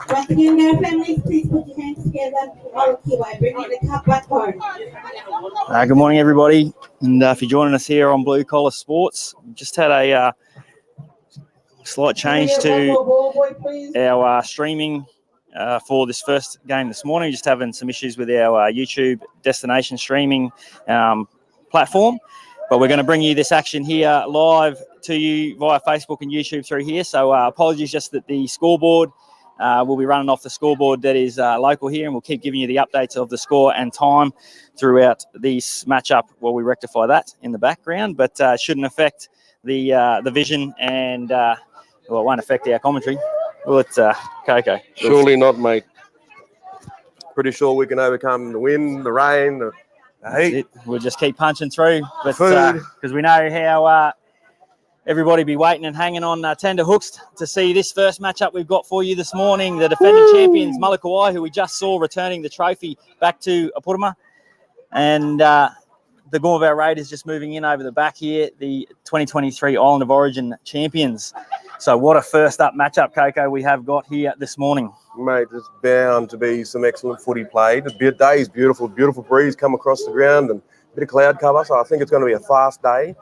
Once again, now families, please put your hands together. I'll keep bringing the cup back home. Good morning, everybody. And if you're joining us here on Blue Collar Sports, we just had a slight change to our streaming for this first game this morning. Just having some issues with our YouTube destination streaming platform. But we're going to bring you this action here live to you via Facebook and YouTube through here. So apologies just that the scoreboard will be running off the scoreboard that is local here, and we'll keep giving you the updates of the score and time throughout this matchup while we rectify that in the background. But it shouldn't affect the vision, and well, it won't affect our commentary. Well, it's Coco. Surely not, mate. Pretty sure we can overcome the wind, the rain, the heat. We'll just keep punching through, but because we know how everybody be waiting and hanging on tender hooks to see this first matchup we've got for you this morning. The defending champions, Malakawai, who we just saw returning the trophy back to Apuruma. And the Gormabel Raiders just moving in over the back here, the 2023 Island of Origin champions. So what a first up matchup, Coco, we have got here this morning. Mate, there's bound to be some excellent footy played. The day is beautiful, beautiful breeze come across the ground and a bit of cloud cover. So I think it's going to be a fast day.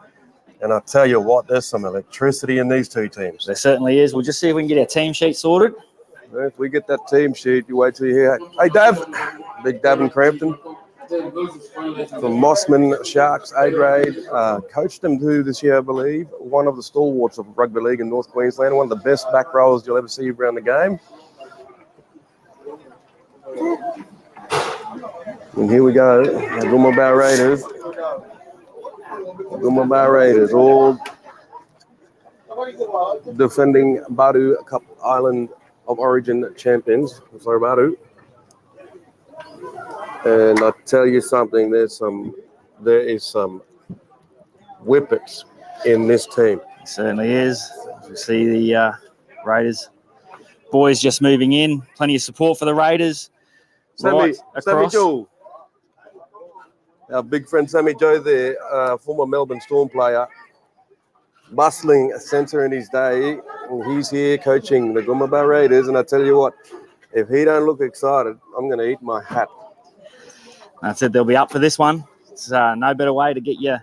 And I tell you what, there's some electricity in these two teams. There certainly is. We'll just see if we can get our team sheet sorted. If we get that team sheet, you wait till you hear. Hey, Dav. Big Dav in Crampton. From Mossman Sharks, A-grade. Coached them too this year, I believe. One of the stalwarts of rugby league in North Queensland. One of the best back rowers you'll ever see around the game. And here we go. The Gormabel Raiders. Bamaga Raiders, all defending Badu Cup Island of Origin champions. Sorry, Badu. And I tell you something, there is some whippets in this team. It certainly is. We see the Raiders boys just moving in. Plenty of support for the Raiders. Sammy Joe. Our big friend Sammy Joe there, former Melbourne Storm player, bustling centre in his day. And he's here coaching the Gormabel Raiders. And I tell you what, if he don't look excited, I'm going to eat my hat. That's it. They'll be up for this one. It's no better way to get you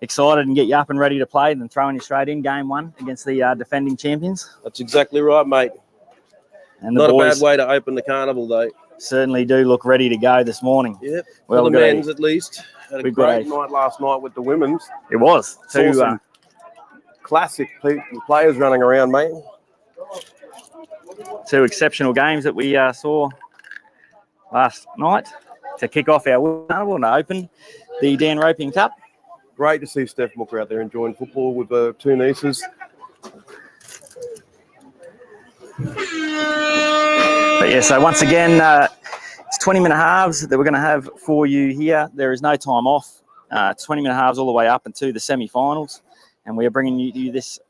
excited and get you up and ready to play than throwing you straight in game one against the defending champions. That's exactly right, mate. And not a bad way to open the carnival, though. Certainly do look ready to go this morning. Yep, well, for the men's at least. Had a great night last night with the women's. It was. Two classic players running around, mate. Two exceptional games that we saw last night to kick off our carnival and open the Dan Ropeyarn Cup. Great to see Steph Mooker out there enjoying football with the two nieces. But yeah, so once again, it's 20-minute halves that we're going to have for you here. There is no time off 20-minute halves all the way up into the semi-finals. And we are bringing you this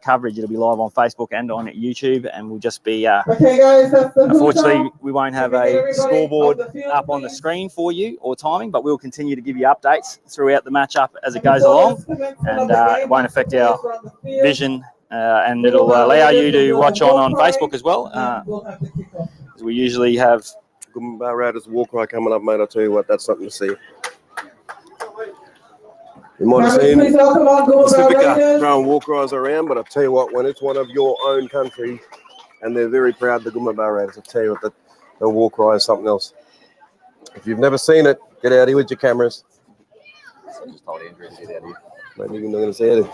coverage. It'll be live on Facebook and on YouTube, and we'll just be Okay, guys, that's the unfortunately we won't have a scoreboard up on the screen for you or timing, but we'll continue to give you updates throughout the matchup as it goes along, and it won't affect our vision, and it'll allow you to watch on Facebook as well, as we usually have. Raiders Warcry coming up, mate. I'll tell you what, that's something to see. You might have seen Pacifica throwing war cries around, but I'll tell you what, when it's one of your own country and they're very proud, the Goomba Raiders, I'll tell you what, the war cry is something else. If you've never seen it, get out here with your cameras. I just told Andrew to get out here. Maybe you're not going to say it.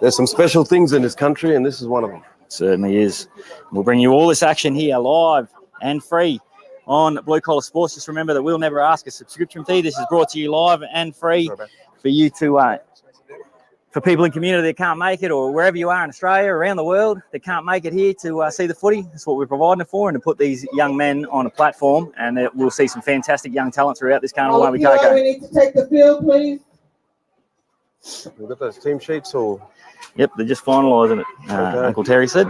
There's some special things in this country, and this is one of them. It certainly is. We'll bring you all this action here live and free on Blue Collar Sports. Just remember that we'll never ask a subscription fee. This is brought to you live and free for you to, for people in community that can't make it, or wherever you are in Australia, around the world, that can't make it here to see the footy. That's what we're providing it for, and to put these young men on a platform, and we'll see some fantastic young talent throughout this carnival, won't we, Coco? We need to take the field, please. We've got those team sheets, or? Yep, they're just finalising it, Okay. Uncle Terry said.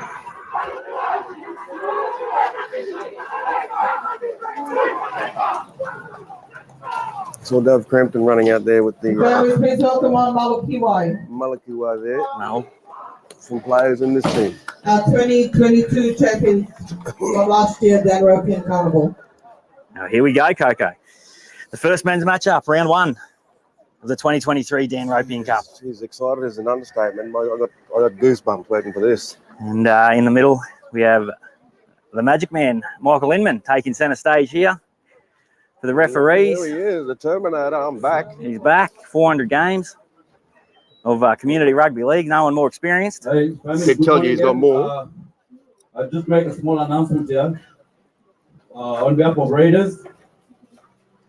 So Dove Crampton running out there with the Please welcome on Malakiwai. Malakiwai there. No. Some players in this team. 2022 champions from last year, Dan Ropeyarn Carnival. Now here we go, Coco. The first men's matchup, round one of the 2023 Dan Ropeyarn Cup. He's excited as an understatement. I got goosebumps waiting for this. And in the middle, we have the Magic Man, Michael Inman, taking centre stage here. For the referees. There he is, the Terminator. I'm back. He's back. 400 games of community rugby league. No one more experienced. Hey, Could tell you he's got more. I'll just make a small announcement here. On behalf of Raiders,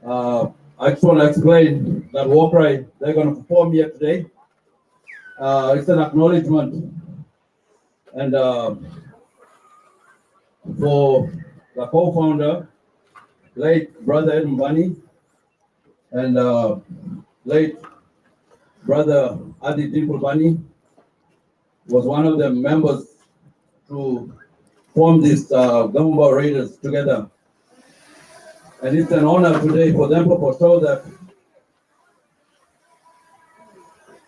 I just want to explain that war cry they're going to perform here today. It's an acknowledgement, and for the co-founder, late brother Ed Mbani, and late brother Adi Dimple Bani was one of the members to form this Gamba Raiders together. And it's an honor today for them to portray that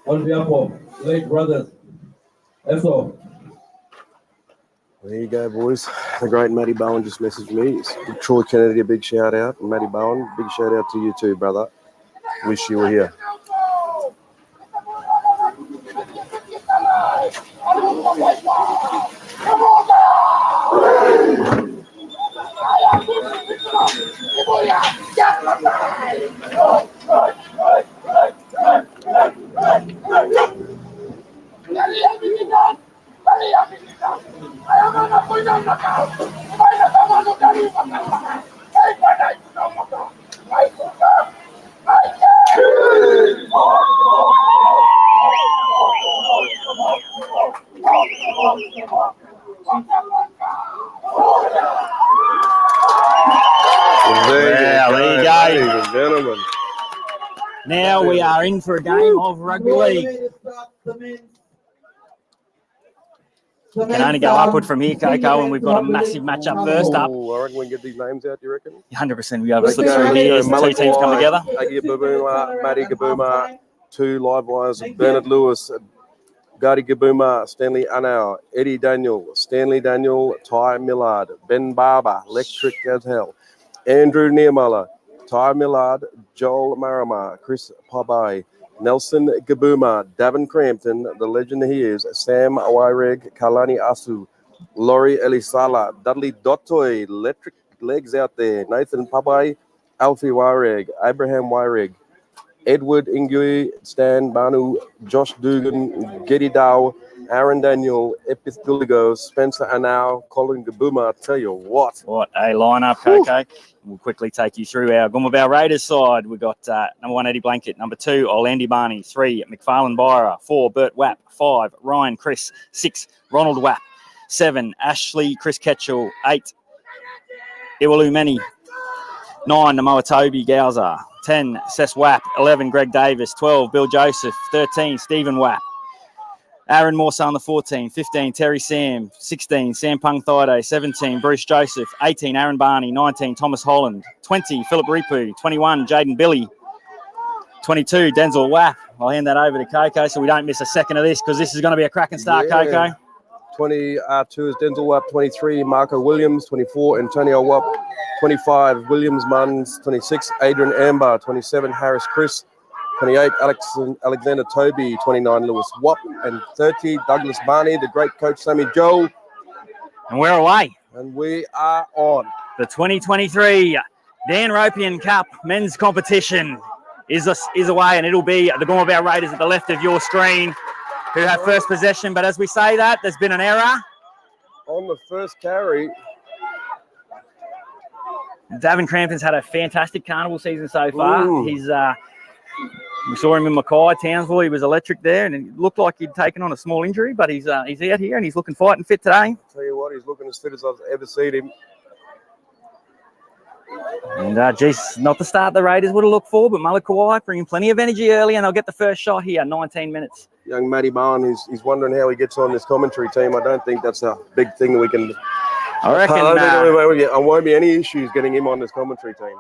on behalf of late brothers. So, there you go, boys. The great Matty Bowen just messaged me. Troy Kennedy, a big shout out. And Matty Bowen, big shout out to you too, brother. Wish you were here. There you go. Ladies and gentlemen. Now we are in for a game of rugby league. Can only go upward from here, Coco, and we've got a massive matchup first up. I reckon we can get these names out, do you reckon? 100%. We have a slip through here as the two teams come together. Agi Gabooma, Matty Gabooma, two live wires, Bernard Lewis, Gadi Gabooma, Stanley Anau, Eddie Daniel, Stanley Daniel, Ty Millard, Ben Barber, Electric as hell, Andrew Nirmala, Ty Millard, Joel Marama, Chris Pabai, Nelson Gabooma, Davin Crampton, the legend he is, Sam Waireg, Kalani Asu, Laurie Elisala, Dudley Dottoy, electric legs out there, Nathan Pabai, Alfie Waireg, Abraham Waireg, Edward Ingui, Stan Banu, Josh Dugan, Geddy Dow, Aaron Daniel, Epith Gulligo, Spencer Anau, Colin Gabooma. I tell you what. What a lineup, Coco. We'll quickly take you through our Goomba Raiders side. We've got number 1, Eddie Blanket. Number 2, Orlandi Barney. 3, McFarlane Byra. 4, Bert Wapp. 5, Ryan Chris. 6, Ronald Wapp. 7, Ashley Chris Ketchell. 8, Iwalu Meni. 9, Namoa Toby Gowser. 10, Sess Wapp. 11, Greg Davis. 12, Bill Joseph. 13, Stephen Wapp. Aaron Morsa on the 14. 15, Terry Sam. 16, Sam Pung Thaiday. 17, Bruce Joseph. 18, Aaron Barney. 19, Thomas Holland. 20, Philip Ripu. 21, Jaden Billy. 22, Denzel Wapp. I'll hand that over to Coco so we don't miss a second of this because this is going to be a cracking start, Coco. 22 is Denzel Wapp. 23, Marco Williams. 24, Antonio Wapp. 25, Williams Munns. 26, Adrian Amber. 27, Harris Chris. 28, Alexander Toby. 29, Lewis Wapp. And 30, Douglas Barney, the great coach Sammy Joe. And we're away. And we are on. The 2023 Dan Ropeyarn Cup men's competition is away, and it'll be the Gorma Bow Raiders at the left of your screen who have first possession. But as we say that, there's been an error. On the first carry. Davin Crampton's had a fantastic carnival season so far. Ooh. He's we saw him in Mackay, Townsville. He was electric there, and it looked like he'd taken on a small injury, but he's out here and he's looking fight and fit today. Tell you what, he's looking as fit as I've ever seen him. And geez, not the start the Raiders would have looked for, but Malakawai bringing plenty of energy early, and they'll get the first shot here, 19 minutes. Young Matty Bowen, he's wondering how he gets on this commentary team. I don't think that's a big thing that we can. I reckon I won't be any issues getting him on this commentary team.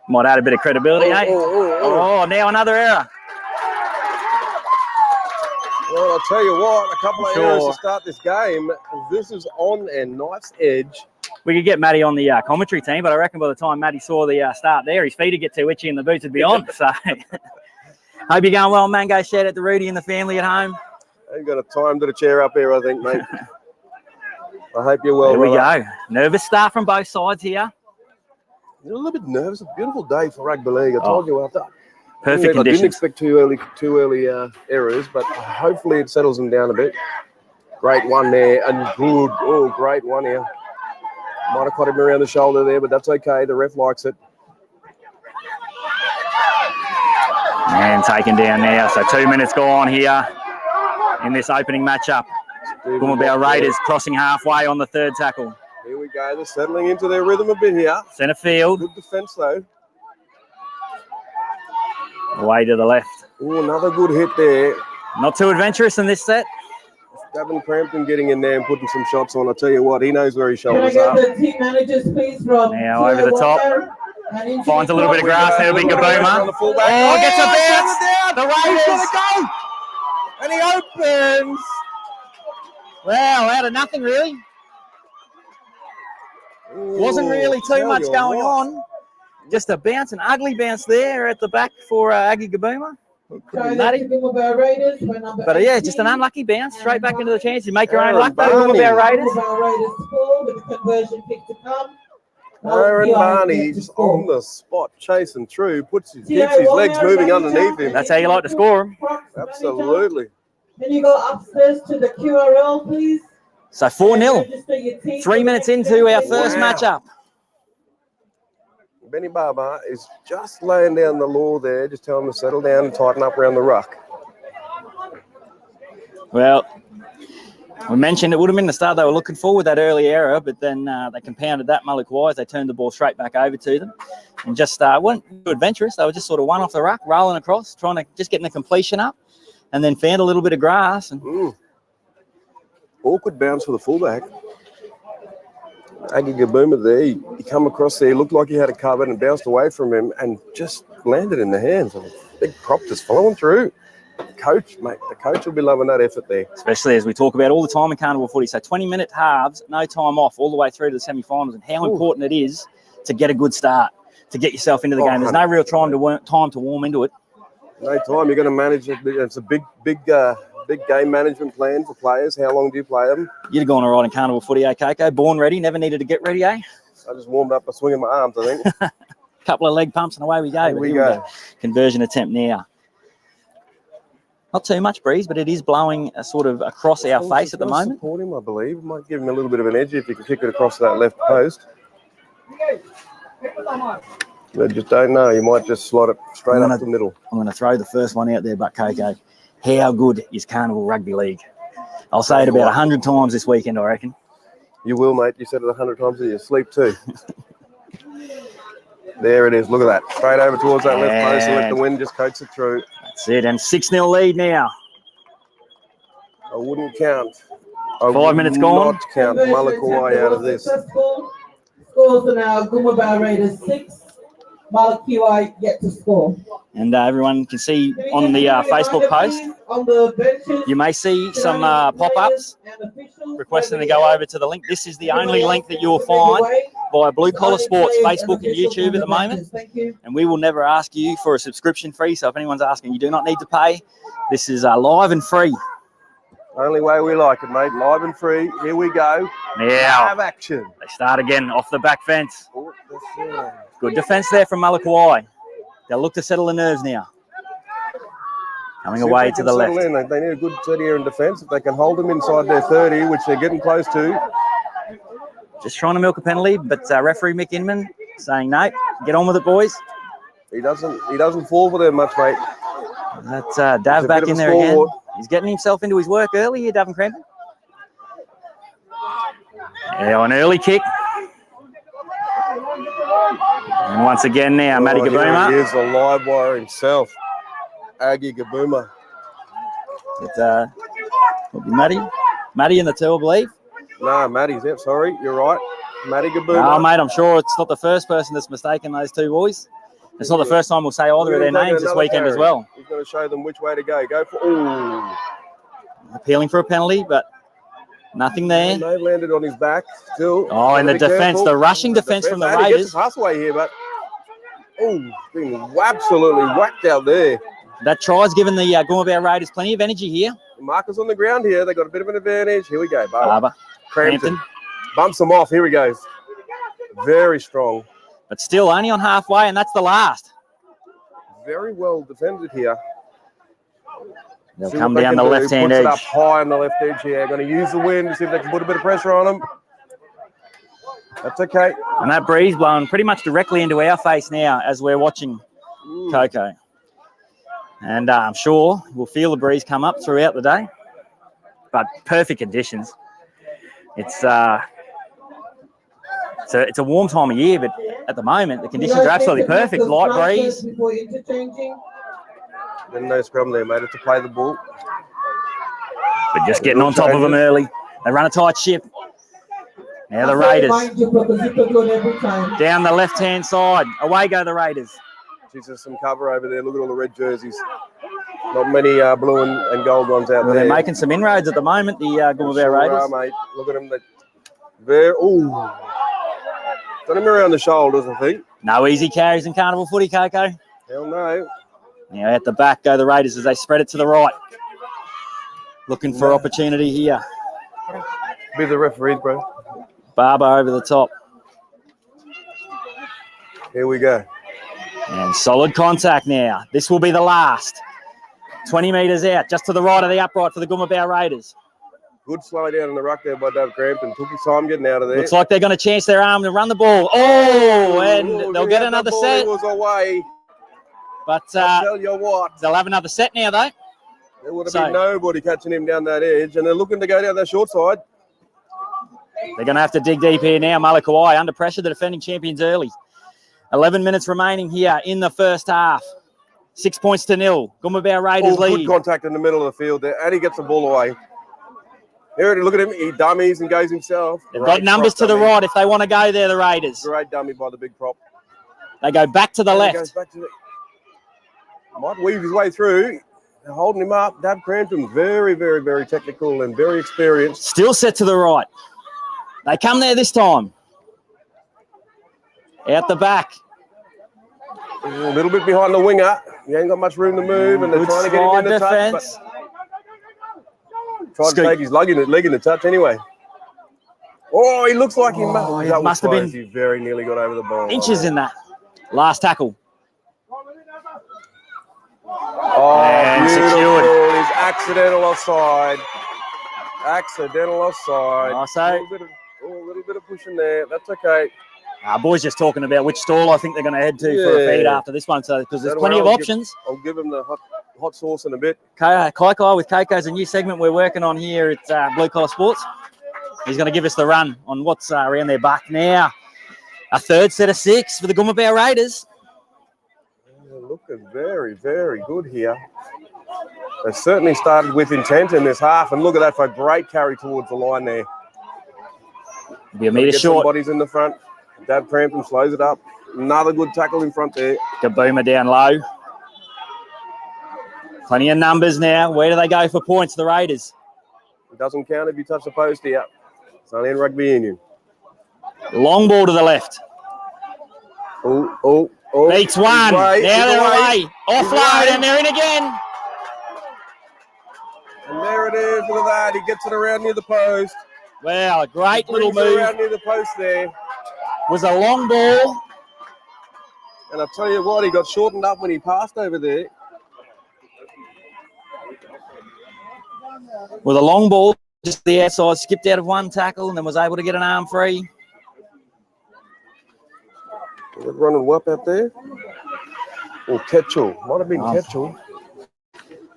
Might add a bit of credibility, eh? Oh, now another error. Well, I'll tell you what, a couple of errors to start this game. This is on a knife's edge. We could get Matty on the commentary team, but I reckon by the time Matty saw the start there, his feet would get too itchy and the boots would be on. So, hope you're going well, Mango. Shout out to Rudy and the family at home. I ain't got a time to the chair up here, I think, mate. I hope you're well. There we brother. go. Nervous start from both sides here. You're a little bit nervous. A beautiful day for rugby league. I told you after. Perfect I didn't conditions. expect too early errors, but hopefully it settles them down a bit. Great one there, and good. Oh, great one here. Might have caught him around the shoulder there, but that's okay. The ref likes it. And taken down now. So 2 minutes gone here in this opening matchup. Gorma Bow Raiders crossing halfway on the third tackle. Here we go. They're settling into their rhythm a bit here. Centre field. Good defence, though. Away to the left. Oh, another good hit there. Not too adventurous in this set. Davin Crampton getting in there and putting some shots on. I tell you what, he knows where his Can I shoulders get are. the team managers, please, from Now over the top. Finds a little bit of grass there, big Gabooma. Oh, gets a bounce. The Raiders. Go. And he opens. Wow, out of nothing really. Wasn't really too much going on. Just a bounce, an ugly bounce there at the back for Aggie Gabooma. But yeah, just an unlucky bounce straight back into the chance. You make your own luck, though. Gorma Bow Raiders. Aaron Barney just on the spot, chasing through, keeps his legs moving underneath him. That's how you like to score them. Absolutely. Can you go upstairs to the QRL, please? So 4-0. 3 minutes into our first matchup. Benny Barber is just laying down the law there, just telling him to settle down and tighten up around the ruck. Well, we mentioned it would have been the start they were looking for with that early error, but then they compounded that Malakawai. They turned the ball straight back over to them and just weren't too adventurous. They were just sort of one off the ruck, rolling across, trying to just getting the completion up, and then found a little bit of grass. And awkward bounce for the fullback. Aggie Gabooma there, he come across there, looked like he had a cover and bounced away from him and just landed in the hands. And a big prop just following through. Coach, mate, the coach will be loving that effort there. Especially as we talk about all the time in carnival footy. So 20-minute halves, no time off, all the way through to the semi-finals, and how important it is to get a good start, to get yourself into the game. There's no real time to warm into it. No time. You're going to manage it. It's a big game management plan for players. How long do you play them? You'd have gone all right in carnival footy, eh, Coco? Born ready, never needed to get ready, eh? I just warmed up by swinging my arms, I think. Couple of leg pumps and away we go. Here we go. Conversion attempt now. Not too much breeze, but it is blowing sort of across our face at the moment. Support him, I believe. Might give him a little bit of an edge if he can kick it across that left post. I just don't know. You might just slot it straight up the middle. I'm going to throw the first one out there, but Coco, how good is Carnival Rugby League? I'll say it about 100 times this weekend, I reckon. You will, mate. You said it 100 times in your sleep too. There it is. Look at that. Straight over towards that left post and let the And- wind just coax it through. That's it. And 6-0 lead now. I wouldn't count. 5 minutes gone. Not count Malakawai out of this. Scores are now Gumaba Raiders 6, Malakiwai yet to score. And everyone can see on the Facebook post, On the benches, you may see some pop-ups requesting to go over to the link. This is the only link that you'll find via Blue Collar Sports, Facebook and YouTube at the moment. Thank you. And we will never ask you for a subscription fee. So if anyone's asking, you do not need to pay. This is live and free. Only way we like it, mate. Live and free. Here we go. Now Have action. they start again off the back fence. Oh, that's, Good defence there from Malakawai. They'll look to settle the nerves now. Coming see if away they to can the settle left. in. They need a good 30 here in defence. If they can hold them inside their 30, which they're getting close to. Just trying to milk a penalty, but referee Mick Inman saying no. Get on with it, boys. He doesn't fall for them much, mate. That's It's a Dav bit back of a in there again. scoreboard. He's getting himself into his work early here, Davin Crampton. Yeah, an early kick. And once again now, Matty Here he Gabuma. is, the live wire himself. Aggie Gabuma. It will be Matty in the two, I believe. No, Matty's it. Sorry, you're right. Matty Oh, Gabuma. mate, I'm sure it's not the first person that's mistaken those two boys. It's not the first time we'll say either of their names this weekend as well. He's going to show them which way to go. Go for ooh. Appealing for a penalty, but nothing there. They've landed on his back still. Oh, and the Gotta be defence, careful. the rushing defence from the And he gets Raiders. a pass away here, but being absolutely whacked out there. That try's given the Gumabao Raiders plenty of energy here. The markers on the ground here. They got a bit of an advantage. Here we go. Barber, Crampton Crampton, bumps them off. Here he goes. Very strong. but still only on halfway, and that's the last. Very well defended here. They'll See come what they down can the do. left-hand Puts it up edge. high on the left edge here. Going to use the wind to see if they can put a bit of pressure on them. That's okay. And that breeze blowing pretty much directly into our face now as we're watching Coco. And I'm sure we'll feel the breeze come up throughout the day. But perfect conditions. It's a warm time of year, but at the moment the conditions are absolutely perfect. Light breeze. Before interchanging. Then no scrum there, mate. To play the ball. But just getting on top of them early. They run a tight ship. Now the Raiders down the left-hand side. Away go the Raiders. Geez, there's some cover over there. Look at all the red jerseys. Not many blue and gold ones out Well, there. they're making some inroads at the moment, the Gumabao Sure Raiders. are, mate. Look at them. Got him around the shoulders, I think. No easy carries in carnival footy, Coco. Hell no. Now at the back go the Raiders as they spread it to the right. Looking for opportunity here. Be the referees, bro. Barber over the top. Here we go. And solid contact now. This will be the last. 20 metres out, just to the right of the upright for the Gumabao Raiders. Good slow down in the ruck there by Dave Crampton. Took his time getting out of there. Looks like they're going to chance their arm to run the ball. Oh, and they'll get another set. Was away. But I tell you what, they'll have another set now, though. there would have been nobody catching him down that edge, and they're looking to go down that short side. They're going to have to dig deep here now. Malakawai under pressure, the defending champions early. 11 minutes remaining here in the first half. 6 points to nil. Gumabao Raiders Good lead. contact in the middle of the field there, and he gets the ball away. Here, look at him. He dummies and goes himself. They've got numbers to the right if they want to go there, the Raiders. Great dummy by the big prop. They go back to the There he goes left. back to the... Might weave his way through. They're holding him up. Dab Crampton, very, very, very technical and very experienced. Still set to the right. They come there this time. Out the back. A little bit behind the winger. He ain't got much room to move, and they're Good trying to get him in the slide touch. defence. But tried to take his leg in the touch anyway. Oh, he looks like he must. it That was must have been close. He very nearly got over the ball. Inches in that. Last tackle. Oh, And beautiful. secured. He's accidental offside. Accidental offside. Oh, so- A little bit of pushing there. That's okay. Boys just talking about which stall I think they're going to head to for a feed after this one. So because there's Don't plenty of worry, options. I'll give him the hot sauce in a bit. Kaikai with Keiko is a new segment we're working on here at Blue Collar Sports. He's going to give us the run on what's around their back now. A third set of 6 for the Goomba Bear Raiders. They're looking very, very good here. They certainly started with intent in this half, and look at that for a great carry towards the line there. Be a metre short. Bodies in the front. Dab Crampton slows it up. Another good tackle in front there. Kaboomer down low. Plenty of numbers now. Where do they go for points, the Raiders? It doesn't count if you touch the post here. It's only in rugby union. Long ball to the left. Oh. Beats one. Now they're away. Offload, and they're in again. And there it is. Look at that. He gets it around near the post. Wow, a great little move. Around near the post there. Was a long ball. And I'll tell you what, he got shortened up when he passed over there. With a long ball, just the outside, skipped out of one tackle and then was able to get an arm free. Running Wap out there. Or Ketchell. Might have been Ketchell.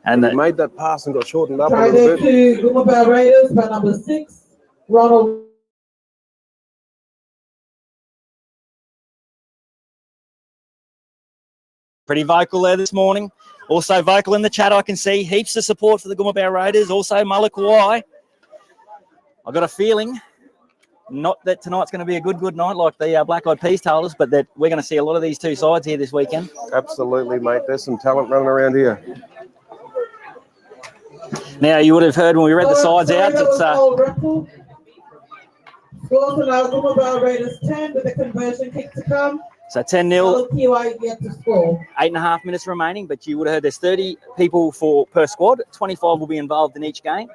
And he made that pass and got shortened up a Try little bit. to Goomba Bear Raiders by number 6, Ronald. Pretty vocal there this morning. Also vocal in the chat, I can see. Heaps of support for the Goomba Bear Raiders. Also Malakawai. I've got a feeling, not that tonight's going to be a good night like the Black Eyed Peas told us, but that we're going to see a lot of these two sides here this weekend. Absolutely, mate. There's some talent running around here. Now, you would have heard when we read the sides out. It's, Scores are now Goomba Bear Raiders 10 with a conversion kick to come. So 10-0, Yet to score. 8.5 minutes remaining, but you would have heard there's 30 people per squad. 25 will be involved in each game.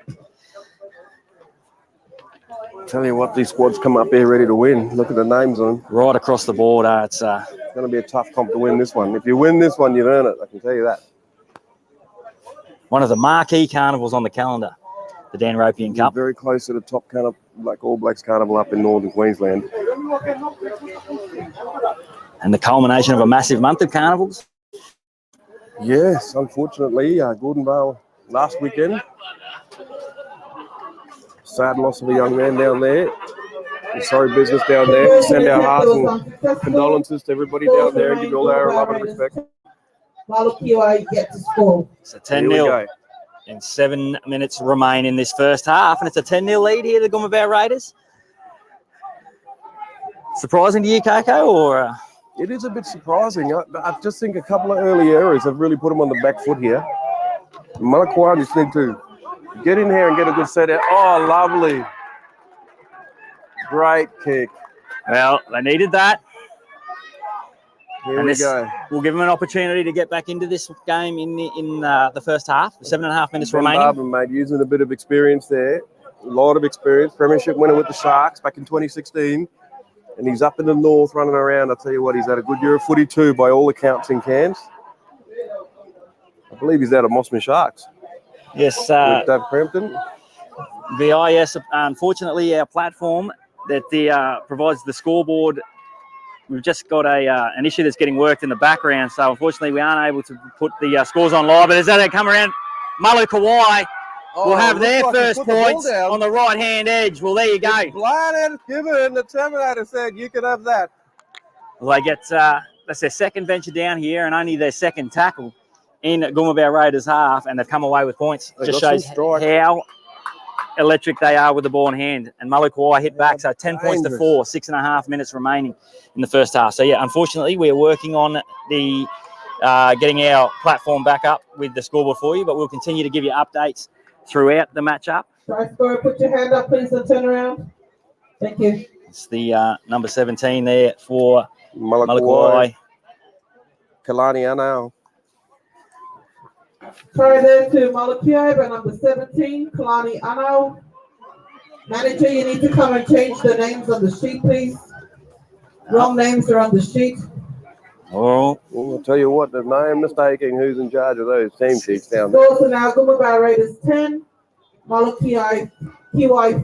Tell you what, these squads come up here ready to win. Look at the names on them. Right across the board. It's going to be a tough comp to win this one. If you win this one, you earn it. I can tell you that. One of the marquee carnivals on the calendar, the Dan Ropeyarn Cup. Very close to the top All Blacks carnival up in northern Queensland. And the culmination of a massive month of carnivals. Yes, unfortunately, Gordon Vale last weekend. Sad loss of a young man down there. Sorry business down there. Send our hearts and condolences to everybody down there and give all our love and respect. Yet to score. It's a 10-0. And 7 minutes remain in this first half. And it's a 10-0 lead here, the Goomba Bear Raiders. Surprising to you, Coco, or...? It is a bit surprising. I just think a couple of early errors have really put them on the back foot here. Malakawai just need to get in here and get a good set out. Oh, lovely. Great kick. Well, they needed that. Here we go. We'll give them an opportunity to get back into this game in the first half. 7.5 minutes remaining. Barber, mate, using a bit of experience there. A lot of experience. Premiership winner with the Sharks back in 2016. And he's up in the north running around. I'll tell you what, he's had a good year of footy too, by all accounts in Cairns. I believe he's out of Mossman Sharks. Yes. With Dave Crampton. VIS, unfortunately, our platform that provides the scoreboard, we've just got an issue that's getting worked in the background. So, unfortunately, we aren't able to put the scores on live. But as they come around, Malakawai will have their first points on the right-hand edge. Well, there you go. Blind and given. The Terminator said you could have that. Well, they get, that's their second venture down here and only their second tackle in Goomba Bear Raiders half, and they've come away with points. Just shows how electric they are with the ball in hand. And Malakawai hit back, so 10 points to 4, 6.5 minutes remaining in the first half. So, yeah, unfortunately, we are working on the getting our platform back up with the scoreboard for you, but we'll continue to give you updates throughout the matchup. Try score, put your hand up, please, and turn around. Thank you. It's the number 17 there for Malakawai. Kalani Anao. Try there to Malakawai by number 17, Kalani Anao. Manager, you need to come and change the names on the sheet, please. Wrong names are on the sheet. Oh, well, I'll tell you what, there's no mistaking who's in charge of those team sheets down there. Scores are now Goomba Bear Raiders 10, Malakawai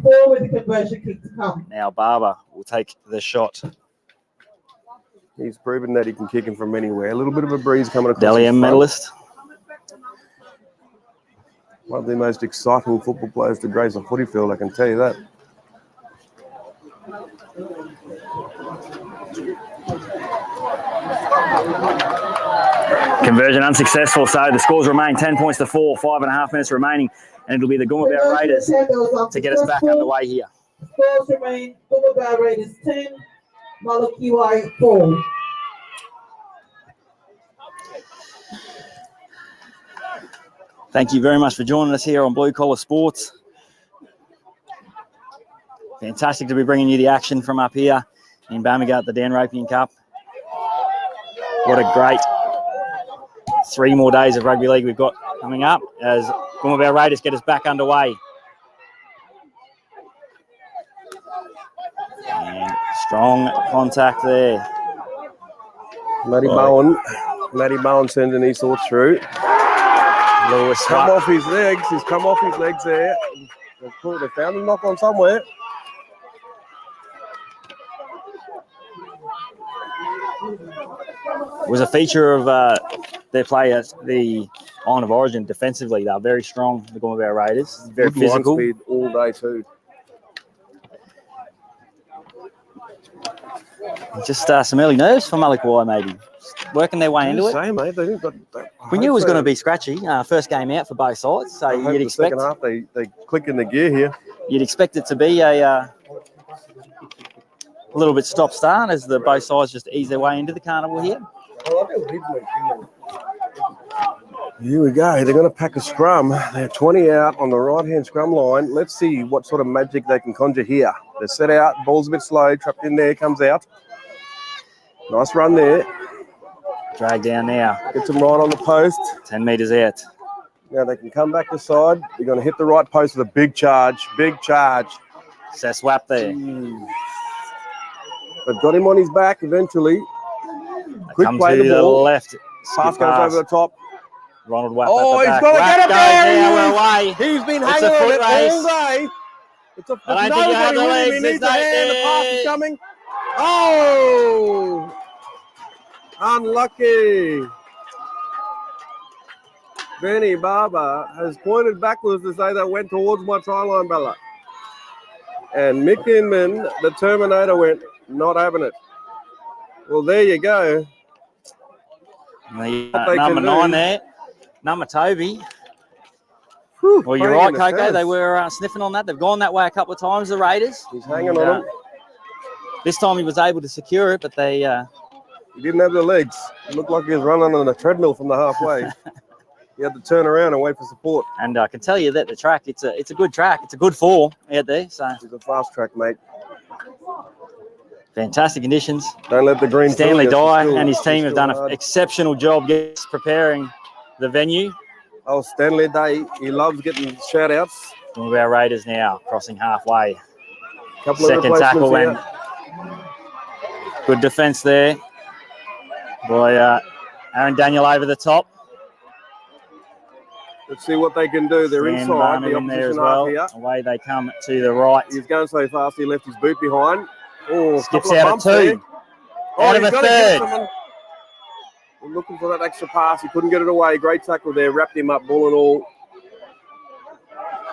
4 with the conversion kick to come. now Barber will take the shot. He's proven that he can kick him from anywhere. A little bit of a breeze coming across. Dally M medalist. One of the most exciting football players to grace a footy field, I can tell you that. Conversion unsuccessful, so the scores remain 10 points to 4, 5.5 minutes remaining, and it'll be the Gumabao Raiders to get us back underway here. Scores remain Gumabao Raiders 10, Malakiwai 4. Thank you very much for joining us here on Blue Collar Sports. Fantastic to be bringing you the action from up here in Bamaga at the Dan Ropeyarn Cup. What a great 3 more days of rugby league we've got coming up as Gumabao Raiders get us back underway. And strong contact there. Matty Bowen sending his thoughts through. Lewis Come off his legs. He's come off his legs there. They found him knock on somewhere. It was a feature of their play at the Island of Origin defensively. They're very strong, the Gumabao Raiders. Very Good physical. line speed all day too. Just some early nerves for Malakiwai, maybe. Just working their way into it. Same, mate. We knew it was going to be scratchy. First game out for both sides, so you'd expect. The second half they click in the gear here. You'd expect it to be a little bit stop-start as the both sides just ease their way into the carnival here. Here we go. They're going to pack a scrum. They're 20 out on the right-hand scrum line. Let's see what sort of magic they can conjure here. They're set out. Ball's a bit slow. Trapped in there. Comes out. Nice run there. Drag down now. Gets them right on the post. 10 metres out. Now they can come back to side. They're going to hit the right post with a big charge. Big charge. So swap there. They've got him on his back eventually. Quick Come play to the the ball. left. Pass goes over the top. Ronald Wapp Oh, at the he's back. got to get it there. Away. He's been It's hanging a on foot it race. all day. It's a I don't think you have the legs. He needs There's a hand. The pass is coming. Oh! Unlucky. Benny Barber has pointed backwards to say that went towards my try line, Bella. And Mick Inman, the Terminator, went, not having it. Well, there you go. Number 9 there. Number Toby. Whew, Well, you're right, Coco. They were sniffing on that. They've gone that way a couple of times, the Raiders. He's hanging on him. This time he was able to secure it, but they... He didn't have the legs. It looked like he was running on a treadmill from the halfway. He had to turn around and wait for support. And I can tell you that the track, it's a good track. It's a good fall out there. So it's a fast track, mate. Fantastic conditions. Don't let the green Stanley Dye and his team have done an exceptional job preparing the venue. Oh, Stanley Dye, he loves getting shout-outs. One of our Raiders now crossing halfway. Couple Second of tackle here. Good defence there by Aaron Daniel over the top. Let's see what they can do. They're Stan inside Barnett the in there as opposition well. half here. Away they come to the right. He's going so fast, he left his boot behind. Oh, Skips out of 2. Out of a third. We're looking for that extra pass. He couldn't get it away. Great tackle there. Wrapped him up, ball and all.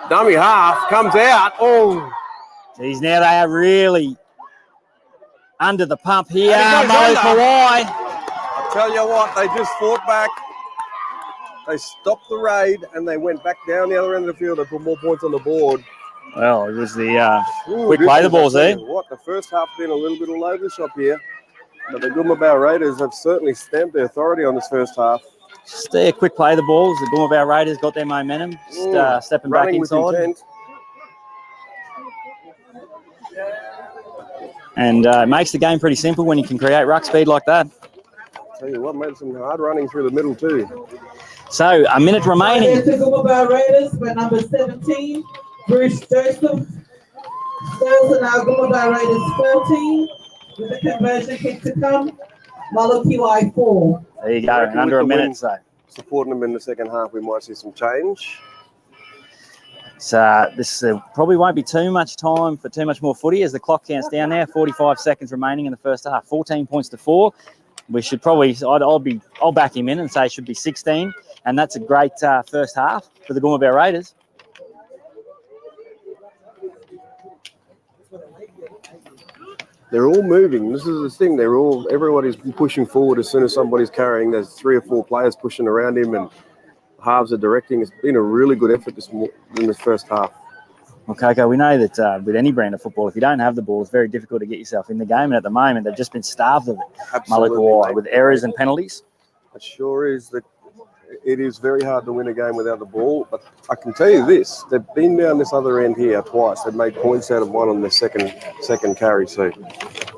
Dummy half comes out. Oh. Geez, now they are really under the pump here. Malakiwai. I tell you what, they just fought back. They stopped the raid and they went back down the other end of the field and put more points on the board. Well, it was the quick play the balls there. What, the first half been a little bit all over the shop here. But the Gumabao Raiders have certainly stamped their authority on this first half. Just a quick play the balls. The Gumabao Raiders got their momentum. Just stepping back inside. And it makes the game pretty simple when you can create ruck speed like that. Tell you what, made some hard running through the middle too. So, a minute remaining. The Gumabao Raiders by number 17, Bruce Joseph. Scores are now Gumabao Raiders 14. With the conversion kick to come, Malakiwai 4. There you go, in under a minute. So, supporting them in the second half, we might see some change. So this probably won't be too much time for too much more footy as the clock counts down there. 45 seconds remaining in the first half. 14 points to 4. We should probably, I'll back him in and say it should be 16, and that's a great first half for the Gumabao Raiders. They're all moving. This is the thing. Everybody's pushing forward as soon as somebody's carrying. There's 3 or 4 players pushing around him, and halves are directing. It's been a really good effort in this first half. Well, Coco, we know that with any brand of football, if you don't have the ball, it's very difficult to get yourself in the game. And at the moment, they've just been starved of it. Malakawai, with errors and penalties. It sure is. It is very hard to win a game without the ball. But I can tell you this: they've been down this other end here twice. They've made points out of one on their second carry. So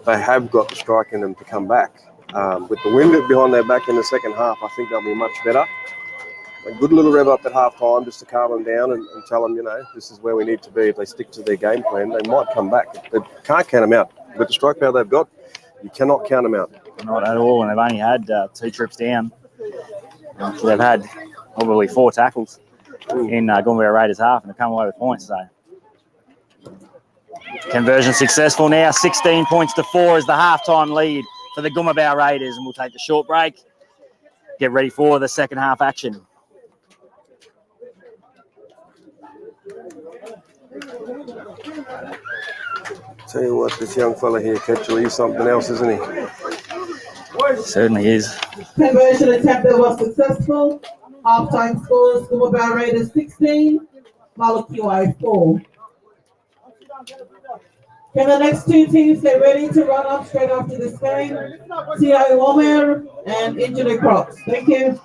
they have got the strike in them to come back. With the wind behind their back in the second half, I think they'll be much better. A good little rev up at half time just to calm them down and tell them, this is where we need to be. If they stick to their game plan, they might come back. They can't count them out. With the strike power they've got, you cannot count them out. Not at all, and they've only had 2 trips down. So they've had probably 4 tackles in Goomba Raiders half, and they've come away with points. So conversion successful now. 16 points to 4 is the halftime lead for the Goomba Raiders, and we'll take a short break. Get ready for the second half action. Tell you what, this young fella here, Ketchel, he's something else, isn't he? Certainly is. Conversion attempt that was successful. Halftime scores: Goomba Raiders 16, Malakiwai 4. Can the next 2 teams get ready to run up straight after this game? T.I. Womer and Engineer Crocs. Thank you.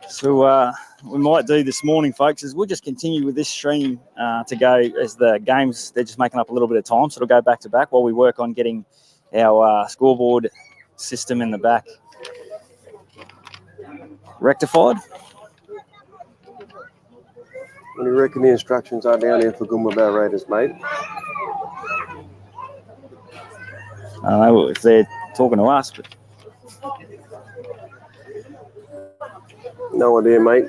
So we might do this morning, folks, is we'll just continue with this stream to go as the games, they're just making up a little bit of time, so it'll go back to back while we work on getting our scoreboard system in the back rectified. What do you reckon the instructions are down here for Goomba Raiders, mate? I don't know if they're talking to us, but no idea, mate.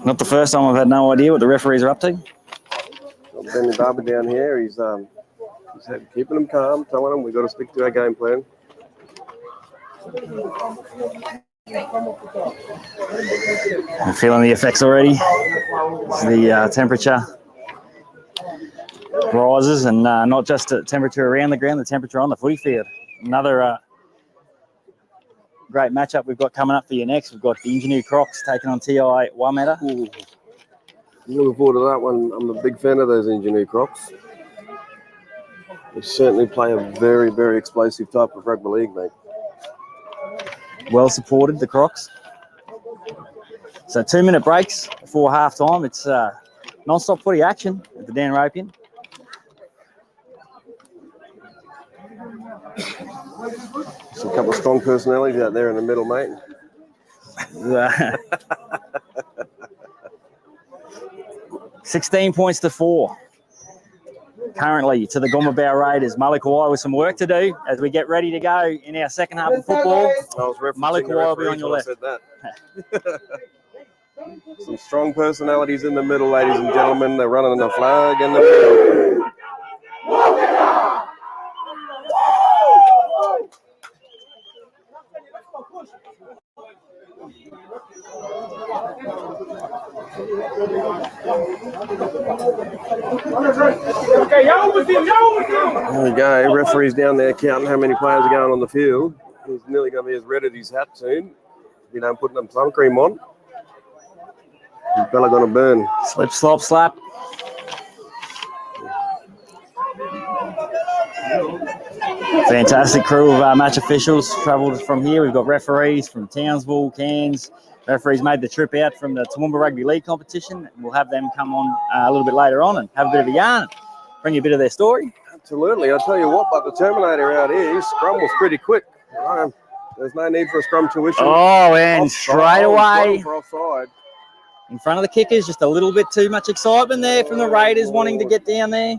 not the first time I've had no idea what the referees are up to. Benny Barber down here, he's keeping them calm, telling them we've got to stick to our game plan. I'm feeling the effects already. The temperature rises, and not just the temperature around the ground, the temperature on the footy field. Another great matchup we've got coming up for you next. We've got the Engineer Crocs taking on T.I. Wameta. Looking forward to that one. I'm a big fan of those Engineer Crocs. They certainly play a very, very explosive type of rugby league, mate. Well supported, the Crocs. So 2-minute breaks before half time. It's non-stop footy action at the Dan Ropeyarn. Just a couple of strong personalities out there in the middle, mate. 16 points to 4. Currently to the Goomba Raiders. Malakawai with some work to do as we get ready to go in our second half of football. Malakawai will be on your left. Some strong personalities in the middle, ladies and gentlemen. They're running the flag in the field. There we go. Referee's down there counting how many players are going on the field. He's nearly going to be as red as his hat soon. If you don't put some sun cream on, he's probably going to burn. Slip, slop, slap. Fantastic crew of match officials travelled from here. We've got referees from Townsville, Cairns. Referees made the trip out from the Toowoomba Rugby League competition. We'll have them come on a little bit later on and have a bit of a yarn, bring you a bit of their story. Absolutely. I'll tell you what, but the Terminator out here, his scrum was pretty quick. There's no need for a scrum tuition. Oh, and offside, straight away for offside. In front of the kickers, just a little bit too much excitement there from the Raiders wanting to get down there.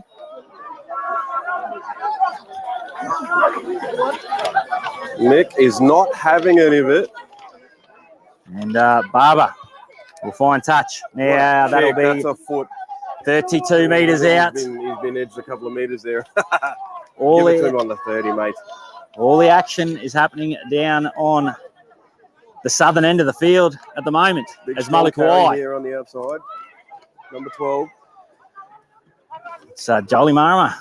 Nick is not having any of it. And Barber will find touch. Yeah, that'll be that's a foot. 32 metres out. He's been edged a couple of metres there. All Give it to him on the 30, mate. All the action is happening down on the southern end of the field at the moment. Big as Malakawai here on the outside. Number 12. It's Jolie Marama.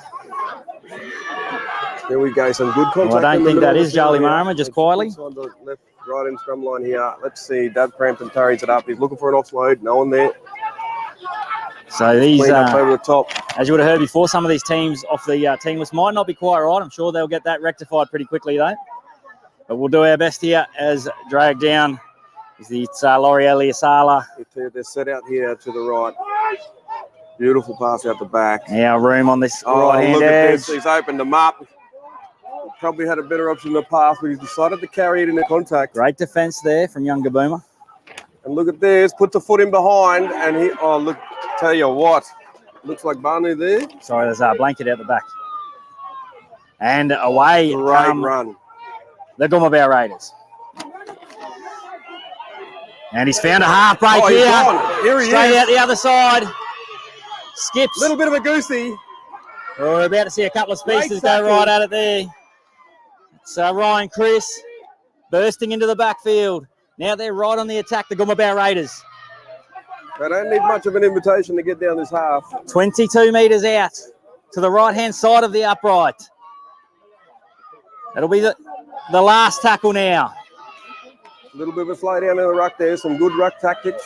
There we go, some good contact. Well, I don't in the think middle that of is the field Charlie here. Marama, just quietly. Inside the left, right in scrum line here. Let's see, Dave Crampton carries it up. He's looking for an offload. No one there. So these, Cleaned up over the top. as you would have heard before, some of these teams off the team list might not be quite right. I'm sure they'll get that rectified pretty quickly, though. But we'll do our best here as dragged down. It's Laurie Eliasala. They're set out here to the right. Beautiful pass out the back. Now room on this Oh, right-hand look at edge. this. He's opened them up. Probably had a better option in the pass, but he's decided to carry it into contact. Great defence there from young Boomer. And look at this. Puts a foot in behind, and he. Oh, look. Tell you what. Looks like Banu there. Sorry, there's a blanket out the back. And away Great come run. the Goomba Raiders. And he's found a half break Oh, he's here. gone. Here he Straight is. out the other side. Skips. Little bit of a goosey. Oh, we're about to see a couple of speedsters Great go tackle. right at it there. It's Ryan Chris bursting into the backfield. Now they're right on the attack, the Goomba Raiders. They don't need much of an invitation to get down this half. 22 metres out to the right-hand side of the upright. That'll be the last tackle now. A little bit of a slow down in the ruck there. Some good ruck tactics.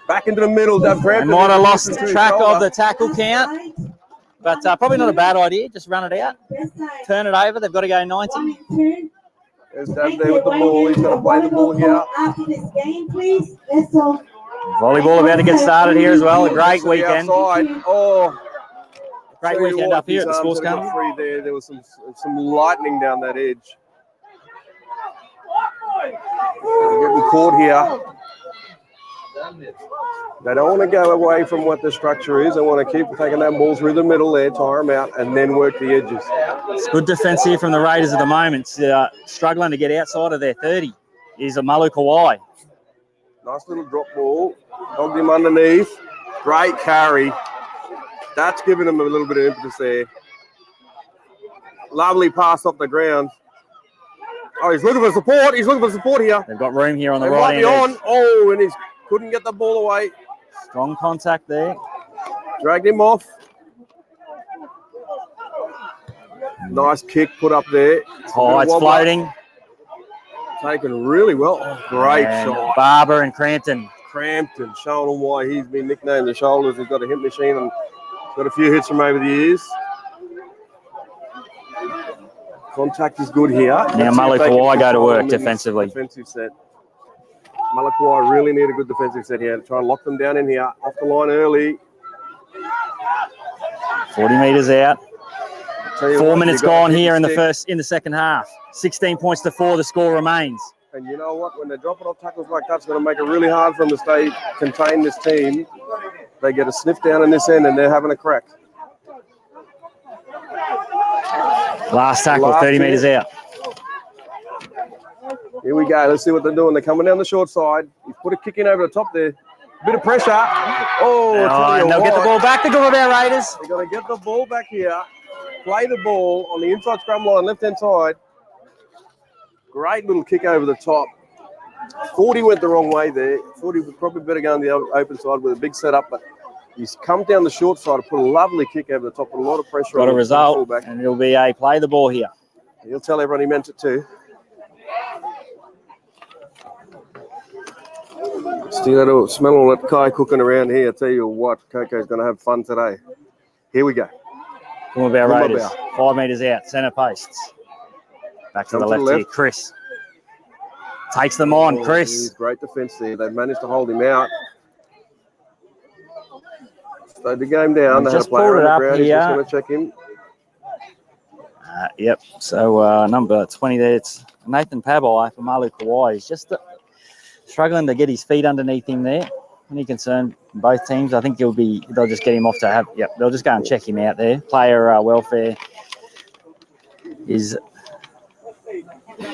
Back into the middle. Dave They Crampton. might have lost track of the tackle count, but probably not a bad idea. Just run it out, turn it over. They've got to go 90. There's Dave there with the ball. He's going to play the ball here. After this game, please. That's all. Volleyball about to get started here as well. A great To the weekend. outside. Oh, Great tell you weekend what, up here at the his sports arms company. got free there. There was some lightning down that edge. They're getting caught here. They don't want to go away from what the structure is. They want to keep taking that ball through the middle there, tire them out, and then work the edges. It's good defence here from the Raiders at the moment. Struggling to get outside of their 30 is a Malu Kawai. Nice little drop ball. Dogged him underneath. Great carry. That's giving him a little bit of impetus there. Lovely pass off the ground. Oh, he's looking for support. He's looking for support here. They've got room here on the They right might be hand on. edge. Oh, and he couldn't get the ball away. Strong contact there. Dragged him off. Nice kick put up there. Oh, it's floating. Taken really well. Oh, great And shot. Barber and Crampton. Crampton, showing him why he's been nicknamed the Shoulders. He's got a hit machine and got a few hits from over the years. Contact is good here. Now Malu Kawai go to work defensively. Defensive set. Malu Kawai really need a good defensive set here. Try and lock them down in here. Off the line early. 40 metres out. Tell you 4 what, minutes you gotta gone keep here in stick. the second half. 16 points to 4. The score remains. And you know what? When they're dropping off tackles like that, it's going to make it really hard for them to stay contain this team. They get a sniff down in this end, and they're having a crack. Last tackle, Last 30 hit. metres out. Here we go. Let's see what they're doing. They're coming down the short side. He's put a kick in over the top there. Bit of pressure. Oh, And they'll get the ball back to Goomba Raiders. They're going to get the ball back here. Play the ball on the inside scrum line, left-hand side. Great little kick over the top. 40 went the wrong way there. 40 was probably better going the open side with a big setup, but he's come down the short side and put a lovely kick over the top, put a lot of pressure on Got a the result, fullback. and it'll be a play the ball here. He'll tell everyone he meant it too. Still smell all that Kai cooking around here. I tell you what, Coco's going to have fun today. Here we go. Goomba Raiders, Goomba. 5 metres out, centre posts. Back to Come the to left, the here, left. Chris. Takes them on, Chris. Great defence there. They've managed to hold him out. Slowed the game down. They had a Just player pulled on it the up ground. He's here. just going to check him. Yep, so number 20 there, it's Nathan Pabai for Malu Kawai. He's just struggling to get his feet underneath him there. Any concern from both teams? I think they'll just get him off to have, they'll just go and check him out there. Player welfare is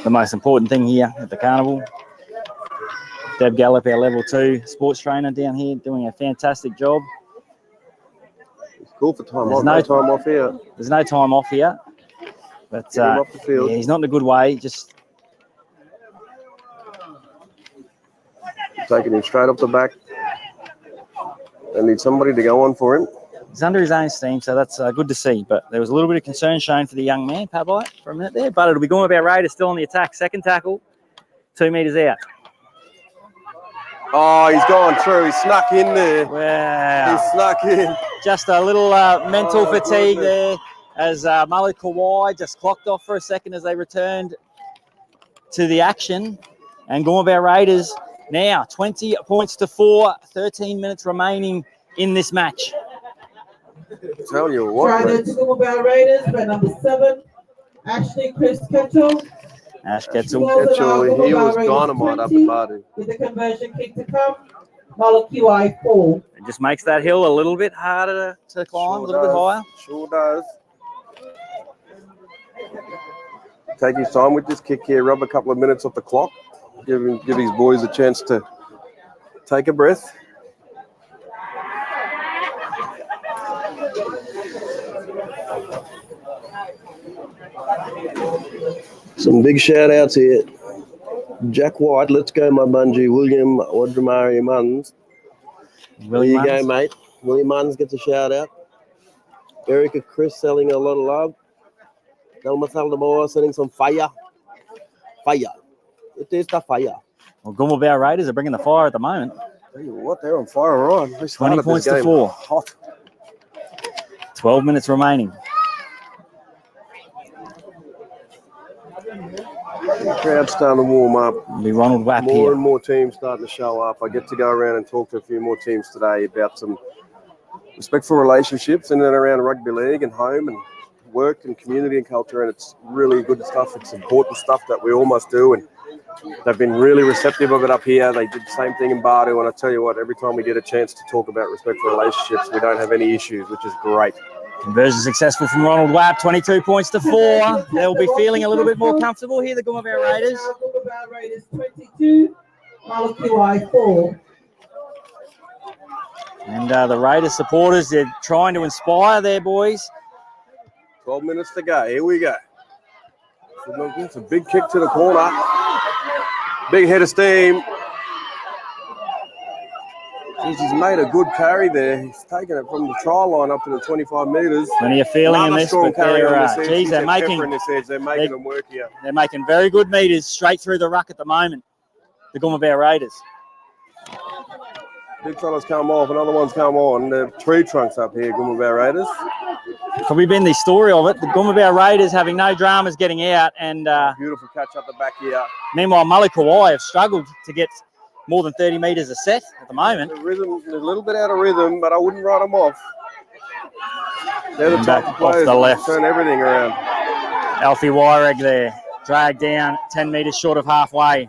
the most important thing here at the carnival. Deb Gallup, our level 2 sports trainer down here, doing a fantastic job. It's cool for time There's off. no No time off here. There's no time off here, but Get him off the field. yeah, he's not in a good way. Just Taking him straight up the back. They need somebody to go on for him. He's under his own steam, so that's good to see. But there was a little bit of concern shown for the young man, Pabite, for a minute there. But it'll be going about Raiders still on the attack. Second tackle, 2 metres out. Oh, he's gone through. He snuck in there. Wow. He snuck in. Just a little mental fatigue goodness. there as Malik Kawhi just clocked off for a second as they returned to the action. And Gormabout Raiders now 20 points to 4, 13 minutes remaining in this match. I'm telling you what. Trying to Gormabout Raiders by number 7, Ashley Chris Ketchell. Ash Ketzel. Ketchell, he was dynamite up the body. With the conversion kick to come, Malachi 4. It just makes that hill a little bit harder to climb, a little bit higher. Sure does. Take his time with this kick here, rub a couple of minutes off the clock. Give his boys a chance to take a breath. Some big shout outs here. Jack White, let's go, my bungee. William Wadramari Munns. There you go, mate. William Munns gets a shout out. Erica Chris selling a lot of love. Delma Saldamoa sending some fire. Fire. It is the fire. Well, Gormabout Raiders are bringing the fire at the moment. Tell you what, they're on fire, right? 20 points to 4. Hot. 12 minutes remaining. The crowd's starting to warm up. It'll be Ronald Wapp More here. and more teams starting to show up. I get to go around and talk to a few more teams today about some respectful relationships in and around rugby league and home and work and community and culture, and it's really good stuff. It's important stuff that we all must do, and they've been really receptive of it up here. They did the same thing in Bardu, and I tell you what, every time we get a chance to talk about respectful relationships, we don't have any issues, which is great. Conversion successful from Ronald Wapp, 22 points to 4. They'll be feeling a little bit more comfortable here, the Gormabout Raiders. Gormabout Raiders 22, Malachi 4. And the Raiders supporters, they're trying to inspire their boys. 12 minutes to go. Here we go. It's a big kick to the corner. Big head of steam. Jeez, he's made a good carry there. He's taken it from the try line up to the 25 metres. Plenty of feeling in this, but they're making them work here. They're making very good meters straight through the ruck at the moment, the Gormabout Raiders. Big fellas come off, another one's come on. The tree trunks up here, Gormabout Raiders. Probably been the story of it. The Gormabout Raiders having no dramas getting out, and beautiful catch up the back here. Meanwhile, Kawhi have struggled to get more than 30 metres a set at the moment. The rhythm, a little bit out of rhythm, but I wouldn't write them off. They're the type of players that turn everything around. Alfie Wyreg there, dragged down 10 metres short of halfway.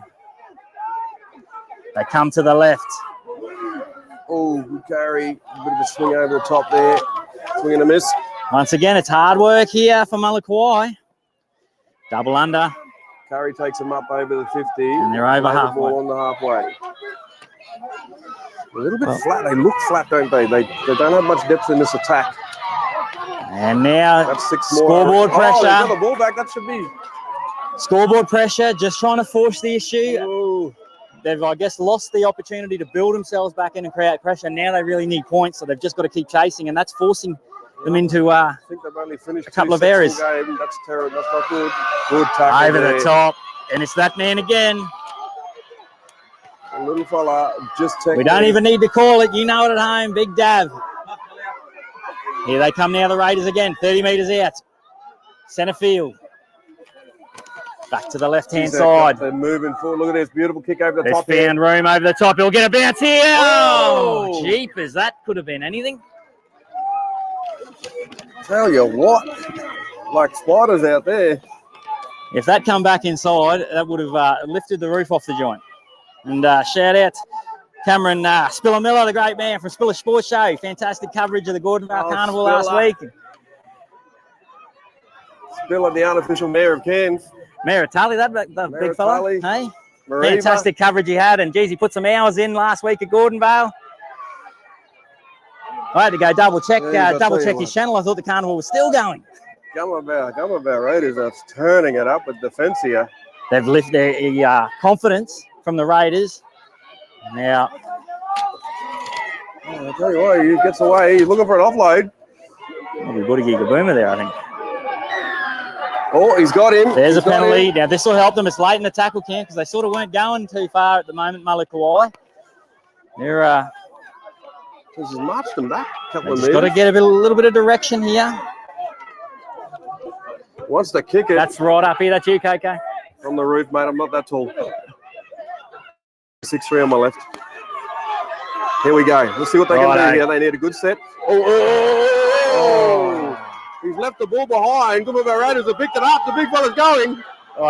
They come to the left. Oh, good carry. A bit of a swing over the top there. Swing and a miss. Once again, it's hard work here for Kawhi. Double under. Curry takes them up over the 50. And they're over halfway. Ball on the halfway. A little bit flat. They look flat, don't they? They don't have much depth in this attack. And now that's 6 more. Scoreboard pressure. Oh, they got the ball back. That should be. Scoreboard pressure, just trying to force the issue. Ooh. They've, I guess, lost the opportunity to build themselves back in and create pressure. Now they really need points, so they've just got to keep chasing, and that's forcing them into I think they've only finished a couple of errors. Game. That's terrible. That's not good. Good tackle over there. the top, and it's that man again. A little fella just taking. We don't even need to call it. You know it at home. Big dab. Here they come now, the Raiders again. 30 metres out. Centre field. Back to the left-hand side. They're moving forward. Look at this beautiful kick over the top. There's found room over the top. He'll get a bounce here. Oh, jeepers. That could have been anything. Tell you what, like spiders out there. If that come back inside, that would have lifted the roof off the joint. And shout out Cameron Spiller Miller, the great man from Spiller Sports Show. Fantastic coverage of the Gordon Vale Carnival last week. Spiller, the unofficial mayor of Cairns. Mayor of Tully, that big fella. Tully, hey, Mariva. Fantastic coverage he had, and geez, he put some hours in last week at Gordon Vale. I had to go double check his channel. I thought the carnival was still going. Gormabout Raiders are turning it up with defence here. They've lifted their confidence from the Raiders. Now, I tell you what, he gets away. He's looking for an offload. Probably Boomer there, I think. Oh, he's got him. There's a penalty. Now, this will help them. It's late in the tackle camp because they sort of weren't going too far at the moment, Malakawai. They're He's just marched them back a couple of just got to get a little bit of direction here. Wants to kick it. That's right up here. That's you, KK. From the roof, mate. I'm not that tall. 6-3 on my left. Here we go. Let's see what they can do here. They need a good set. Oh. He's left the ball behind. Good of our Raiders have picked it up. The big fella's going.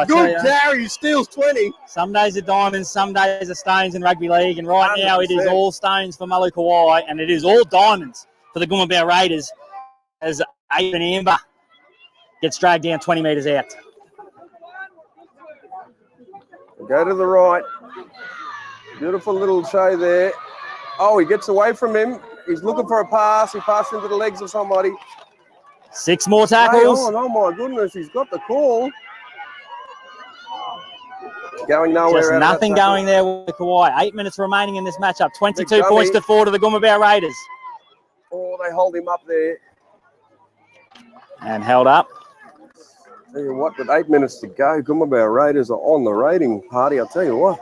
Good carry. He steals 20. Some days are diamonds, some days are stones in rugby league. And right 100%. Now it is all stones for Malukawai. And it is all diamonds for the Goomba Raiders as Aben Amber gets dragged down 20 metres out. Go to the right. Beautiful little show there. Oh, he gets away from him. He's looking for a pass. He passed into the legs of somebody. 6 more tackles. Oh my goodness, he's got the call. Going nowhere. Just nothing going there with Kauai. 8 minutes remaining in this matchup. 22 points to 4 to the Goomba Raiders. Oh, they hold him up there. And held up. Tell you what, with 8 minutes to go, Goomba Raiders are on the rating party. I'll tell you what.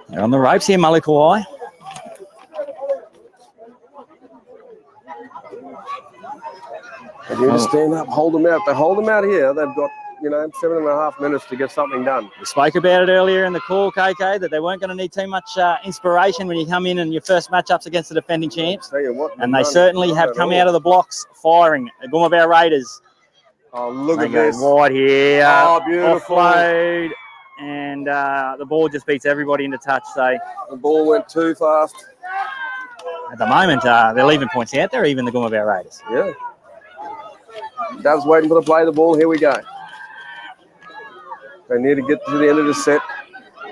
They're on the ropes here, Malukawai. They need to stand up, hold them out. They hold them out here. They've got, 7.5 minutes to get something done. We spoke about it earlier in the call, KK, that they weren't going to need too much inspiration when you come in your first matchups against the defending champs. Tell you what, and they certainly have come out of the blocks firing. The Goomba Raiders. Oh, look at this. Wide here. Oh, beautiful. Offload. And the ball just beats everybody into touch. So the ball went too fast. At the moment, they're leaving points out there, even the Goomba Raiders. Yeah. Dav's waiting for the play of the ball. Here we go. They need to get to the end of the set.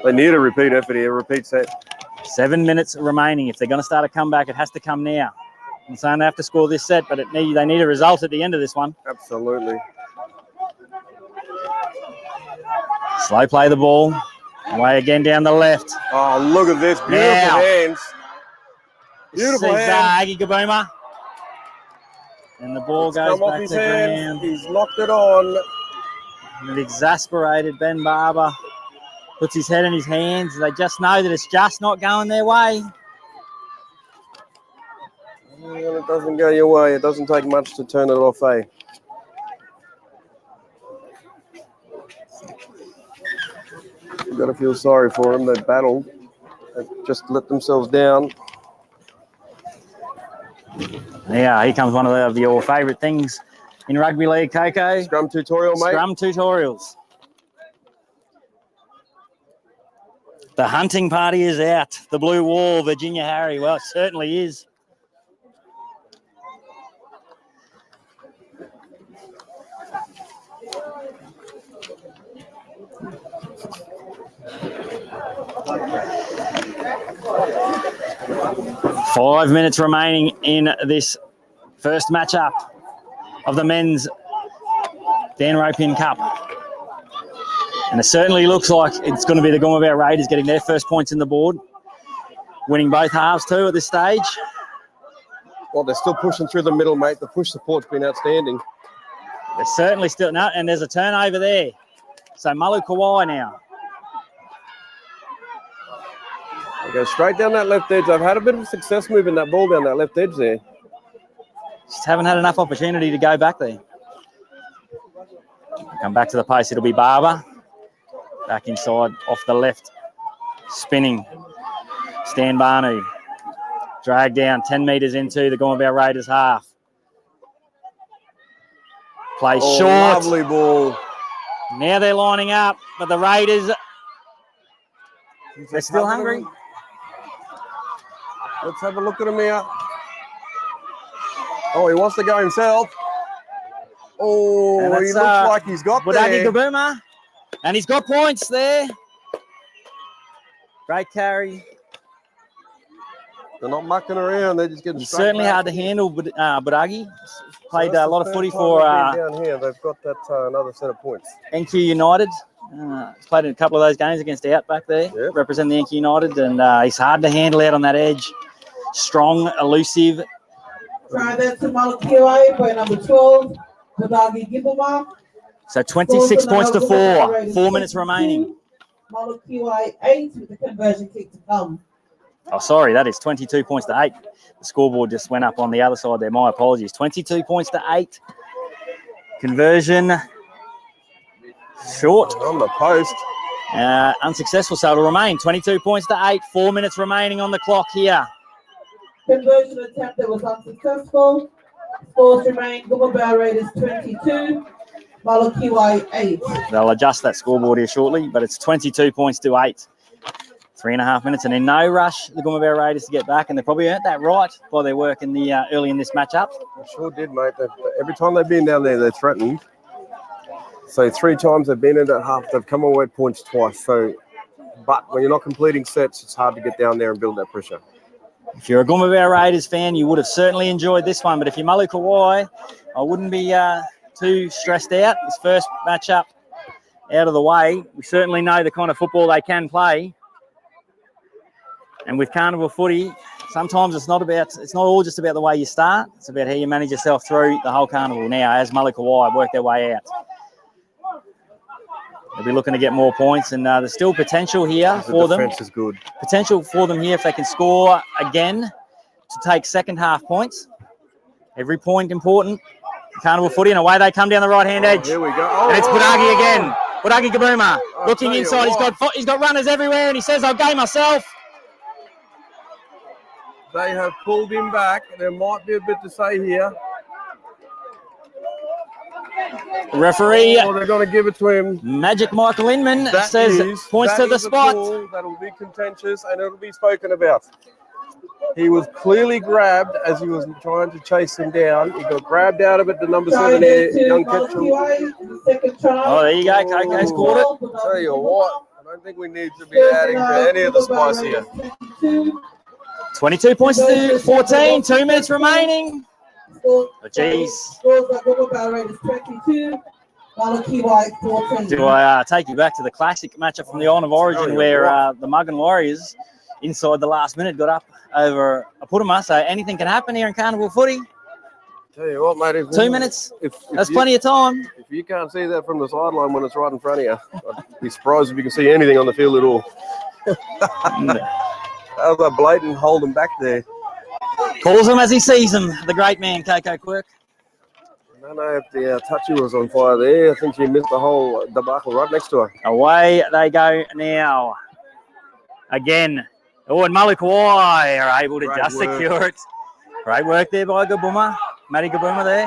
They need a repeat effort here, a repeat set. 7 minutes remaining. If they're going to start a comeback, it has to come now. I'm saying they have to score this set, but they need a result at the end of this one. Absolutely. Slow play the ball. Away again down the left. Oh, look at this. Beautiful hands. Beautiful hands. Aggie Gabuma. And the ball goes back to ground. He's locked it on. And the exasperated Ben Barber puts his head in his hands. They just know that it's just not going their way. When it doesn't go your way, it doesn't take much to turn it off, eh? You've got to feel sorry for them. They've battled. They've just let themselves down. Yeah, here comes one of your favourite things in rugby league, KK. Scrum tutorial, mate. Scrum tutorials. The hunting party is out. The blue wall, Virginia Harry. Well, it certainly is. Five minutes remaining in this first matchup of the men's Dan Ropeyarn Cup. And it certainly looks like it's going to be the Goomba Raiders getting their first points in the board. Winning both halves too at this stage. Well, they're still pushing through the middle, mate. The push support's been outstanding. They're certainly still... No, and there's a turnover there. So Malukawai now. They go straight down that left edge. I've had a bit of success moving that ball down that left edge there. Just haven't had enough opportunity to go back there. Come back to the pace. It'll be Barber. Back inside, off the left. Spinning. Stan Barnu. Drag down 10 metres into the Goomba Raiders half. Play short. Lovely ball. Now they're lining up, but the Raiders, they're still hungry. Let's have a look at him here. Oh, he wants to go himself. Oh, he looks like he's got Budagi there. Gabuma. And he's got points there. Great carry. They're not mucking around. They're just getting It's straight certainly back. hard to handle, Budagi. Played So a lot of footy they've for been down here. They've got that another set of points. NQ United. He's played in a couple of those games against Outback there, representing the NQ United, and he's hard to handle out on that edge. strong, elusive. Try that to Malakiwai by number 12, Badagi Gibama. So 26 points to 4. 4 minutes remaining. Malakiwai 8 with the conversion kick to come. Oh, sorry, that is 22 points to 8. The scoreboard just went up on the other side there. My apologies. 22 points to 8. Conversion short. On the post. Unsuccessful, so it'll remain 22 points to 8. 4 minutes remaining on the clock here. Conversion attempt that was unsuccessful. Scores remain Gumabao Raiders 22, Malakiwai 8. They'll adjust that scoreboard here shortly, but it's 22 points to 8. 3.5 minutes, and in no rush, the Gumabao Raiders to get back, and they probably earned that right by their work in the early in this matchup. They sure did, mate. Every time they've been down there, they're threatened. So 3 times they've been in that half, they've come away points twice. So, but when you're not completing sets, it's hard to get down there and build that pressure. If you're a Gumabao Raiders fan, you would have certainly enjoyed this one. But if you're Malukawai, I wouldn't be too stressed out. This first matchup out of the way. We certainly know the kind of football they can play. And with carnival footy, sometimes it's not all just about the way you start. It's about how you manage yourself through the whole carnival. Now, as Malukawai work their way out, they'll be looking to get more points, and there's still potential here for them. The defense is good. Potential for them here if they can score again to take second half points. Every point important. Carnival footy, and away they come down the right-hand edge. Here we go. Oh, And it's Budagi again. Budagi Kabuma looking tell you inside. what. He's got runners everywhere, and he says, "I'll go myself." They have pulled him back. There might be a bit to say here. The referee, Oh, they're going to give it to him. Magic Michael Inman, That says is- points that to the is a spot. call that'll be contentious and it'll be spoken about. He was clearly grabbed as he was trying to chase him down. He got grabbed out of it. The number 7 there, young Ketchum. Malakiwai, second try. Oh, there you go. Coco scored it. Tell you what, I don't think we need to be adding to any of the spice here. 22 points to 14. 2 minutes remaining. Oh, geez. Scores by Gumabao Raiders 22, Malakiwai 14. Do I take you back to the classic matchup from the Island of Origin where the Muggan Warriors, inside the last minute, got up over a Putama. So anything can happen here in Carnival footy. Tell you what, mate. 2 minutes. If That's you- plenty of time. If you can't see that from the sideline when it's right in front of you, I'd be surprised if you can see anything on the field at all. That was a blatant hold him back there. Calls him as he sees him, the great man, Coco Quirk. I don't know if the touchy was on fire there. I think she missed the whole debacle right next to her. Away they go now. Again. Oh, and Malukawai are able to Great just work. secure it. Great work there by Gabuma. Matty Gabuma there.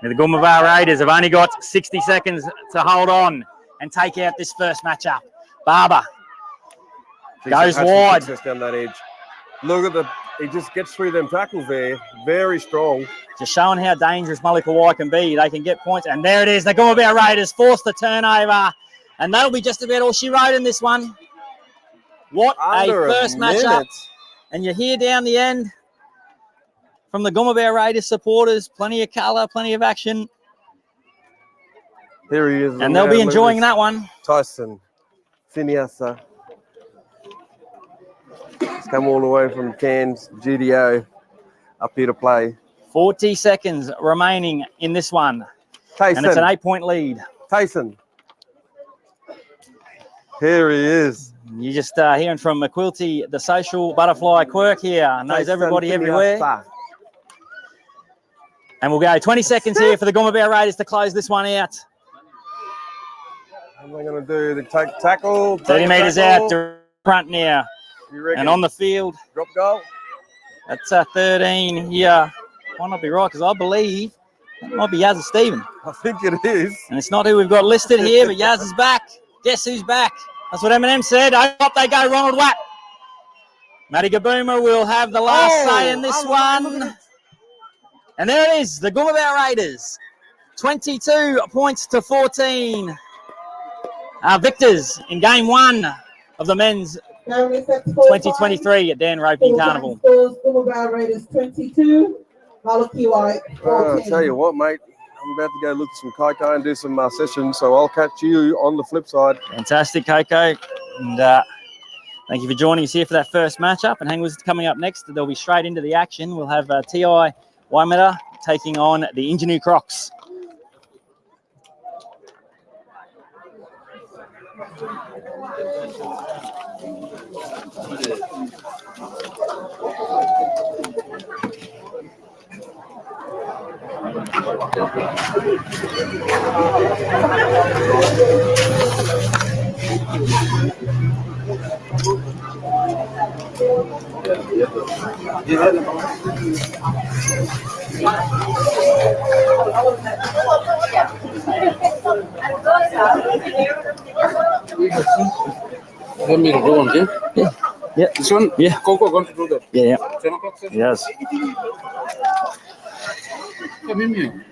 Now the Gumabao Raiders have only got 60 seconds to hold on and take out this first matchup. Barber goes Has some wide. success down that edge. Look at he just gets through them tackles there. Very strong. Just showing how dangerous Malukawai can be. They can get points. And there it is. The Gumabao Raiders force the turnover. And that'll be just about all she wrote in this one. What Under a first matchup. minute. And you hear down the end from the Gumabao Raiders supporters, plenty of colour, plenty of action. Here he is. And they'll be enjoying that one. Tyson Finiasa. He's come all the way from Cairns, GDO, up here to play. 40 seconds remaining in this one. Tyson. And it's an 8-point lead. Tyson. Here he is. You're just hearing from McQuilty, the social butterfly Quirk here. Knows Tyson everybody everywhere. Finiasa. And we'll go 20 seconds here for the Gumabao Raiders to close this one out. What am I going to do? The tackle. 30 metres out to front now. You reckon? And on the field, Drop goal. that's 13 here. Might not be right because I believe it might be Yazza Stephen. I think it is. And it's not who we've got listed here, but Yaz is back. Guess who's back? That's what Eminem said. Up they go, Ronald Watt. Matty Gabuma will have the last say in this one. And there it is, the Gumabao Raiders. 22 points to 14. Victors in game 1 of the men's 2023 at Dan Ropeyarn Carnival. Scores Gumabao Raiders 22, Malakiwai 14. Tell you what, mate. I'm about to go look at some Kaiko and do some sessions, so I'll catch you on the flip side. Fantastic, Coco. And Thank you for joining us here for that first matchup. And hang with us, coming up next, they'll be straight into the action. We'll have TI Waimea taking on the Ginau Crocs. Let me go on, yeah? Yeah. This one? Yeah. Coco going to do that. Yeah. 10 o'clock, sir? Yes. Come in here.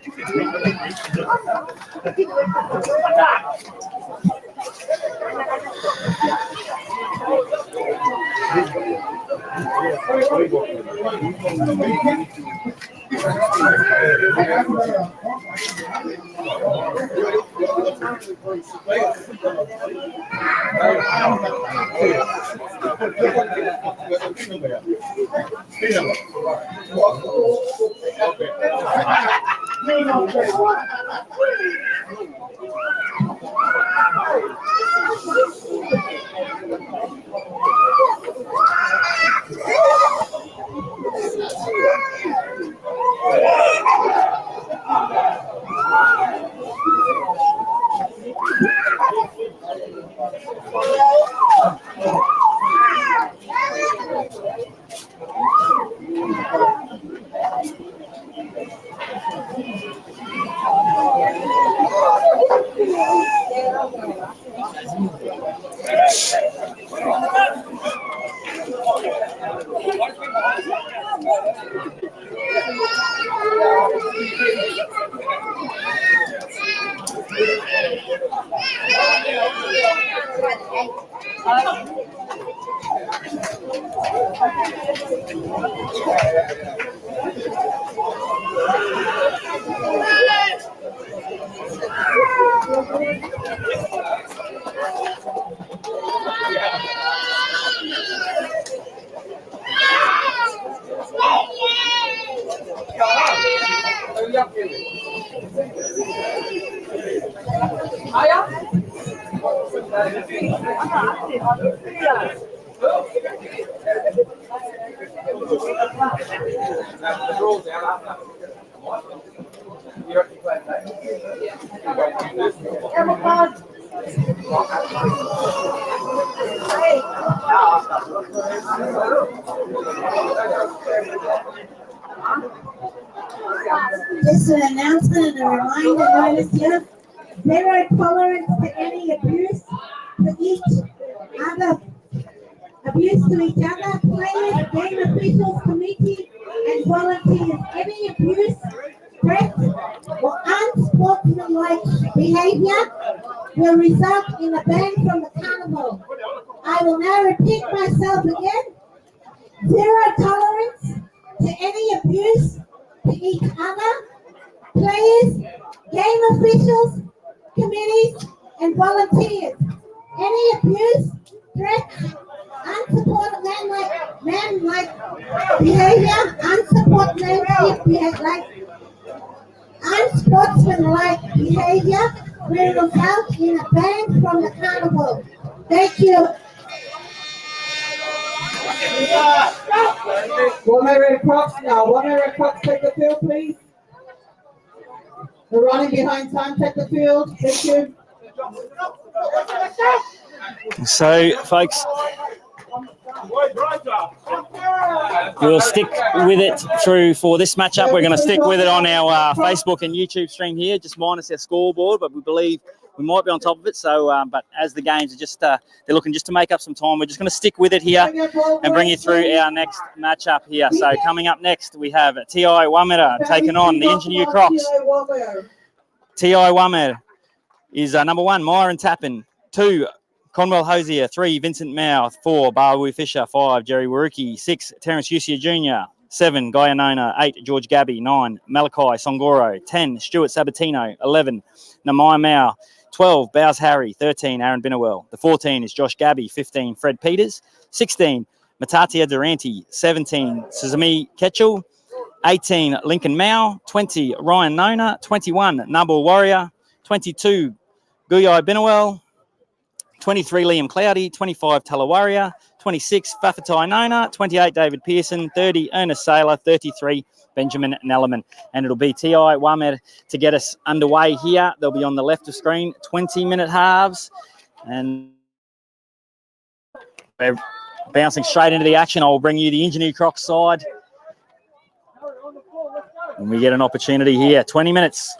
Just an announcement and a reminder notice here. Zero tolerance to any abuse to each other. Abuse to each other, players, game officials, committee, and volunteers. Any abuse, threats, or unsportsmanlike behavior will result in a ban from the carnival. I will now repeat myself again. Zero tolerance to any abuse to each other, players, game officials, committees, and volunteers. Any abuse, threats, unsupported man-like behavior, unsportsmanlike behavior will result in a ban from the carnival. Thank you. Waimea Red Crocs now. Waimea Red Crocs, take the field, please. They're running behind time. Take the field. Thank you. So, folks, we'll stick with it through for this matchup. We're going to stick with it on our Facebook and YouTube stream here, just minus our scoreboard, but we believe we might be on top of it. So, but as the games are just, they're looking just to make up some time, we're just going to stick with it here and bring you through our next matchup here. So coming up next, we have TI Waimea taking on the Ginau Crocs. TI Waimea is number 1, Myron Tappan, 2, Conwell Hosier, 3, Vincent Mouth, 4, Barwu Fisher, 5, Jerry Waruki, 6, Terence Yusia Jr., 7, Guy Anona, 8, George Gabby, 9, Malachi Songoro, 10, Stuart Sabatino, 11, Namai Mao, 12, Bowes Harry. 13, Aaron Binnewell. The 14 is Josh Gabby. 15, Fred Peters. 16, Matatia Durante. 17, Suzumi Ketchell. 18, Lincoln Mao. 20, Ryan Nona. 21, Nabul Warrior. 22, Guyai Binnewell. 23, Liam Cloudy. 25, Talawarrior. 26, Fafatai Nona. 28, David Pearson. 30, Ernest Saylor. 33, Benjamin Nellerman. And it'll be T.I. Wamed to get us underway here. They'll be on the left of screen, 20-minute halves. And we're bouncing straight into the action. I'll bring you the Ingenue Crocs side. And we get an opportunity here. 20 minutes.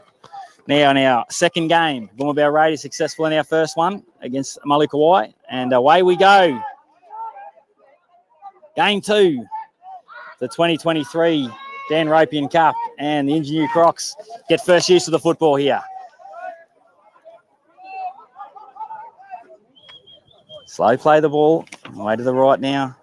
Now in our second game, Boomabow Raiders successful in our first one against Malukawai. And away we go. Game 2, the 2023 Dan Ropeyarn Cup, and the Ingenue Crocs get first use of the football here. Slow play the ball, way to the right now.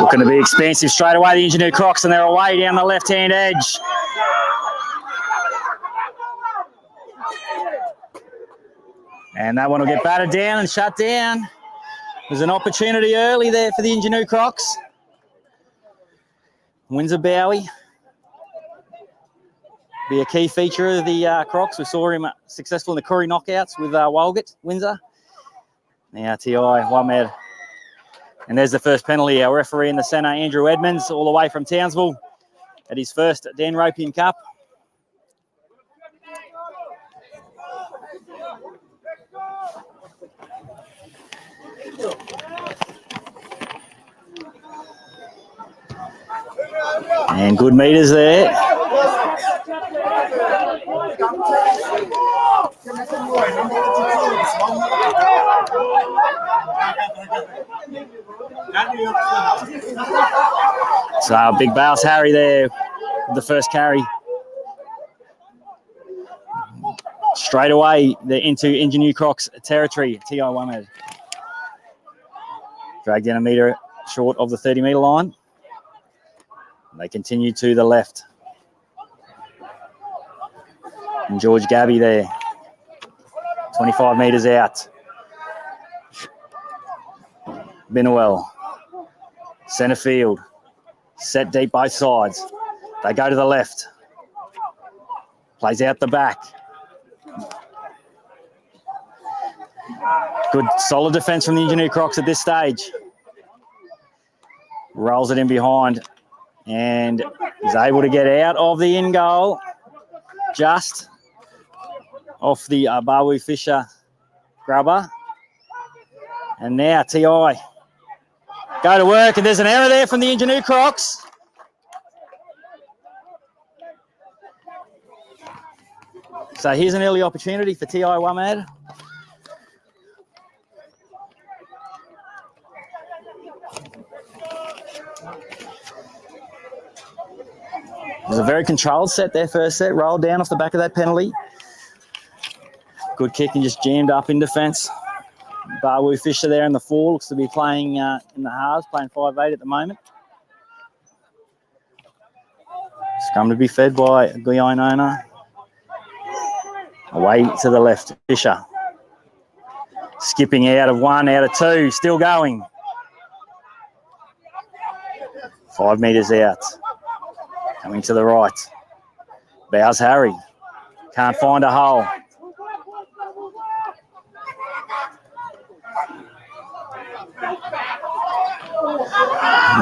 Looking to be expansive straight away, the Ingenue Crocs, and they're away down the left-hand edge. And that one will get battered down and shut down. There's an opportunity early there for the Ingenue Crocs. Windsor Bowie be a key feature of the Crocs. We saw him successful in the Curry knockouts with Walgett, Windsor. Now T.I. Wamed. And there's the first penalty. Our referee in the centre, Andrew Edmonds, all the way from Townsville at his first Dan Ropeyarn Cup. And good meters there. So big Bowes Harry there with the first carry. Straight away, they're into Ingenue Crocs territory. T.I. Wamed. Dragged in a metre short of the 30-metre line. They continue to the left. And George Gabby there. 25 metres out. Binnewell. Centre field. Set deep both sides. They go to the left. Plays out the back. Good solid defence from the Ingenue Crocs at this stage. Rolls it in behind. And is able to get out of the in goal just off the Bawu Fisher grubber. And now T.I. go to work, and there's an error there from the Ingenue Crocs. So here's an early opportunity for T.I. Wamed. It was a very controlled set there, first set. Rolled down off the back of that penalty. Good kick and just jammed up in defence. Bawu Fisher there in the 4. Looks to be playing in the halves, playing 5'8" at the moment. Scrum to be fed by Guyanona. Away to the left, Fisher. Skipping out of 1, out of 2, still going. 5 metres out. Coming to the right. Bowes Harry. Can't find a hole.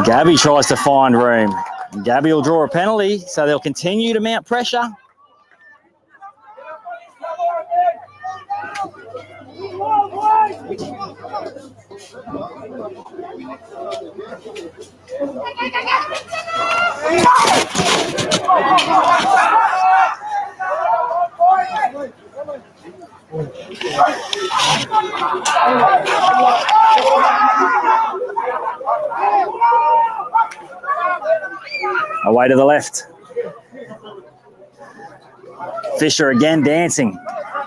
Gabby tries to find room. Gabby will draw a penalty, so they'll continue to mount pressure. Away to the left. Fisher again dancing.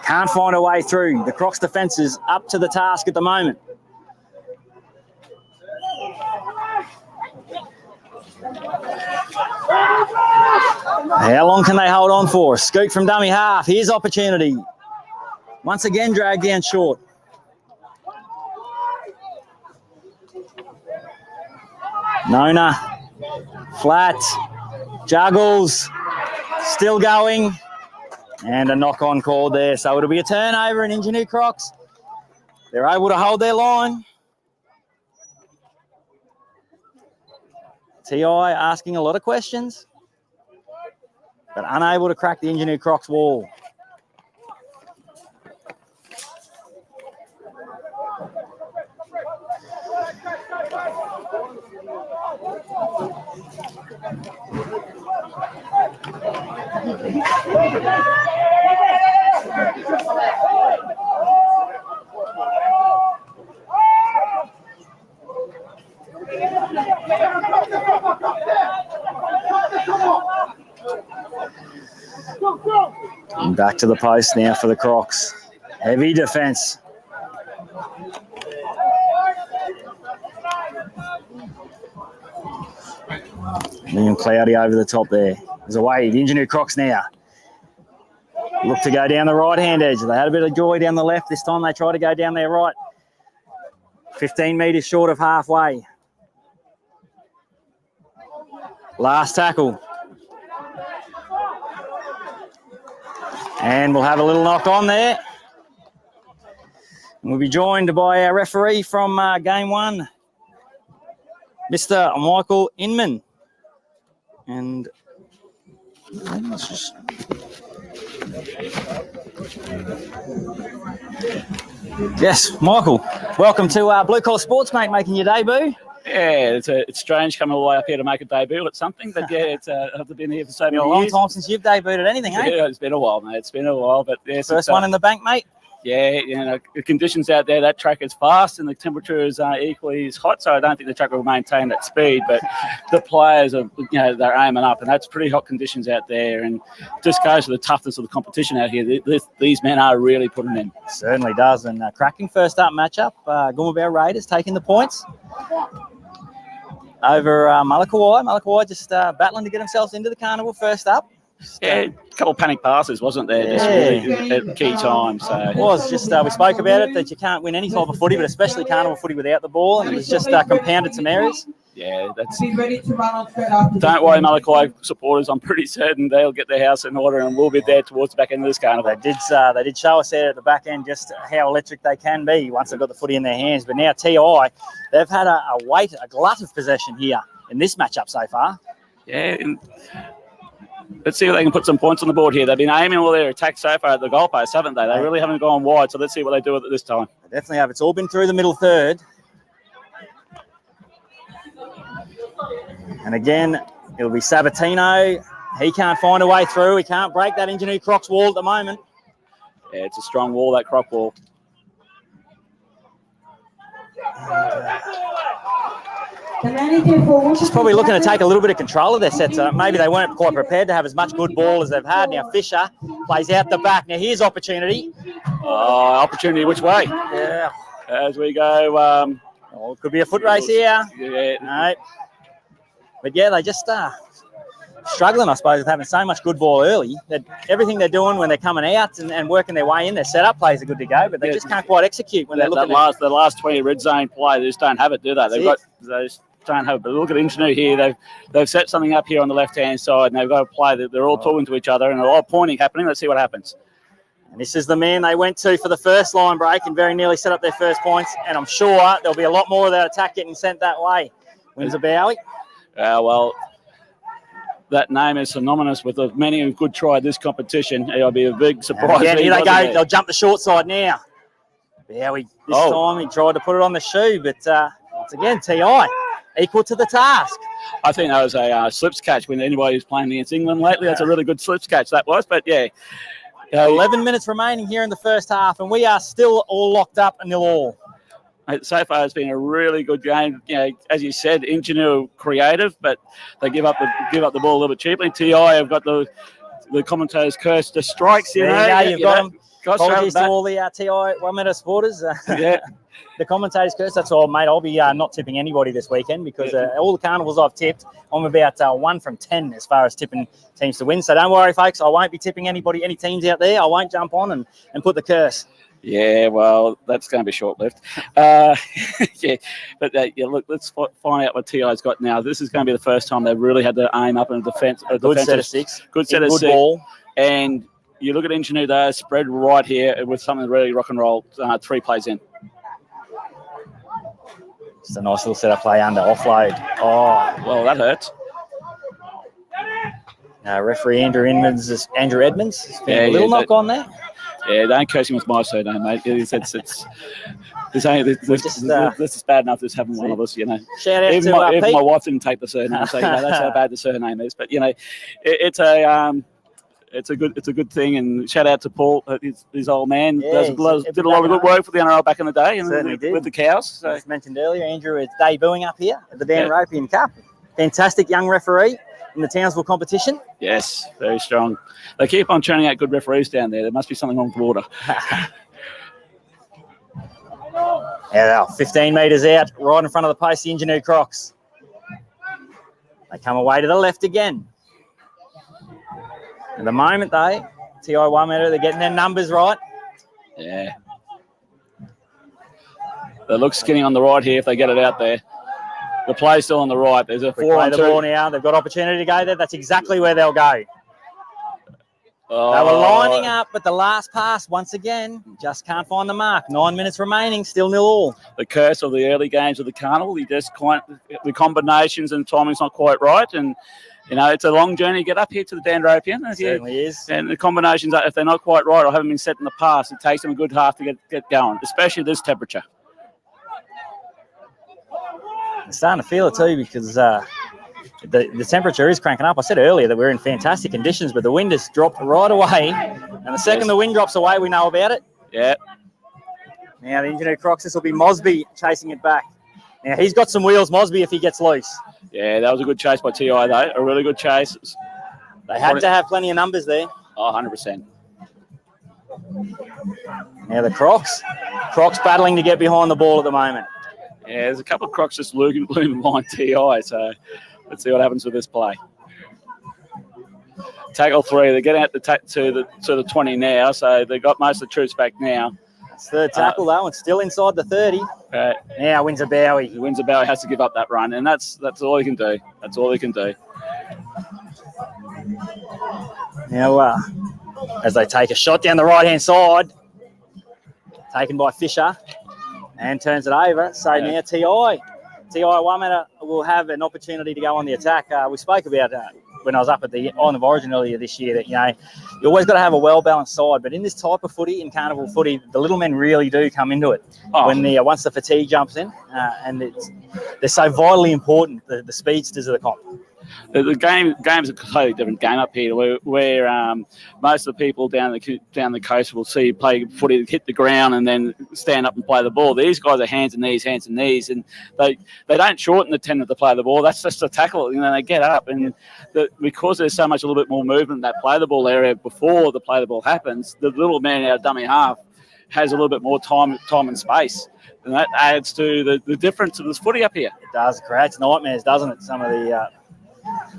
Can't find a way through. The Crocs defences up to the task at the moment. How long can they hold on for? Scoot from dummy half. Here's opportunity. Once again, dragged down short. Nona, flat, juggles, still going, and a knock-on call there. So it'll be a turnover in Ingenue Crocs. They're able to hold their line. TI asking a lot of questions, but unable to crack the Ingenue Crocs wall. And back to the post now for the Crocs. Heavy defence. Liam Cloudy over the top there. There's a way. The Ingenue Crocs now look to go down the right-hand edge. They had a bit of joy down the left. This time they try to go down their right. 15 metres short of halfway. Last tackle. And we'll have a little knock on there. And we'll be joined by our referee from game one, Mr. Michael Inman. And let's just... Yes, Michael, welcome to Blue Collar Sports, mate, making your debut. Yeah, it's strange coming all the way up here to make a debut at something, but yeah, I've been here for so many years. A long time since you've debuted at anything, eh? Yeah, it's been a while, mate. It's been a while, but yeah, first one in the bank, mate. Yeah, you know, the conditions out there, that track is fast and the temperature is equally as hot, so I don't think the track will maintain that speed, but the players are, you know, they're aiming up, and that's pretty hot conditions out there, and just goes to the toughness of the competition out here. These men are really putting in. Certainly does, and cracking first up matchup. Goomba Raiders taking the points over Malakawai. Malakawai just battling to get themselves into the carnival first up. Yeah, a couple of panic passes, wasn't there? Just really at key times. So. It was just, we spoke about it, that you can't win any type of footy, but especially carnival footy without the ball, and it was just compounded some areas. Yeah, that's. Be ready to run on straight after. Don't worry, Malachi supporters. I'm pretty certain they'll get their house in order, and we'll be there towards the back end of this carnival. They did show us there at the back end just how electric they can be once they've got the footy in their hands. But now TI, they've had a glut of possession here in this matchup so far. Yeah. Let's see if they can put some points on the board here. They've been aiming all their attacks so far at the goalposts, haven't they? They really haven't gone wide, so let's see what they do with it this time. They definitely have. It's all been through the middle third. And again, it'll be Sabatino. He can't find a way through. He can't break that Ingenue Crocs wall at the moment. Yeah, it's a strong wall, that Croc wall. Just probably looking to take a little bit of control of their sets. Maybe they weren't quite prepared to have as much good ball as they've had. Now Fisher plays out the back. Now here's opportunity. Opportunity which way? Yeah. As we go. It could be a foot race here. Yeah. No. But yeah, they just struggling, I suppose, with having so much good ball early. Everything they're doing when they're coming out and working their way in, their setup plays are good to go, but they just can't quite execute when they're looking at the last 20 red zone play. They just don't have it, do they? They just don't have it. But look at Ingenue here. They've set something up here on the left-hand side, and they've got to play. They're all talking to each other, and a lot of pointing happening. Let's see what happens. And this is the man they went to for the first line break and very nearly set up their first points, and I'm sure there'll be a lot more of that attack getting sent that way. Windsor Bowie. Well, that name is synonymous with the many who could try this competition. It'll be a big surprise. Yeah, here they go. They'll jump the short side now. Bowie, this time he tried to put it on the shoe, but once again, TI equal to the task. I think that was a slips catch when anybody who's playing against England lately. That's a really good slips catch, that was. But, yeah. 11 minutes remaining here in the first half, and we are still all locked up 0-0. So far, it's been a really good game. You know, as you said, Ingenue creative, but they give up the ball a little bit cheaply. TI have got the the commentators curse the strikes. You know, There you go, you've got them. Gosh, Apologies to that- all the TI 1 metre supporters. Yeah. The commentators curse. That's all, mate. I'll be not tipping anybody this weekend because all the carnivals I've tipped, I'm about 1 from 10 as far as tipping teams to win. So don't worry, folks. I won't be tipping any teams out there. I won't jump on and put the curse. Yeah, well, that's going to be short-lived. Yeah, but look, let's find out what TI's got now. This is going to be the first time they've really had to aim up in the defence. Good set of 6. Good set of good 6. ball. And you look at Ginau there, spread right here with something really rock and roll. 3 plays in. Just a nice little set of play under offload. Oh, well, that hurts. Referee Andrew Edmonds is a little knock on there. Yeah, don't curse him with my surname, mate. This is bad enough. This happened to one of us, you know. Shout out even to even Pete. my wife didn't take the surname, so that's how bad the surname is. But you know, it's a good thing. And shout out to Paul, his old man. Yeah, did a lot of good work for the NRL back in the day, and Certainly did. with the cows. So. As mentioned earlier, Andrew is debuting up here at the Dan Ropeyarn Cup. Fantastic young referee in the Townsville competition. Yes, very strong. They keep on churning out good referees down there. There must be something wrong with the water. Yeah, 15 metres out, right in front of the post, the Ginau Crocs. They come away to the left again. At the moment, though, TI 1 metre, they're getting their numbers right. Yeah. They look skinny on the right here if they get it out there. The play's still on the right. There's a 4-on-2. The ball now. They've got opportunity to go there. That's exactly where they'll go. Oh. They were lining up, but the last pass, once again, just can't find the mark. 9 minutes remaining, still 0-0. The curse of the early games of the carnival. The combinations and timing's not quite right. And, you know, it's a long journey to get up here to the Dan Ropeyarn. It certainly is. And the combinations, if they're not quite right or haven't been set in the past, it takes them a good half to get going, especially this temperature. I'm starting to feel it too because the temperature is cranking up. I said earlier that we're in fantastic conditions, but the wind has dropped right away. And the second the wind drops away, we know about it. Yeah. Now the Ginau Crocs, this will be Mosby chasing it back. Now he's got some wheels, Mosby, if he gets loose. Yeah, that was a good chase by TI, though. A really good chase. They had to have plenty of numbers there. Oh, 100%. Now the Crocs battling to get behind the ball at the moment. Yeah, there's a couple of Crocs just looming behind TI, so let's see what happens with this play. Tackle 3, they're getting out to the 20 now, so they've got most of the troops back now. That's third tackle, though, and still inside the 30. Right. Now wins a Bowie. He wins a Bowie, has to give up that run, and that's all he can do. That's all he can do. Now, as they take a shot down the right-hand side, taken by Fisher, and turns it over. So now TI 1 metre will have an opportunity to go on the attack. We spoke about when I was up at the Island of Origin earlier this year that, you know, you always got to have a well-balanced side. But in this type of footy, in carnival footy, the little men really do come into it when once the fatigue jumps in. And they're so vitally important, the speedsters of the comp. The game's a totally different game up here, where most of the people down the coast will see play footy, hit the ground, and then stand up and play the ball. These guys are hands and knees, and they don't shorten the 10 to play the ball. That's just a tackle. You know, they get up, and because there's so much a little bit more movement in that play the ball area before the play the ball happens, the little man out of dummy half has a little bit more time and space. And that adds to the difference of this footy up here. It does. It creates nightmares, doesn't it? Some of the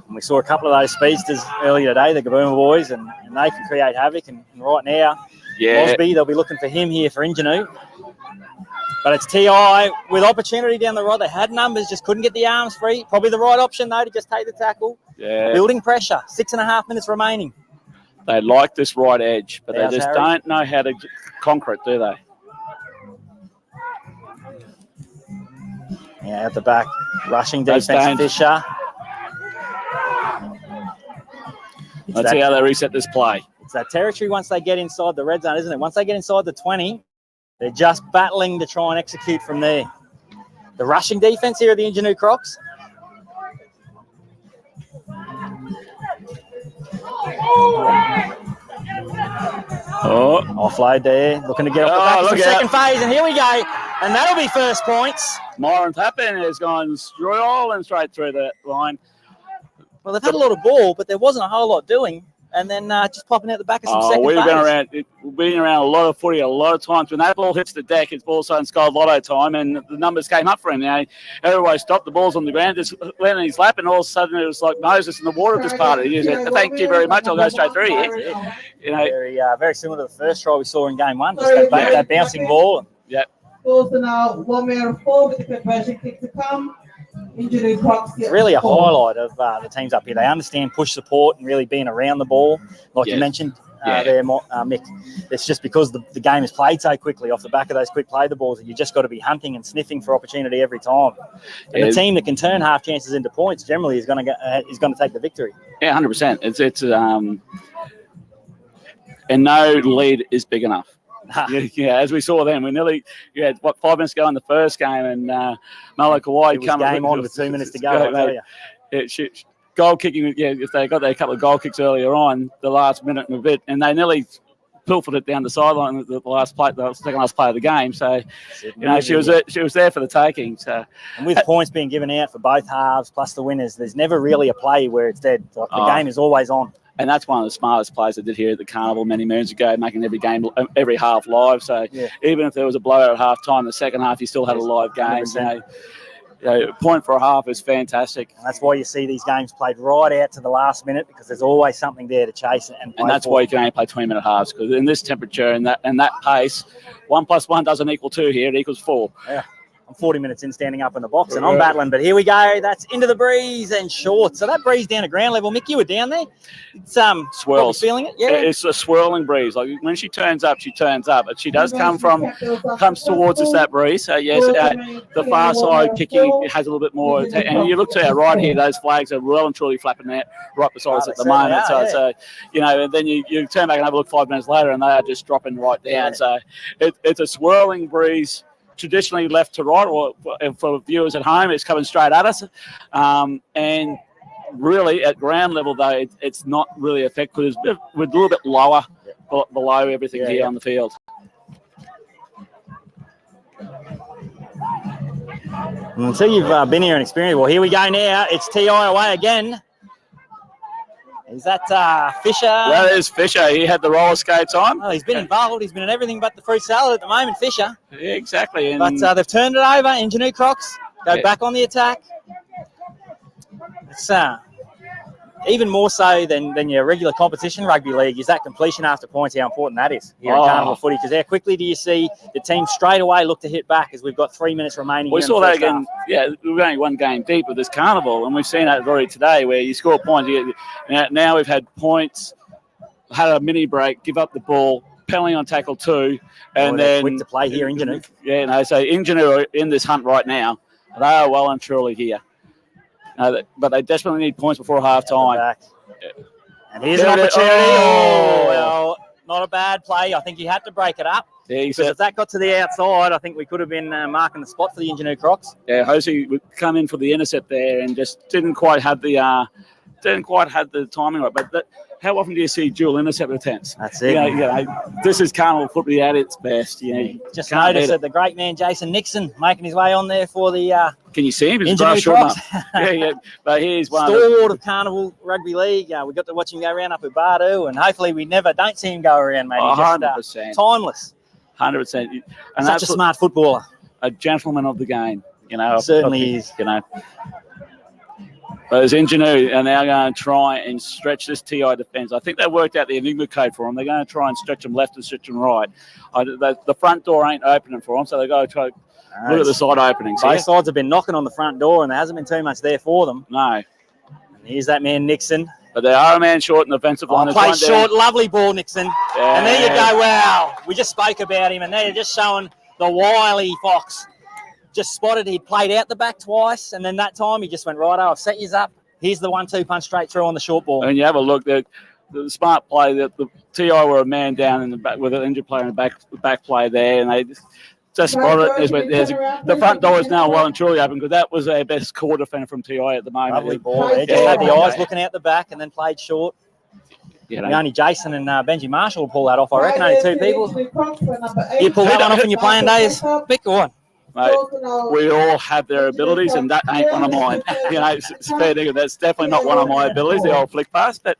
we saw a couple of those speedsters earlier today, the Gabooma boys, and they can create havoc. And right now, Mosby, they'll be looking for him here for Ginau. But it's TI with opportunity down the right. They had numbers, just couldn't get the arms free. Probably the right option, though, to just take the tackle. Yeah. Building pressure. 6.5 minutes remaining. They like this right edge, but they just don't know how to conquer it, do they? Yeah, at the back, rushing defense, Fisher. Let's see how they reset this play. It's that territory once they get inside the red zone, isn't it? Once they get inside the 20, they're just battling to try and execute from there. The rushing defense here at the Ginau Crocs. Oh, offload there, looking to get off the back of the second phase, and here we go. And that'll be first points. Myron Tappin has gone straight through the line. Well, they've had a lot of ball, but there wasn't a whole lot doing. and then just popping out the back of some Oh, second we've phase. been around a lot of footy a lot of times. When that ball hits the deck, it's all of a sudden Sky Lotto time, and the numbers came up for him. You know, everybody stopped, the ball's on the ground, just landed in his lap, and all of a sudden it was like Moses in the water just parted. He said, "Thank you very much. I'll go straight through here." You know, Very similar to the first try we saw in game one. Just that bouncing ball. yeah. Scores are now 1 man of 4 with the conversion kick to come. Injury Crocs. It's really a highlight of the teams up here. They understand push support and really being around the ball, like you mentioned there, Mick. It's just because the game is played so quickly off the back of those quick play the balls that you just got to be hunting and sniffing for opportunity every time. And the team that can turn half chances into points generally is going to take the victory. Yeah, 100%. It's and no lead is big enough. Yeah, as we saw then, you had 5 minutes to go in the first game, and Malo Kawhi coming game on with 2 minutes to go. I tell you. Goal kicking, if they got their couple of goal kicks earlier on, the last minute and a bit, and they nearly pilfered it down the sideline the second last play of the game. So, she was there for the taking. So, and with points being given out for both halves plus the winners, there's never really a play where it's dead. Like the game is always on. And that's one of the smartest plays I did here at the Carnival many moons ago, making every half live. So even if there was a blowout at half time, the second half you still had a live game. Point for a half is fantastic. And that's why you see these games played right out to the last minute, because there's always something there to chase and that's why you can only play 20-minute halves, because in this temperature and that pace, 1 + 1 doesn't equal 2 here, it equals 4. Yeah. I'm 40 minutes in standing up in the box and I'm battling, but here we go. That's into the breeze and short. So that breeze down to ground level. Mick, you were down there. It's swirls. Feeling it? Yeah. It's a swirling breeze. Like when she turns up, but she does comes towards us, that breeze. So yes, the far side kicking has a little bit more. And you look to our right here, those flags are well and truly flapping out right beside us at the moment. So and then you turn back and have a look 5 minutes later, and they are just dropping right down. So it's a swirling breeze. Traditionally left to right, or for viewers at home, it's coming straight at us. And really, at ground level, though, it's not really effective because we're a little bit lower below everything here on the field. Until you've been here and experienced, well, here we go now. It's TI away again. Is that Fisher? That is Fisher. He had the roller skates on. Oh, he's been involved. He's been in everything but the fruit salad at the moment, Fisher. Yeah, exactly. But they've turned it over. Ginau Crocs go back on the attack. It's even more so than your regular competition rugby league is that completion after points, how important that is here in Carnival footy. Because how quickly do you see the team straight away look to hit back as we've got 3 minutes remaining? We saw that again. Yeah, we're only one game deep with this Carnival, and we've seen that already today where you score points. Now we've had points, had a mini break, give up the ball, penalty on tackle 2, and then quick to play here in Ginau. Yeah, so Ginau are in this hunt right now. They are well and truly here. But they desperately need points before half time. And here's an opportunity. Well, not a bad play. I think he had to break it up. Yeah, because if that got to the outside, I think we could have been marking the spot for the Ginau Crocs. Yeah, Hosey would come in for the intercept there and just didn't quite have the timing right. But how often do you see dual intercept attempts? That's it. This is Carnival football at its best. Just noticed that the great man Jason Nixon making his way on there for the. Can you see him? He's Ginau Crocs. Yeah. But here's one stalwart of Carnival Rugby League. We got to watch him go around up at Bardu, and hopefully we never don't see him go around. Maybe 100%. Timeless. 100%. And such a smart footballer. A gentleman of the game. Certainly is. But as Ginau are now going to try and stretch this TI defence. I think they worked out the Enigma code for them. They're going to try and stretch them left and stretch them right. The front door ain't opening for them, so they've got to try look at the side openings. Both sides have been knocking on the front door, and there hasn't been too much there for them. No. And here's that man, Nixon. But they are a man short in the offensive line. Play short, lovely ball, Nixon. Yeah. And there you go. Wow. We just spoke about him, and they're just showing the wily fox. Just spotted he'd played out the back twice, and then that time he just went, right, I've set you up. Here's the 1-2 punch straight through on the short ball. And you have a look, the smart play, the TI were a man down in the back with an injured player in the back play there, and they just spotted it. The front door is now well and truly open because that was our best core defender from TI at the moment. Lovely ball. They just had the eyes looking out the back and then played short. Only Jason and Benji Marshall will pull that off, I reckon. Only 2 people. You pull that one off in your playing days, Vic, or what? Mate, we all have their abilities, and that ain't one of mine. It's fair dinkum. That's definitely not one of my abilities, the old flick pass. But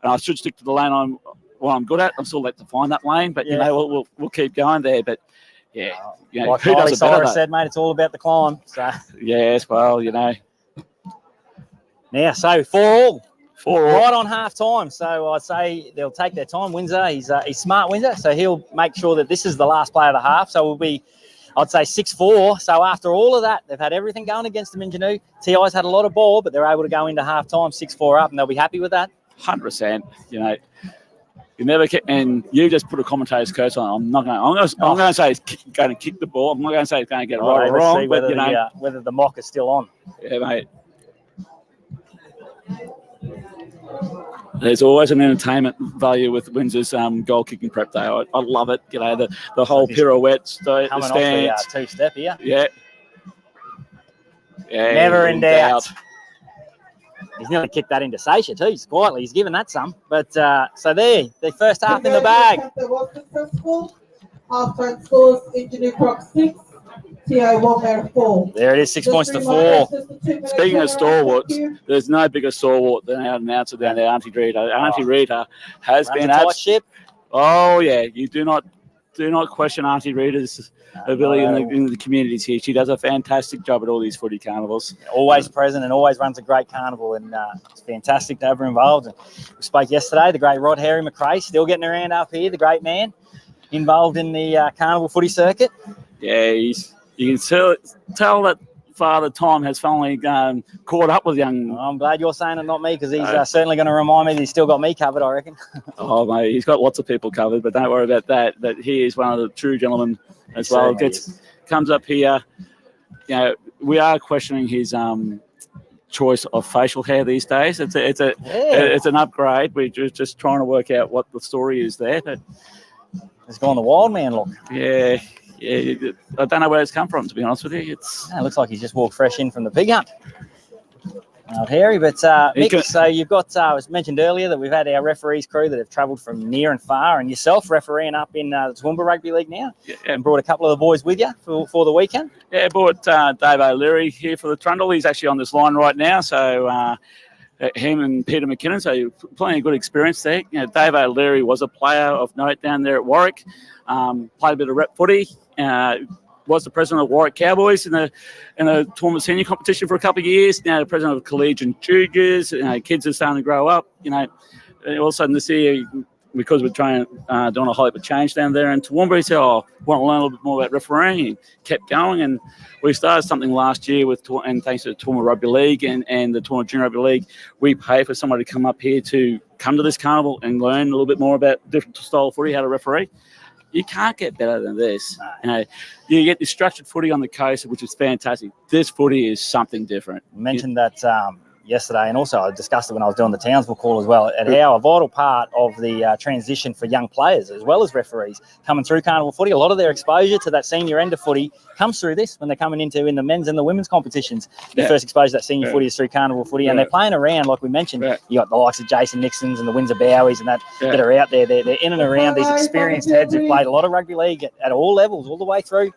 And I should stick to the lane I'm good at. I'm still left to find that lane, but you know we'll keep going there. But yeah, you know, Like who does it better? Cyrus said, mate, it's all about the climb. So yes, well, you know. now, so 4-4. 4-4. Right on half time. So I'd say they'll take their time. Windsor, he's smart, Windsor. So he'll make sure that this is the last play of the half. So we'll be, I'd say 6-4. So after all of that, they've had everything going against them in Ginau. TI's had a lot of ball, but they're able to go into half time 6-4 up, and they'll be happy with that. 100%. You know, you never and you just put a commentator's curse on. I'm going to say it's going to kick the ball. I'm not going to say it's going to get it right or wrong. See whether, whether the mock is still on. Yeah, mate. There's always an entertainment value with Windsor's goal kicking prep day. I love it. You know, the whole pirouettes, the coming stance. off the two-step here. Yeah. Never in doubt. He's nearly kicked that into Sasha too. He's quietly. He's given that some. But so there, the first half in the bag. Was successful. Half-time scores, Ginau Croc 6, TI 1 4. There it is, 6 points to 4. Speaking of stalwarts, there's no bigger stalwart than our announcer down there, Auntie Rita. Auntie Rita has been tight ship. Oh yeah, you do not question Auntie Rita's ability in the communities here. She does a fantastic job at all these footy carnivals. Always present and always runs a great carnival, and it's fantastic to have her involved. And we spoke yesterday, the great Rod Harry McRae, still getting around up here, the great man, involved in the carnival footy circuit. Yeah, you can tell that Father Tom has finally caught up with young. I'm glad you're saying it, not me, because he's certainly going to remind me that he's still got me covered, I reckon. Oh, mate, he's got lots of people covered, but don't worry about that. That he is one of the true gentlemen as well. Comes up here. You know, we are questioning his choice of facial hair these days. It's an upgrade. We're just trying to work out what the story is there. But it's gone the wild man look. Yeah. Yeah, I don't know where it's come from, to be honest with you. It looks like he's just walked fresh in from the pig hunt. Not hairy, but Mick, so you've got, as mentioned earlier, that we've had our referees crew that have travelled from near and far, and yourself refereeing up in the Toowoomba Rugby League now, and brought a couple of the boys with you for the weekend. Yeah, I brought Dave O'Leary here for the Trundle. He's actually on this line right now, so him and Peter McKinnon, so plenty of good experience there. You know, Dave O'Leary was a player of note down there at Warwick, played a bit of rep footy, was the president of Warwick Cowboys in the Toowoomba senior competition for a couple of years. Now the president of Collegiate Juniors. Kids are starting to grow up. You know, and all of a sudden this year, because we're doing a whole heap of change down there in Toowoomba, he said, "Oh, want to learn a little bit more about refereeing." He kept going, and we started something last year and thanks to the Toowoomba Rugby League and the Toowoomba Junior Rugby League, we pay for somebody to come up here to come to this carnival and learn a little bit more about different style of footy, how to referee. You can't get better than this. You know, you get the structured footy on the coast, which is fantastic. This footy is something different. You mentioned that yesterday, and also I discussed it when I was doing the Townsville call as well, and how a vital part of the transition for young players as well as referees coming through carnival footy. A lot of their exposure to that senior end of footy comes through this when they're coming in the men's and the women's competitions. The first exposure to that senior footy is through carnival footy, and they're playing around, like we mentioned. You got the likes of Jason Nixons and the Windsor Bowies and that are out there. They're in and around these experienced heads who've played a lot of rugby league at all levels, all the way through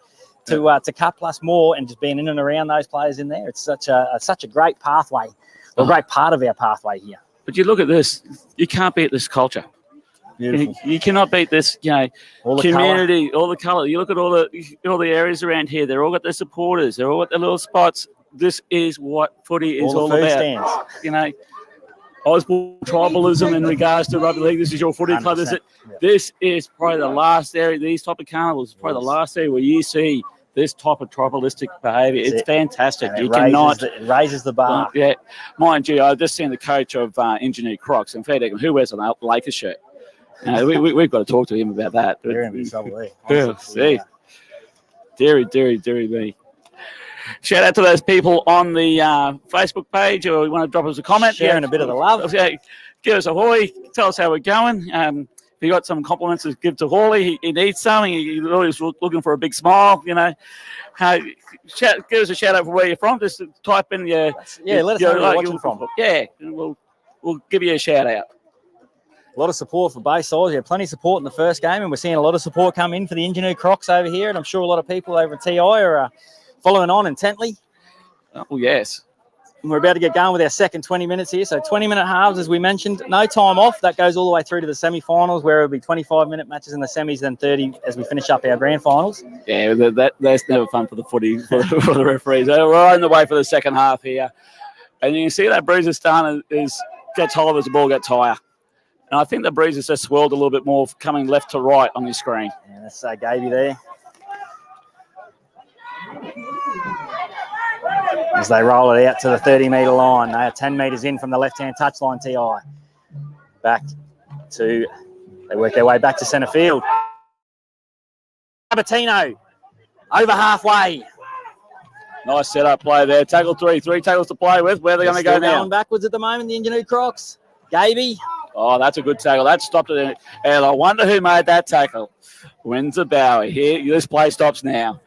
to Cup plus more, and just being in and around those players in there. It's such a great pathway. A great part of our pathway here. But you look at this, you can't beat this culture. You cannot beat this, all community, all the colour. You look at all the areas around here, they're all got their supporters, they're all got their little spots. This is what footy is all about. Stands. You know, Osborne tribalism in regards to rugby league. This is your footy club. This is probably the last area, these type of carnivals, probably the last area where you see this type of tribalistic behaviour. It's fantastic. It raises the bar. Yeah. Mind you, I've just seen the coach of Ginau Crocs, and fair who wears a Lakers shirt. We've got to talk to him about that. They're in trouble there. See. Deary me. Shout out to those people on the Facebook page, or you want to drop us a comment. Sharing a bit of the love. Yeah. Give us a hoy. Tell us how we're going. If you got some compliments to give to Hawley, he needs something. He's always looking for a big smile, Give us a shout out for where you're from. Just type in let us know where you're watching from. Yeah, we'll give you a shout out. A lot of support for both sides. Yeah, plenty of support in the first game, and we're seeing a lot of support come in for the Ginau Crocs over here, and I'm sure a lot of people over at TI are following on intently. Oh, yes. We're about to get going with our second 20 minutes here. So 20-minute halves, as we mentioned. No time off. That goes all the way through to the semi-finals, where it'll be 25-minute matches in the semis, then 30 as we finish up our grand finals. Yeah, that's never fun for the footy, for the referees. We're on the way for the second half here. And you can see that breeze is starting gets hold of as the ball gets higher. And I think the breeze has just swirled a little bit more, coming left to right on your screen. Yeah, that's Gaby there. As they roll it out to the 30-metre line. They are 10 metres in from the left-hand touchline, TI. They work their way back to centre field. Sabatino, over halfway. Nice set-up play there. Tackle three tackles to play with. Where are they going to go now? Going backwards at the moment, the Ginau Crocs. Gaby. Oh, that's a good tackle. That stopped it. And I wonder who made that tackle. Windsor Bowie. Here, this play stops now.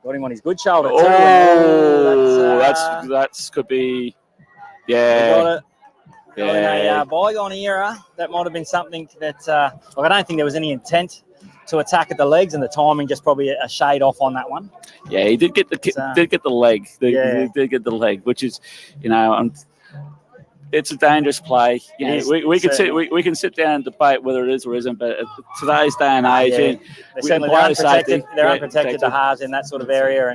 Got him on his good shoulder too. Oh, that's could be, yeah. Got it. In a bygone era, that might have been something that, I don't think there was any intent to attack at the legs, and the timing just probably a shade off on that one. Yeah, he did get the leg. He did get the leg, which is, it's a dangerous play. We can sit down and debate whether it is or isn't, but today's day and age, they're unprotected the halves in that sort of area,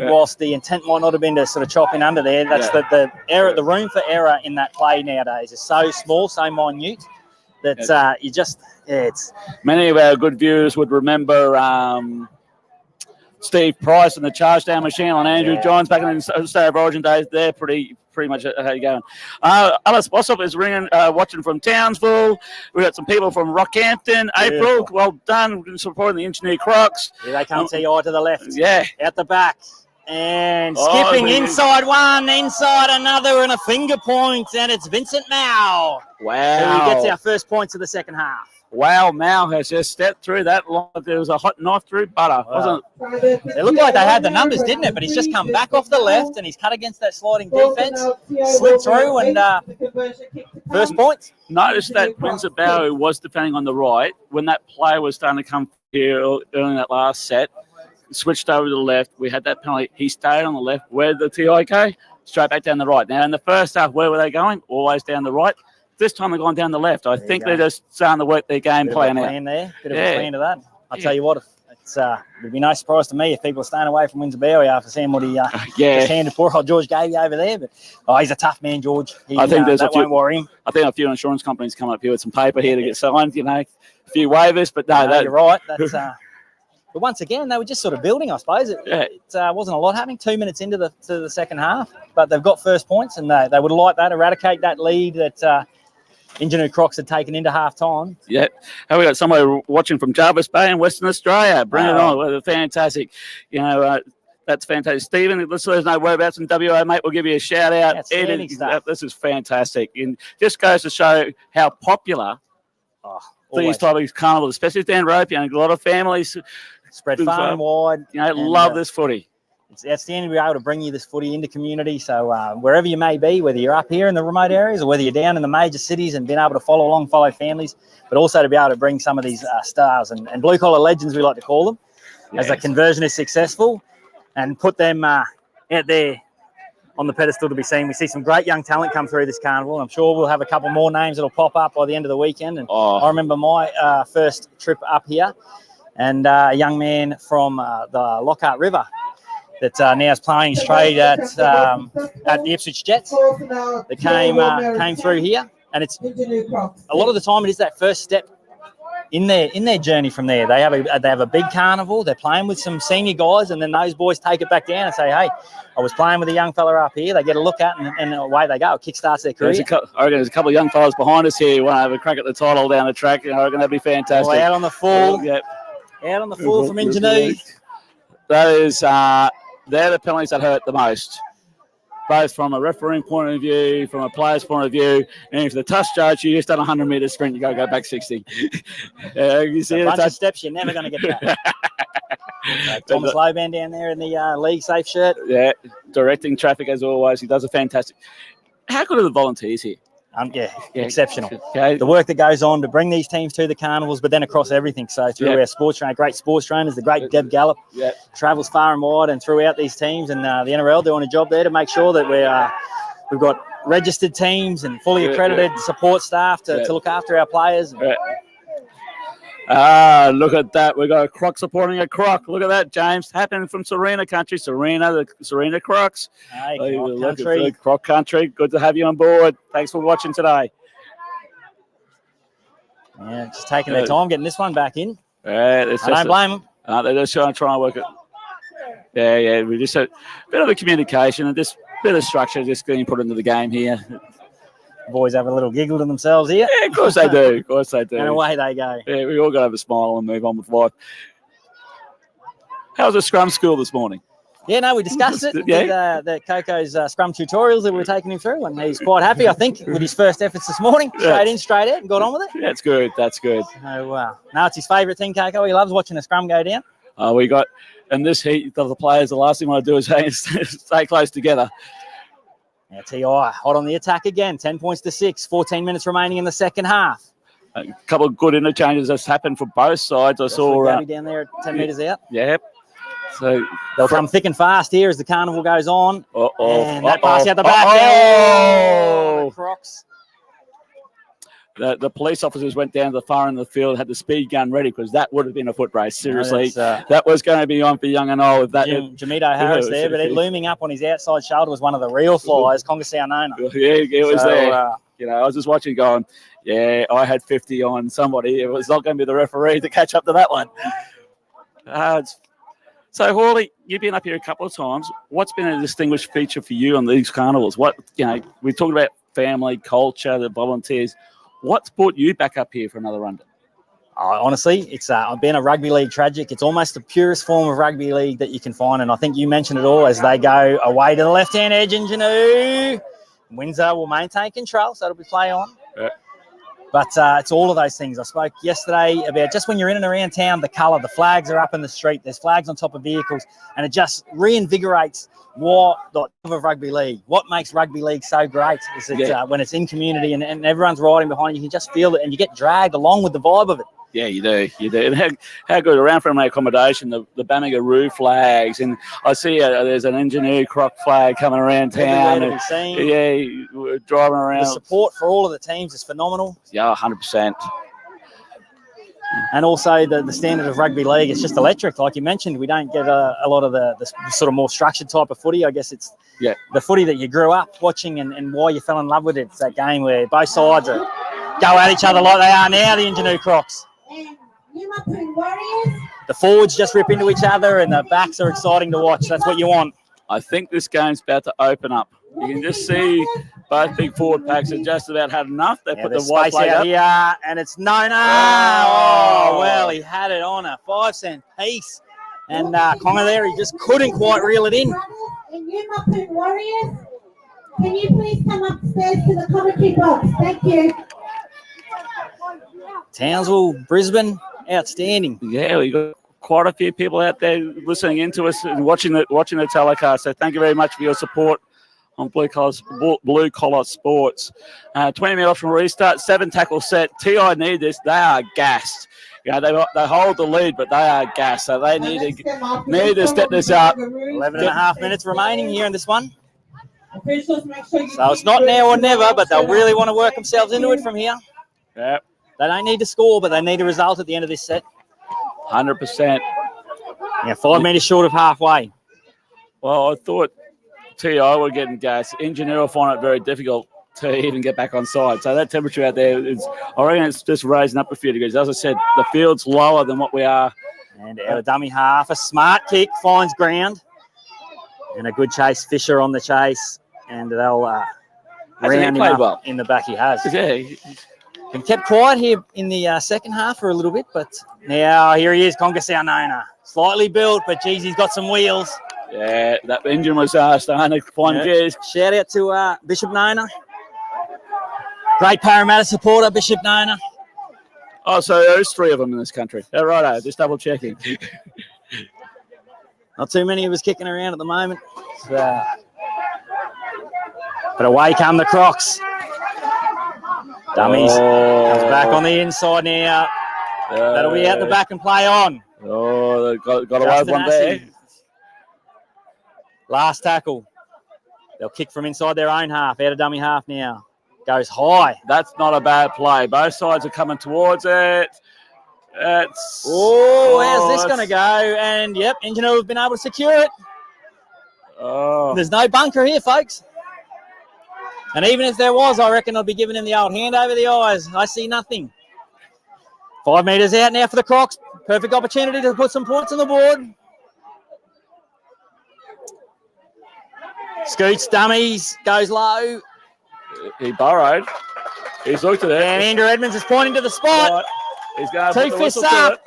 whilst the intent might not have been to sort of chop in under there, that's the error. The room for error in that play nowadays is so small, so minute that it's. Many of our good viewers would remember Steve Price and the charge down machine on Andrew Johns back in the State of Origin days. They're pretty much how you going. Alice Bossop is watching from Townsville. We've got some people from Rockhampton. April, well done, supporting the Ginau Crocs. Yeah, they come to you to the left. Yeah. Out the back. And skipping inside one, inside another, and a finger point, and it's Vincent Mao. Wow. Who gets our first points of the second half. Wow, Mao has just stepped through that line. There was a hot knife through butter, wasn't it? It looked like they had the numbers, didn't it? But he's just come back off the left, and he's cut against that sliding defence, slid through, and first points. Notice that Windsor Bowie was defending on the right. When that player was starting to come here early in that last set, switched over to the left. We had that penalty. He stayed on the left. Where did the TI go? Straight back down the right. Now, in the first half, where were they going? Always down the right. This time they've gone down the left. I think they're just starting to work their game plan out. Bit of a plan to that. I'll tell you what, it'd be no surprise to me if people are staying away from Windsor Bowie after seeing what he just handed poor old George Gaby over there. But he's a tough man, George. I think won't worry him. I think a few insurance companies come up here with some paper here to get signed. A few waivers, but you're right. That's. But once again, they were just sort of building, I suppose. It wasn't a lot happening 2 minutes into the second half, but they've got first points, and they would like that, eradicate that lead that Ginau Crocs had taken into half-time. Yeah. Have we got somebody watching from Jarvis Bay in Western Australia? Bring it on. Well, fantastic. That's fantastic. Stephen, let's let us know whereabouts in WA, mate. We'll give you a shout-out. This is fantastic. And just goes to show how popular these type of carnivals, especially down Ropeyarn, a lot of families spread far and wide. Love this footy. It's outstanding to be able to bring you this footy into community. So wherever you may be, whether you're up here in the remote areas or whether you're down in the major cities and being able to follow families, but also to be able to bring some of these stars and blue-collar legends, we like to call them, as the conversion is successful, and put them out there on the pedestal to be seen. We see some great young talent come through this carnival. I'm sure we'll have a couple more names that'll pop up by the end of the weekend. And I remember my first trip up here, and a young man from the Lockhart River that now is playing his trade at the Ipswich Jets that came through here. And it's a lot of the time it is that first step in their journey from there. They have a big carnival. They're playing with some senior guys, and then those boys take it back down and say, "Hey, I was playing with a young fella up here." They get a look at, and away they go. It kickstarts their career. I reckon there's a couple of young fellas behind us here who want to have a crack at the title down the track. I reckon that'd be fantastic. Well, out on the full. Out on the full from Ginau. That is, they're the penalties that hurt the most, both from a refereeing point of view, from a player's point of view, and if the touch judge, you just done a 100-metre sprint, you go back 60. You see a bunch of steps you're never going to get back. Thomas Loban down there in the league safe shirt. Yeah, directing traffic as always. He does a fantastic. How good are the volunteers here? Exceptional. Okay. The work that goes on to bring these teams to the carnivals, but then across everything. So through our sports trainer, great sports trainers, the great Deb Gallup, travels far and wide and throughout these teams, and the NRL doing a job there to make sure that we've got registered teams and fully accredited support staff to look after our players. Look at that. We've got a croc supporting a croc. Look at that, James. Happening from Serena country. the Serena Crocs. Hey, Look at the Croc country. Good to have you on board. Thanks for watching today. Yeah, just taking their time getting this one back in. I don't blame them. They're just trying to work it. Yeah. We just a bit of a communication and just a bit of structure just getting put into the game here. Boys have a little giggle to themselves here. Yeah, of course they do. And away they go. Yeah, we all got to have a smile and move on with life. How was the scrum school this morning? Yeah, no, we discussed it. Yeah. The Coco's scrum tutorials that we were taking him through, and he's quite happy, I think, with his first efforts this morning. Straight in, straight out, and got on with it. That's good. So, no, it's his favourite thing, Coco. He loves watching a scrum go down. We got, in this heat, the players, the last thing we want to do is stay close together. Now, TI, hot on the attack again, 10 points to 6, 14 minutes remaining in the second half. A couple of good interchanges that's happened for both sides. I saw Gabby down there at 10 metres out. Yep. So they'll come thick and fast here as the carnival goes on. And that pass out the back. Oh! Crocs. The police officers went down to the far end of the field, had the speed gun ready because that would have been a foot race. Seriously, that was going to be on for young and old. Jamito Harris there, but looming up on his outside shoulder was one of the real flies, Congasau Nona. Yeah, it was there. I was just watching going, I had 50 on somebody. It was not going to be the referee to catch up to that one. So, Hawley, you've been up here a couple of times. What's been a distinguished feature for you on these carnivals? We talked about family, culture, the volunteers. What's brought you back up here for another run? Honestly, it's been a rugby league tragic. It's almost the purest form of rugby league that you can find, and I think you mentioned it all as they go away to the left-hand edge in Ginau. Windsor will maintain control, so it'll be play on. Yeah. But it's all of those things. I spoke yesterday about just when you're in and around town, the colour, the flags are up in the street, there's flags on top of vehicles, and it just reinvigorates what the love of rugby league. What makes rugby league so great is that when it's in community and everyone's riding behind you can just feel it and you get dragged along with the vibe of it. Yeah, you do. And how good around from my accommodation, the Bamaga Roo flags, and I see there's an engineer croc flag coming around town. We're driving around. The support for all of the teams is phenomenal. Yeah, 100%. And also the standard of rugby league, it's just electric. Like you mentioned, we don't get a lot of the sort of more structured type of footy. I guess it's the footy that you grew up watching and why you fell in love with it. It's that game where both sides go at each other like they are now, the Ingenuity Crocs. The forwards just rip into each other and the backs are exciting to watch. That's what you want. I think this game's about to open up. You can just see both big forward packs have just about had enough. They put the white flag out here, and it's Nona. Oh, well, he had it on a 5-cent piece. And Conga there, he just couldn't quite reel it in. And you Mapoon Warriors, can you please come upstairs to the commentary box? Thank you. Townsville, Brisbane, outstanding. Yeah, we got quite a few people out there listening into us and watching the telecast. So thank you very much for your support on Blue Collar Sports. 20 minutes from restart, 7 tackle set. TI need this. They are gassed. They hold the lead, but they are gassed. So they need to step this up. 11 and a half minutes remaining here in this one. Officials, make sure you so it's not now or never, but they'll really want to work themselves into it from here. Yep. They don't need to score, but they need a result at the end of this set. 100%. Yeah, 5 metres short of halfway. Well, I thought TI were getting gas. Engineer will find it very difficult to even get back on side. So that temperature out there I reckon it's just raising up a few degrees. As I said, the field's lower than what we are. And out of dummy half, a smart kick finds ground. And a good chase, Fisher on the chase. And they'll round him up in the back. He has. Yeah. Been kept quiet here in the second half for a little bit, but now here he is, Congasau Nona. Slightly built, but geez, he's got some wheels. Yeah, that engine was starting to find gears. Shout out to Bishop Nona. Great Parramatta supporter, Bishop Nona. Oh, so there's 3 of them in this country. Yeah, right, just double checking. Not too many of us kicking around at the moment. But away come the Crocs. Dummies. Comes back on the inside now. That'll be out the back and play on. Oh, they got away with Justin one there. Assey. Last tackle. They'll kick from inside their own half, out of dummy half now. Goes high. That's not a bad play. Both sides are coming towards it. How's this going to go? And, yep, Ginau have been able to secure it. Oh. There's no bunker here, folks. And even if there was, I reckon I'd be giving him the old hand over the eyes. I see nothing. 5 metres out now for the Crocs. Perfect opportunity to put some points on the board. Scoots, dummies, goes low. He burrowed. He's looked at it. And Andrew Edmonds is pointing to the spot. He's going Two fists up.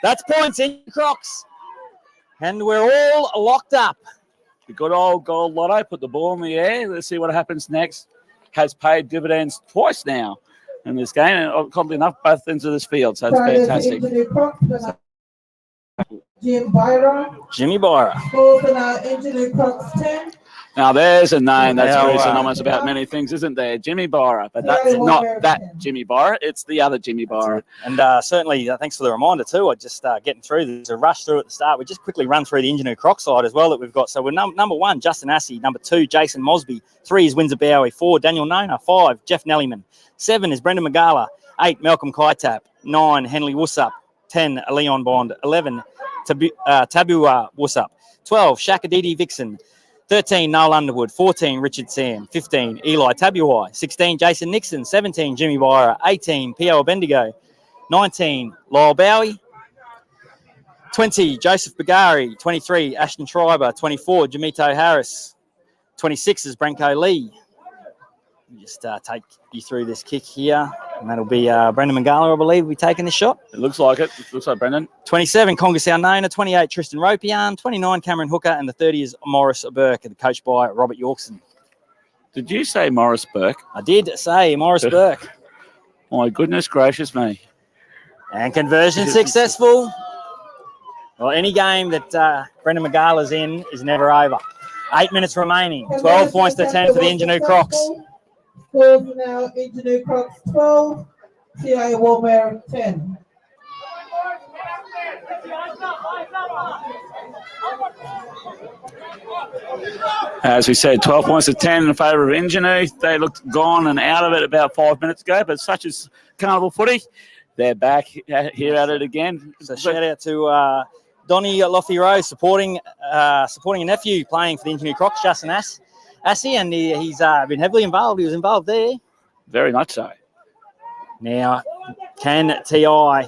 That's points in Crocs. And we're all locked up. The good old gold lotto, put the ball in the air. Let's see what happens next. Has paid dividends twice now in this game. And oddly enough, both ends of this field. So it's fantastic. Jimmy Byra. Scores in our Engineer Crocs 10. Now, there's a name that's very synonymous about many things, isn't there? Jimmy Byra. But that's not that Jimmy Byra. It's the other Jimmy Byra. And certainly, thanks for the reminder too. I just getting through. There's a rush through at the start. We just quickly run through the Ginau Croc side as well that we've got. So we're number 1, Justin Assey. Number 2, Jason Mosby. 3 is Windsor Bowie. 4, Daniel Nona. 5, Jeff Nellyman. 7 is Brendan Magala. 8, Malcolm Kaitap. 9, Henley Wussup. 10, Leon Bond. 11, Tabua Wussup. 12, Shakadidi Vixen. 13, Noel Underwood. 14, Richard Sam. 15, Eli Tabuai. 16, Jason Nixon. 17, Jimmy Byra. 18, Pio Bendigo. 19, Lyle Bowie. 20, Joseph Bagari. 23, Ashton Schreiber. 24, Jamito Harris. 26 is Branko Lee. Just take you through this kick here. And that'll be Brendan Mangala, I believe, will be taking this shot. It looks like it. It looks like Brendan. 27, Congasau Nona. 28, Tristan Ropeyarn. 29, Cameron Hooker. And the 30 is Morris Burke, coached by Robert Yorkson. Did you say Morris Burke? I did say Morris Burke. My goodness gracious me. And conversion successful. Well, any game that Brendan Magala's in is never over. 8 minutes remaining. 12 points to 10 for the Ginau Crocs. Scores now Ginau Crocs 12, TI Warmare 10. As we said, 12 points to 10 in favour of Ginau. They looked gone and out of it about 5 minutes ago, but such as carnival footy, they're back here at it again. So shout out to Donnie Loffy-Rose supporting a nephew playing for the Ginau Crocs, Justin Assey, and he's been heavily involved. He was involved there. Very much so. Now, can TI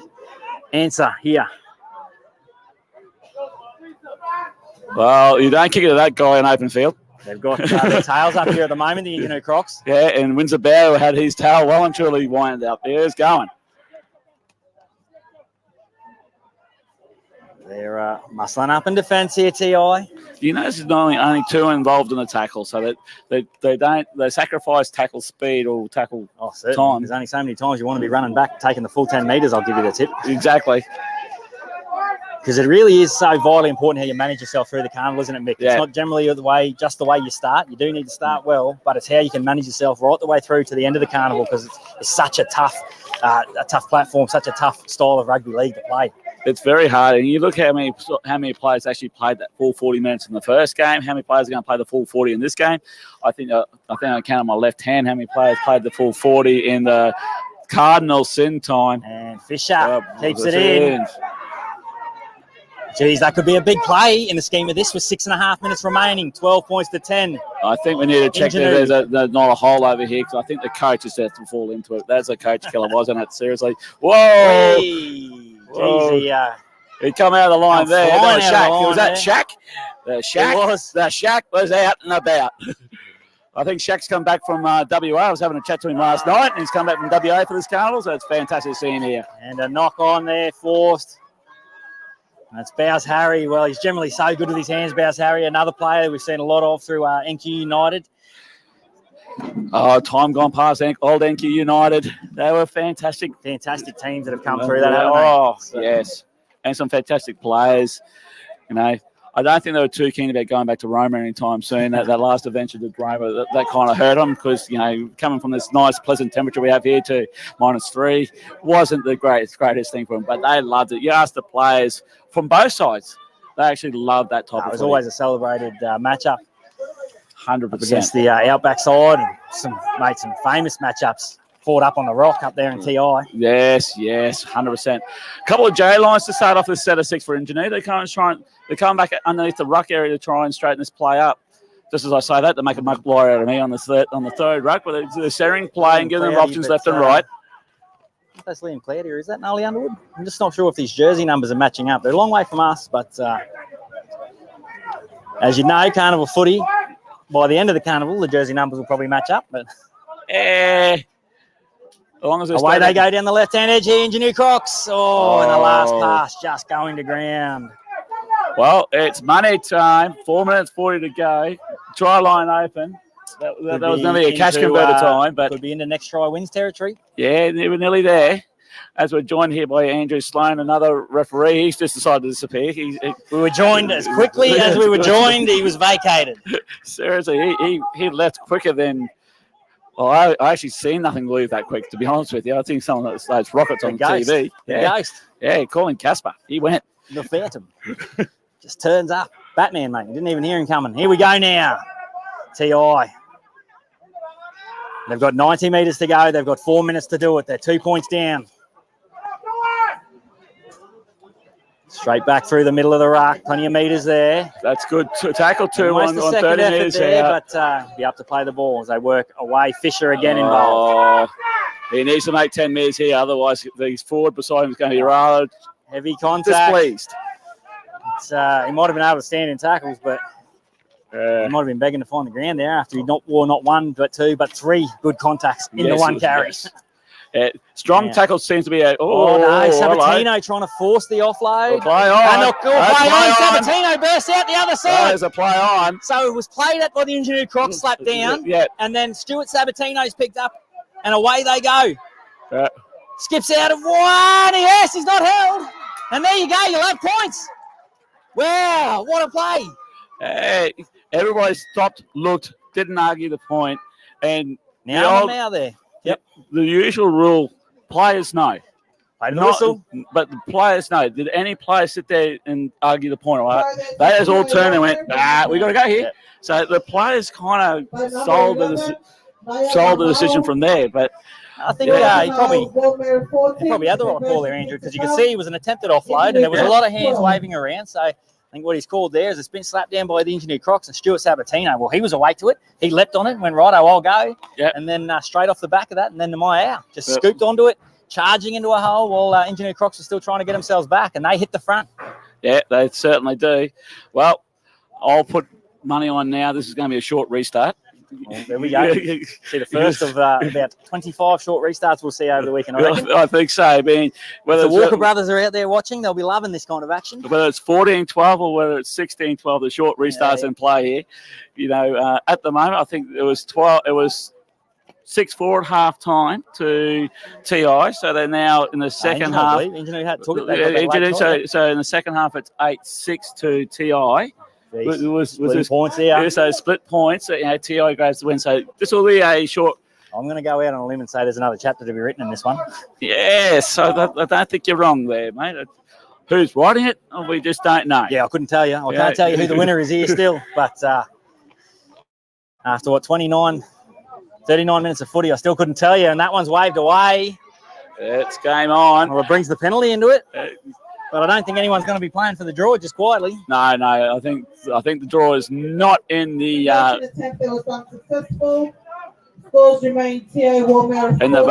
answer here? Well, you don't kick it to that guy in open field. They've got their tails up here at the moment, the Ginau Crocs. Yeah, and Windsor Bow had his tail well and truly wound up. There's going. They're muscling up in defence here, TI. You notice there's only 2 involved in the tackle, so that they sacrifice tackle speed or tackle time. There's only so many times you want to be running back, taking the full 10 metres, I'll give you the tip. Exactly. Because it really is so vitally important how you manage yourself through the carnival, isn't it, Mick? Yeah. It's not generally just the way you start. You do need to start well, but it's how you can manage yourself right the way through to the end of the carnival, because it's such a tough platform, such a tough style of rugby league to play. It's very hard, and you look how many players actually played that full 40 minutes in the first game. How many players are going to play the full 40 in this game? I think I count on my left hand how many players played the full 40 in the Cardinal sin time. And Fisher keeps it in. Geez, that could be a big play in the scheme of this with 6.5 minutes remaining. 12 points to 10. I think we need to check that there's not a hole over here, because I think the coach is set to fall into it. That's a coach killer, wasn't it? Seriously. Whoa! Jeez, he come out of the line there. Was that Shaq? The Shaq was out and about. I think Shaq's come back from WA. I was having a chat to him last night, and he's come back from WA for this carnival, so it's fantastic seeing him here. And a knock on there forced. That's Bowes Harry. Well, he's generally so good with his hands, Bowes Harry. Another player we've seen a lot of through NQ United. Oh, time gone past old NQ United. They were fantastic. Fantastic teams that have come through that. Yes. And some fantastic players. You know, I don't think they were too keen about going back to Roma anytime soon. That last adventure to Roma, that kind of hurt them because, coming from this nice, pleasant temperature we have here to -3 wasn't the greatest thing for them, but they loved it. You asked the players from both sides, they actually loved that type of It was footy. always a celebrated matchup 100%. against the Outback side. And some famous matchups fought up on the rock up there in TI. Yes, 100%. A couple of J lines to start off this set of 6 for Ginau. They're coming back underneath the ruck area to try and straighten this play up. Just as I say that, they make a muck blower out of me on the third ruck, but they're sharing play and giving them options left and right. That's Liam Cloud here. Is that Nolly Underwood? I'm just not sure if these jersey numbers are matching up. They're a long way from us, but as you know, carnival footy, by the end of the carnival, the jersey numbers will probably match up. But as long as away they go down the left-hand edge here, Ginau Crocs. And the last pass just going to ground. Well, it's money time. 4 minutes 40 to go. Try line open. That was nearly a cash converter time, but could be into next try wins territory. Yeah, they were nearly there. As we're joined here by Andrew Sloan, another referee. He's just decided to disappear. We were joined as quickly as we were joined. He was vacated. Seriously, he left quicker than. Well, I actually seen nothing leave that quick, to be honest with you. I think someone that slays rockets on TV. The ghost. Yeah, calling Casper. He went. The Phantom. Just turns up. Batman, mate. You didn't even hear him coming. Here we go now. TI. They've got 90 metres to go. They've got 4 minutes to do it. They're 2 points down. Straight back through the middle of the ruck. Plenty of metres there. That's good. Tackle 2 on 30 metres there, but be up to play the ball as they work away. Fisher again involved. He needs to make 10 metres here. Otherwise, the forward beside him is going to be rather heavy contact. Displeased. He might have been able to stand in tackles, but he might have been begging to find the ground there after he not one, but 2, but 3 good contacts in the one carry. Yes. Strong tackle seems to be a. Sabatino trying to force the offload. Play on. Play on. Sabatino bursts out the other side. There's a play on. So it was played at by the Ginau Crocs, slapped down. Yeah. And then Stuart Sabatino's picked up, and away they go. Skips out of one. Yes, he's not held. And there you go. You'll have points. Wow, what a play. Hey, everybody stopped, looked, didn't argue the point. And now there. Yep. The usual rule, players know. Play the whistle. But the players know. Did any player sit there and argue the point? Right? They just all turned and went, we got to go here. Yep. So the players kind of sold the decision from there. But I think he probably had the right call there, Andrew, because you could see it was an attempted offload and there was a lot of hands waving around. So I think what he's called there is it's been slapped down by the Ginau Crocs and Stuart Sabatino. Well, he was awake to it. He leapt on it and went, righto, I'll go. Yep. And then straight off the back of that, and then to my hour, just scooped onto it, charging into a hole while Ginau Crocs are still trying to get themselves back, and they hit the front. Yeah, they certainly do. Well, I'll put money on now. This is going to be a short restart. Well, there we go. See the first of about 25 short restarts we'll see over the weekend, I reckon. I think so. I mean, whether the Walker brothers are out there watching, they'll be loving this kind of action. Whether it's 14-12 or whether it's 16-12, the short restarts in play here. At the moment, I think it was 12. It was 6-4 at half time to TI. So they're now in the second half. So in the second half, it's 8-6 to TI. It was points there. So split points. TI grabs the win. So this will be a short. I'm going to go out on a limb and say there's another chapter to be written in this one. Yes, I don't think you're wrong there, mate. Who's writing it? We just don't know. Yeah, I couldn't tell you. I can't tell you who the winner is here still. But after 39 minutes of footy, I still couldn't tell you. And that one's waved away. It's game on. Well, it brings the penalty into it. But I don't think anyone's going to be playing for the draw just quietly. No. I think the draw is not in the. Attempt that was unsuccessful. Scores remain TI Walmart. In the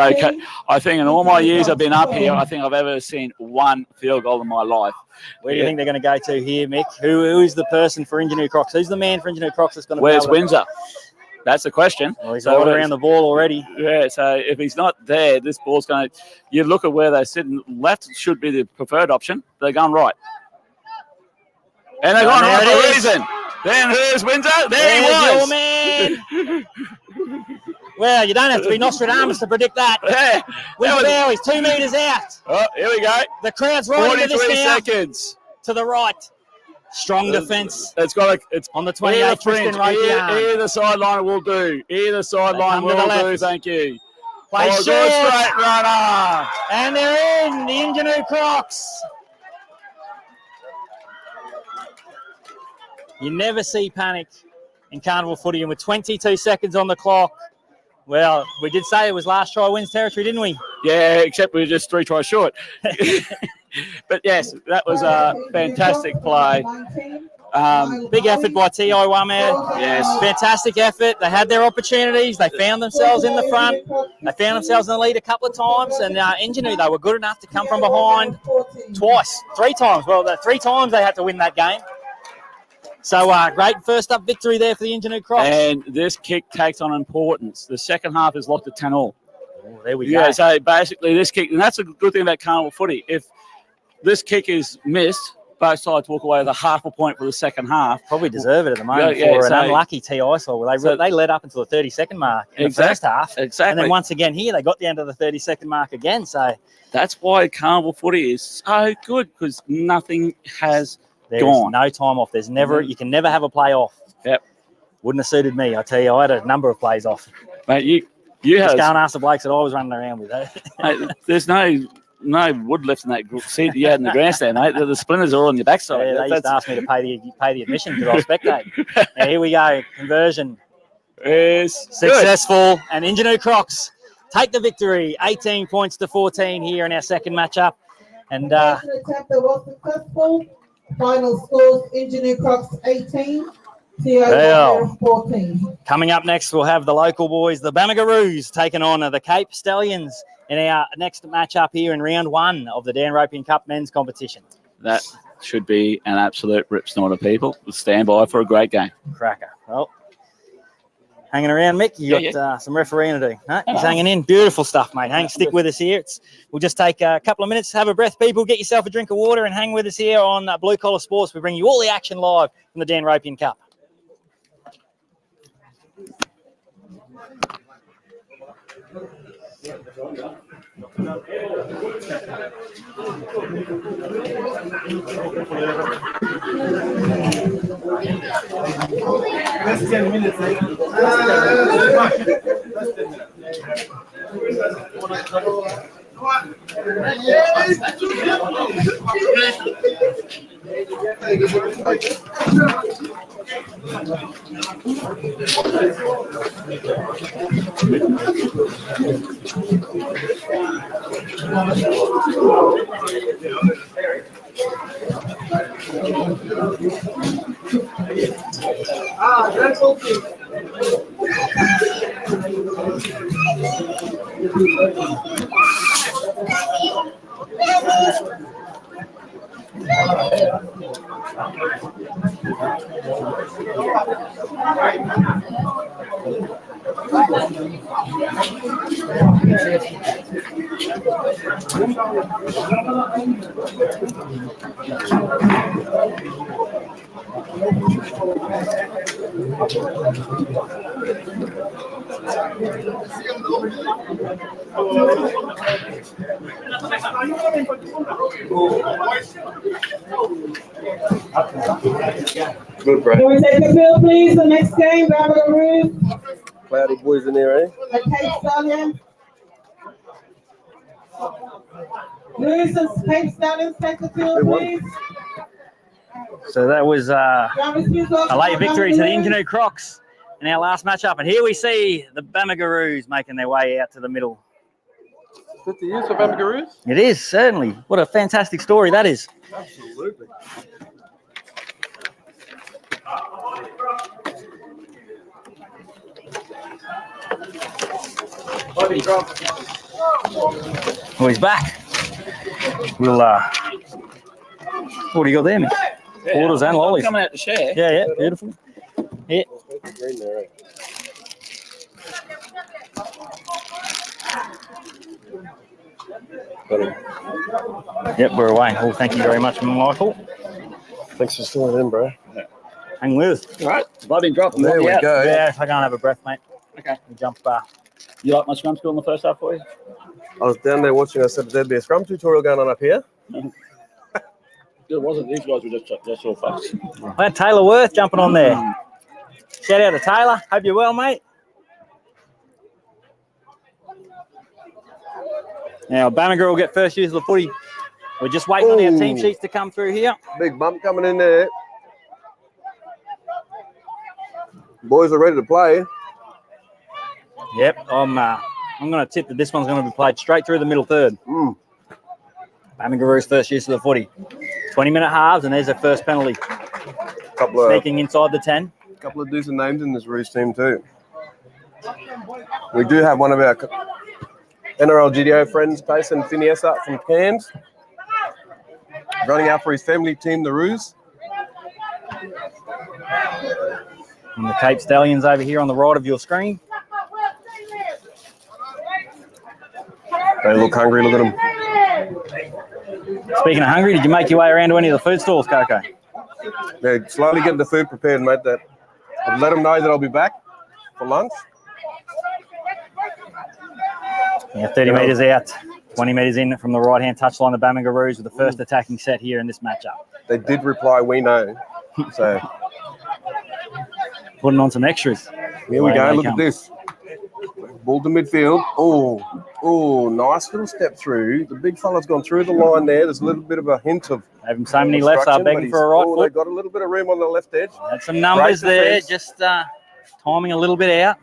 I think in all my years I've been up here, I think I've ever seen one field goal in my life. Where do you think they're going to go to here, Mick? Who is the person for Ginau Crocs? Who's the man for Ginau Crocs that's going to? Where's Windsor? That's the question. Well, he's all around the ball already. Yeah, so if he's not there, this ball's going to... You look at where they're sitting. Left should be the preferred option. They're going right. And they're going right for a reason. Then here's Windsor. There he was. Your man. Well, you don't have to be Nostradamus to predict that. Yeah. Windsor now, he's 2 metres out. Oh, here we go. The crowd's right into this now. 43 seconds. To the right. Strong defence It's got on the 28th. Tristan Ropeyarn. Either sideline will do. Either sideline come to the will left. do. Thank you. Play Good short. straight runner. And they're in. The Ginau Crocs. You never see panic in carnival footy, and with 22 seconds on the clock, well, we did say it was last try wins territory, didn't we? Yeah, except we were just 3 tries short. But yes, that was a fantastic play. Big effort by T.I. Wamare. Yes. Fantastic effort. They had their opportunities. They found themselves in the front. They found themselves in the lead a couple of times. And Ginau, they were good enough to come from behind twice, 3 times. Well, 3 times they had to win that game. So great first up victory there for the Ginau Crocs. And this kick takes on importance. The second half is locked at 10-all. Oh, there we go. Yeah, so basically this kick, and that's a good thing about carnival footy. If this kick is missed, both sides walk away with a half a point for the second half. Probably deserve it at the moment Yeah, for so- an unlucky TI side. They led up until the 30-second mark in the first half. Exactly. And then once again here, they got the end of the 30-second mark again. So That's why carnival footy is so good, because nothing has there's gone. no time off. There's never you can never have a play off. Yep. Wouldn't have suited me. I tell you, I had a number of plays off. Mate, you Just have. go and ask the blokes that I was running around with. Mate, there's no wood left in that seat you had in the grandstand, mate. The splinters are all on your backside. Yeah, they used to ask me to pay the admission because I was spectating. Now, here we go. Conversion Is successful. And Ginau Crocs take the victory. 18 points to 14 here in our second matchup. And Attempt that was successful. Final scores: Ginau Crocs 18, Well. 14. coming up next, we'll have the local boys, the Bamaga taking on the Cape Stallions in our next matchup here in round 1 of the Dan Ropeyarn Cup men's competition. That should be an absolute rip snorter, people. We'll stand by for a great game. Cracker. Well, hanging around, Mick. You Yeah, got some refereeing to do. Huh? He's Oh. hanging in. Beautiful stuff, mate. Stick with us here. We'll just take a couple of minutes, have a breath, people. Get yourself a drink of water and hang with us here on Blue Collar Sports. We bring you all the action live from the Dan Ropeyarn Cup. Good, bro. Can we take the field, please? The next game, Bamaga Cloudy boys in there, eh? the Cape Stallions. Blues and Cape Stallions, take the field, please. So that was a A late victory to the Ginau Crocs in our last matchup. And here we see the Bamaga making their way out to the middle. 50 years for Bamaga. It is, certainly. What a fantastic story that is. Absolutely. Oh, he's back. We'll, what do you got there, man? Orders and lollies. Coming out to share. Yeah, beautiful. Yeah. Green there, eh? Got it. Yep, we're away. Well, thank you very much, Michael. Thanks for filling in, bro. Hang with us. All right. Bloody drop. I'm There already we out. go. Yeah, if I can't have a breath, mate. Okay. We jump You like my scrum school in the first half for you? I was down there watching. I said there'd be a scrum tutorial going on up here. It wasn't. These guys were just all fucks. Well, Taylor Worth jumping on there. Shout out to Taylor. Hope you're well, mate. Now, Bamaga will get first use of the footy. We're just waiting on our team sheets to come through here. Big bump coming in there. Boys are ready to play. Yep, I'm going to tip that this one's going to be played straight through the middle third. Bamagaroo's first use of the footy. 20-minute halves, and there's their first penalty. Sneaking inside the 10. A couple of decent names in this Roos team too. We do have one of our NRL GDO friends, Tyson Finiesa from Cairns, running out for his family team, the Roos. And the Cape Stallions over here on the right of your screen. They look hungry, look at them. Speaking of hungry, did you make your way around to any of the food stalls, Coco? They're slowly getting the food prepared, mate. I've let them know that I'll be back for lunch. Yeah, 30 metres out, 20 metres in from the right-hand touchline, the Bamaga with the first attacking set here in this matchup. They did reply, we know. So putting on some extras. Here we go, look at this. Ball to midfield. Oh, nice little step through. The big fella's gone through the line there. There's a little bit of a hint of having so many lefts are begging for a right foot. They've got a little bit of room on the left edge. Had some numbers there, just timing a little bit out.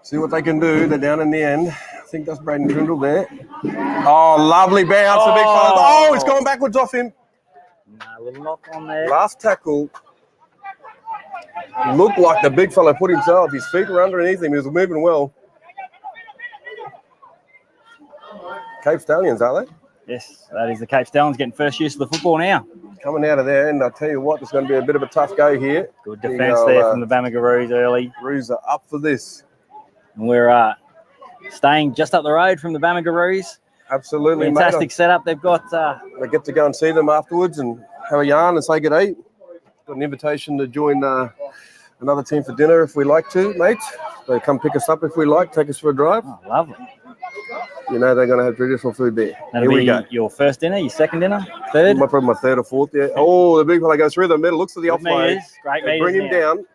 See what they can do. They're down in the end. I think that's Braden Trindle there. Oh, lovely bounce. The big fella. Oh, it's gone backwards off him. A little knock on there. Last tackle. Looked like the big fella put himself. His feet were underneath him. He was moving well. Cape Stallions, are they? Yes, that is the Cape Stallions getting first use of the football now. Coming out of there, and I'll tell you what, there's going to be a bit of a tough go here. Good defence there from the Bamaga early. Roos are up for this. And we're staying just up the road from the Bamaga. Absolutely, fantastic setup. They've got. They get to go and see them afterwards and have a yarn and say good day. Got an invitation to join another team for dinner if we like to, mate. They come pick us up if we like, take us for a drive. Oh, lovely. You know they're going to have traditional food there. That'll be your first dinner, your second dinner, third? Probably my third or fourth, yeah. Oh, the big fella goes through the middle, looks for the offload. Great meters. Bring him down.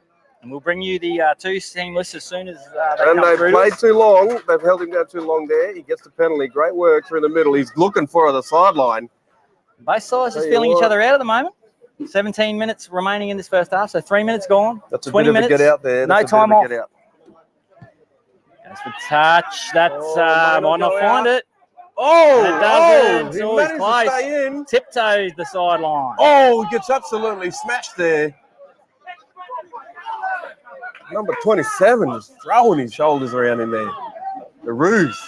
And we'll bring you the two seamless as soon as they've played too long. They've held him down too long there. He gets the penalty. Great work through the middle. He's looking for the sideline. Both sides just feeling each other out at the moment. 17 minutes remaining in this first half, so 3 minutes gone. That's a 20 bit of minutes. A get out there. That's no time off. Goes for touch. That's might not find it. Oh, it doesn't. He managed to stay in. Tiptoes the sideline. Oh, he gets absolutely smashed there. Number 27 just throwing his shoulders around in there. The Roos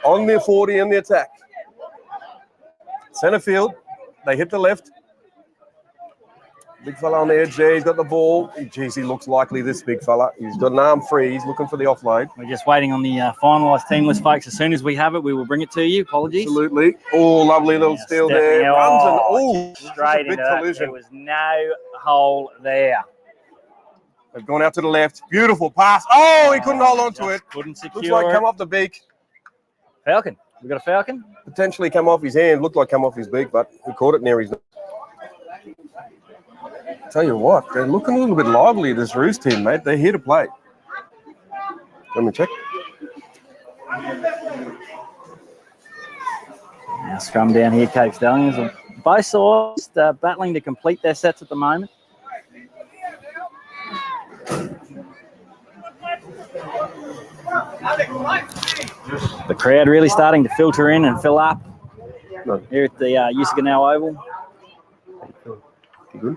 on the 40 in the attack. Centre field. They hit the left. Big fella on the edge there. He's got the ball. Geez, he looks likely, this big fella. He's got an arm free. He's looking for the offload. We're just waiting on the finalised team list, folks. As soon as we have it, we will bring it to you. Apologies. Absolutely. Oh, lovely little steal there. Runs and straight into that. There was no hole there. They've gone out to the left. Beautiful pass. Oh, he couldn't hold on to it. Couldn't secure Looks like come off the beak. Falcon. We got a Falcon? Potentially come off his hand. Looked like come off his beak, but he caught it near his. Tell you what, they're looking a little bit lively, this Roos team, mate. They're here to play. Let me check. Now scrum down here, Cape Stallions. Both sides battling to complete their sets at the moment. The crowd really starting to filter in and fill up here at the Yusia Oval. Good.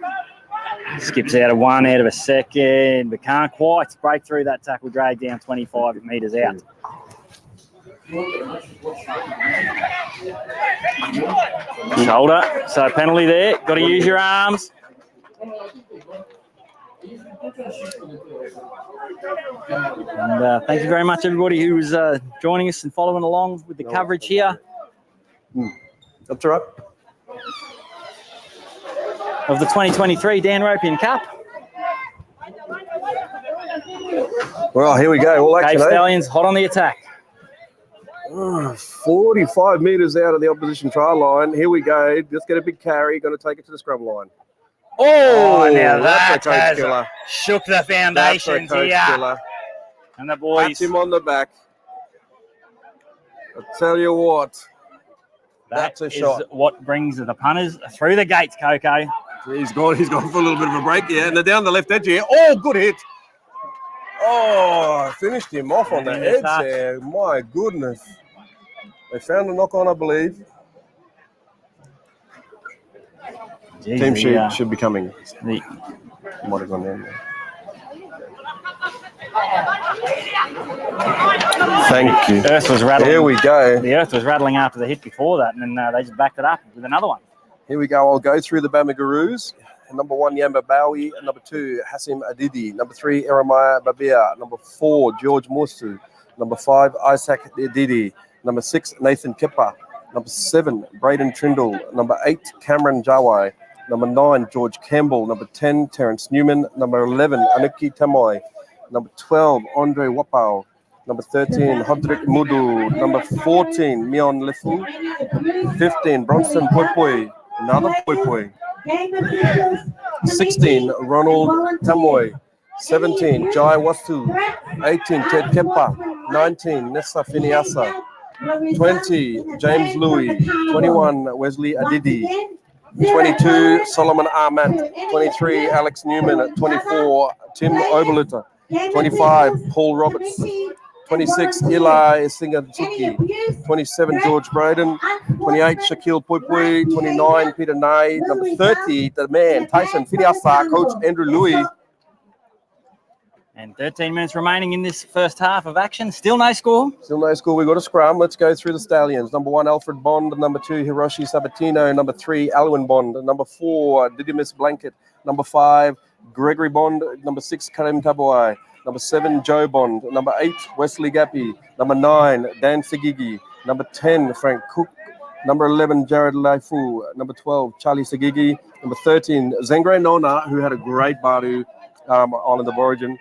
Skips out of one, out of a second, but can't quite break through that tackle, drag down 25 metres out. Shoulder, so penalty there. Got to use your arms. And thank you very much, everybody who was joining us and following along with the coverage here. That's all right. Of the 2023 Dan Ropeyarn Cup. Well, here we go. All action, Cape Stallions hot on the attack. 45 metres out of the opposition try line. Here we go. Just get a big carry. Going to take it to the scrum line. Oh, now that's a that coach has killer. shook the That's a foundations coach here. killer. And the boys. Pats him on the back. I tell you what. That's a is shot. what brings the punters through the gates, Coco. He's gone for a little bit of a break here. And they're down the left edge here. Oh, good hit. Oh, finished him off on the edge there. My goodness. They found a knock on, I believe. Jeez, Team sheet should be coming. The, might have gone down there. Thank you. Earth was rattling. Here we go. The earth was rattling after the hit before that, and then they just backed it up with another one. Here we go. I'll go through the Bamagarus. Number 1, Yamba Bowie. Number 2, Hassim Adidi. Number 3, Eremiah Babia. Number 4, George Morsu. Number 5, Isaac Adidi. Number 6, Nathan Kipper. Number 7, Braden Trindle. Number 8, Cameron Jawai. Number 9, George Campbell. Number 10, Terence Newman. Number 11, Anuki Tamoy. Number 12, Andre Wapau. Number 13, Hodrick Mudu. Number 14, Mion Lefu. 15, Bronson Poipoi. Another Poipoi. 16, Ronald Tamoy. 17, Jai Wastu. 18, Ted Kempa. 19, Nessa Finiasa. 20, James Louis. 21, Wesley Adidi. 22, Solomon Ahmad. 23, Alex Newman. 24, Tim Oberlutter. 25, Paul Roberts. 26, Eli Singatsuki. 27, George Braden. 28, Shaquille Puipui. 29, Peter Nye. Number 30, the man, Tyson Finiasa, Coach Andrew Louis. And 13 minutes remaining in this first half of action. Still no score. Still no score. We've got a scrum. Let's go through the Stallions. Number 1, Alfred Bond. Number 2, Hiroshi Sabatino. Number 3, Alwyn Bond. Number 4, Didymus Blanket. Number 5, Gregory Bond. Number 6, Karim Taboai. Number 7, Joe Bond. Number 8, Wesley Gappy. Number 9, Dan Sagigi. Number 10, Frank Cook. Number 11, Jared Laifu. Number 12, Charlie Sagigi. Number 13, Zengre Nona, who had a great Baru Island of Origin.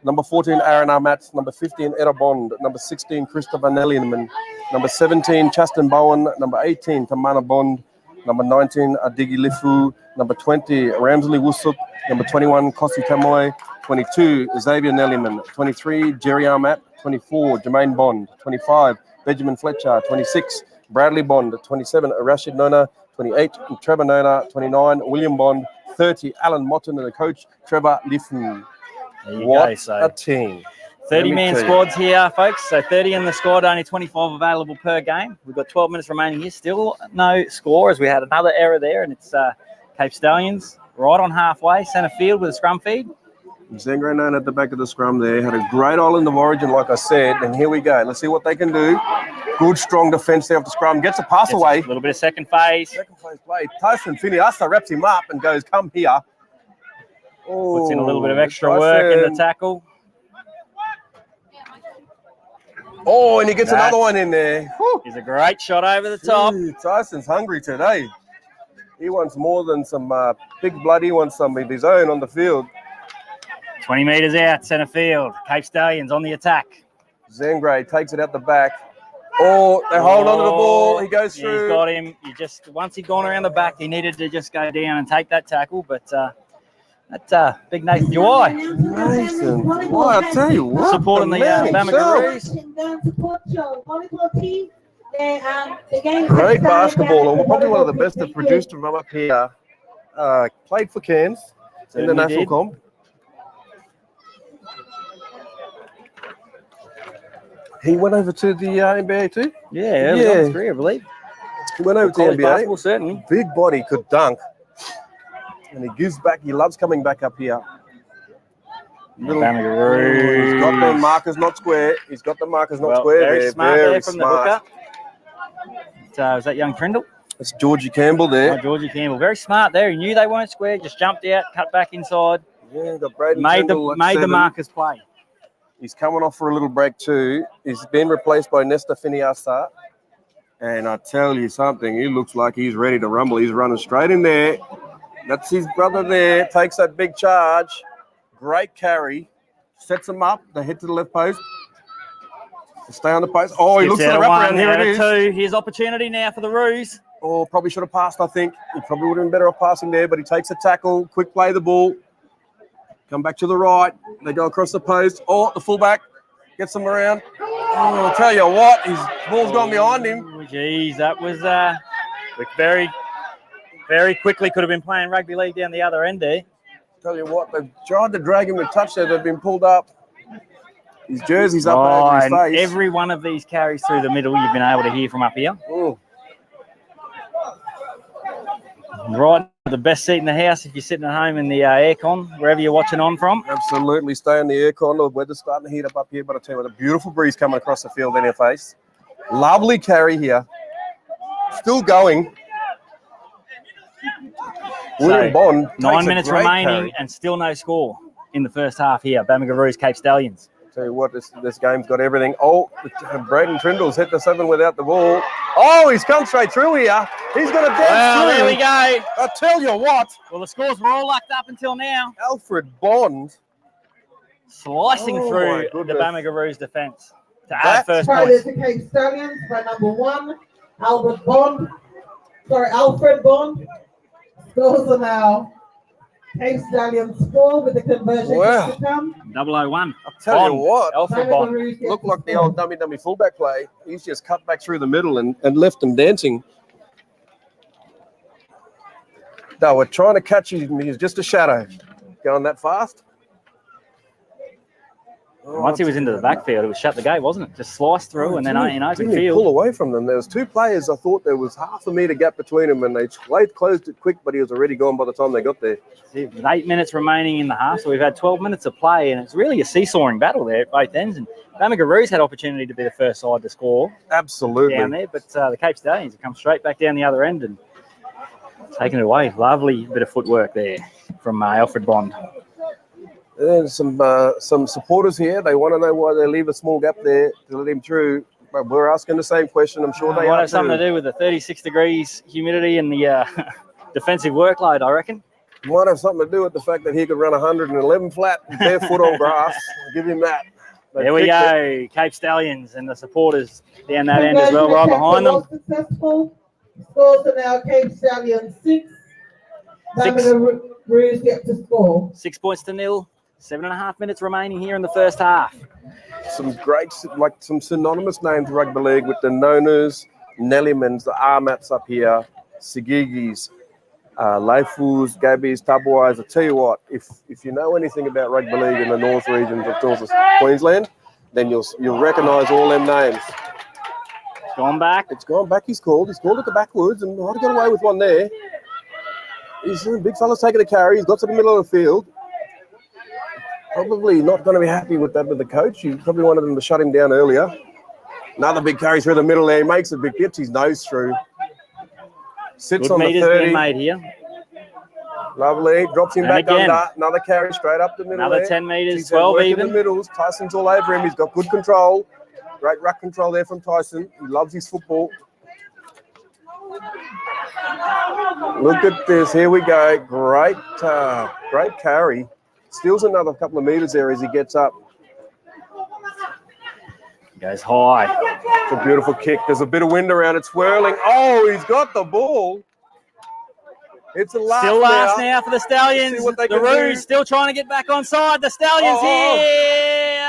Number 14, Aaron Armat. Number 15, Era Bond. Number 16, Christopher Nelliman. Number 17, Chaston Bowen. Number 18, Tamana Bond. Number 19, Adigi Lifu. Number 20, Ramsley Wusup. Number 21, Kosi Tamoy. 22, Xavier Nelliman. 23, Jerry Armat. 24, Jermaine Bond. 25, Benjamin Fletcher. 26, Bradley Bond. 27, Rashid Nona. 28, Trevor Nona. 29, William Bond. 30, Alan Motton, and the coach, Trevor Liffen. What a team. 30-man squads here, folks. So 30 in the squad, only 25 available per game. We've got 12 minutes remaining here. Still no score, as we had another error there, and it's Cape Stallions right on halfway, centre field with a scrum feed. Zengrenan at the back of the scrum there. Had a great Island of Origin, like I said, and here we go. Let's see what they can do. Good, strong defence there off the scrum. Gets a pass away. A little bit of second phase. Second phase play. Tyson Finiasa wraps him up and goes, come here. Oh, puts in a little bit of extra work in the tackle. Oh, and he gets another one in there. He's a great shot over the top. Tyson's hungry today. He wants more than some big blood. He wants some of his own on the field. 20 metres out, centre field. Cape Stallions on the attack. Zengre takes it out the back. Oh, they hold on to the ball. He goes through. He's got him. Once he'd gone around the back, he needed to just go down and take that tackle. But that's big Nathan Uwai. Nathan, well, I tell you what. Supporting the Bamaga. Great basketball, and probably one of the best that produced from up here. Played for Cairns in the national comp. He went over to the NBA too? Yeah. 3, I believe. He went over to the NBA. Basketball, certainly. Big body, could dunk. And he gives back. He loves coming back up here. He's got the markers not square. He's got the markers not square. Very smart there from the hooker. Was that young Trindle? That's Georgie Campbell there. Georgie Campbell. Very smart there. He knew they weren't square. Just jumped out, cut back inside. Yeah, got Braden made the markers play. He's coming off for a little break too. He's been replaced by Nesta Finiasa. And I tell you something, he looks like he's ready to rumble. He's running straight in there. That's his brother there. Takes that big charge. Great carry. Sets him up. They hit to the left post. Stay on the post. Oh, he Gets looks at out the of wraparound. one, Here out it of is. two. Here's opportunity now for the Roos. Oh, probably should have passed, I think. He probably would have been better off passing there, but he takes a tackle. Quick play the ball. Come back to the right. They go across the post. Oh, the fullback gets them around. Oh, I'll tell you what, his ball's gone behind him. Oh, geez, that was very, very quickly could have been playing rugby league down the other end there. Tell you what, they've tried to drag him to touch there. They've been pulled up. His jersey's up over his and face. every one of these carries through the middle you've been able to hear from up here. Oh. Right, the best seat in the house if you're sitting at home in the aircon, wherever you're watching on from. Absolutely, stay in the aircon. The weather's starting to heat up here, but I tell you what, a beautiful breeze coming across the field in your face. Lovely carry here. Still going. William Bond. 9 minutes remaining and still no score in the first half here. Bamaga Roos, Cape Stallions. Tell you what, this game's got everything. Oh, Braden Trindle's hit the 7 without the ball. Oh, he's come straight through here. He's going to dance through. There we go. I tell you what. Well, the scores were all locked up until now. Alfred Bond. Slicing Oh, through my the goodness. Bamaga Roos defence to add first Australia points. to Cape Stallions by number 1, Alfred Bond. Scores are now Cape Stallions 4 with the conversion Wow. to come. 001. I tell you what. Alfred Bamaga Bond. Roos gets Looked the like the score. old dummy fullback play. He's just cut back through the middle and left them dancing. They were trying to catch him. He was just a shadow. Going that fast. Once he was into the backfield, it was shut the gate, wasn't it? Just sliced through and then in open Didn't he pull field. away from them? There was 2 players. I thought there was half a metre gap between them, and they closed it quick, but he was already gone by the time they got there. It was 8 minutes remaining in the half, so we've had 12 minutes of play, and it's really a seesawing battle there at both ends. And Bamaga Roos had opportunity to be the first side to score Absolutely. down there, but the Cape Stallions have come straight back down the other end and taken it away. Lovely bit of footwork there from Alfred Bond. And some supporters here. They want to know why they leave a small gap there to let him through. But we're asking the same question. I'm sure they Might are have something too. to do with the 36 degrees humidity and the defensive workload, I reckon. Might have something to do with the fact that he could run 111 flat barefoot on grass. I'll give him that. They There we picked go, it. Cape Stallions and the supporters down that end as well, right behind them. Successful. Scores are now Cape Stallions 6. Bamaga Roos get to score. 6 points to 0. 7.5 minutes remaining here in the first half. Some great, like some synonymous names rugby league with the Nonas, Nellimans, the Armats up here, Sigigis, Leifus, Gabbies, Tabuais. I tell you what, if you know anything about rugby league in the north regions of North Queensland, then you'll recognise all them names. It's gone back. It's gone back. He's called at the backwards and might have got away with one there. He's a big fella's taking a carry. He's got to the middle of the field. Probably not going to be happy with that with the coach. He probably wanted them to shut him down earlier. Another big carry through the middle there. He makes a big gets his nose through. Sits Good on the meters 30. being made here. Lovely. Drops him And back again. under. Another carry straight up the middle Another there. 10 metres, He's 12 working even. the middles. Tyson's all over him. He's got good control. Great ruck control there from Tyson. He loves his football. Look at this. Here we go. Great carry. Steals another couple of metres there as he gets up. Goes high. It's a beautiful kick. There's a bit of wind around it swirling. Oh, he's got the ball. It's a last Still last now for the Stallions. See what they The can do. Roos still trying to get back on side. The Stallions here.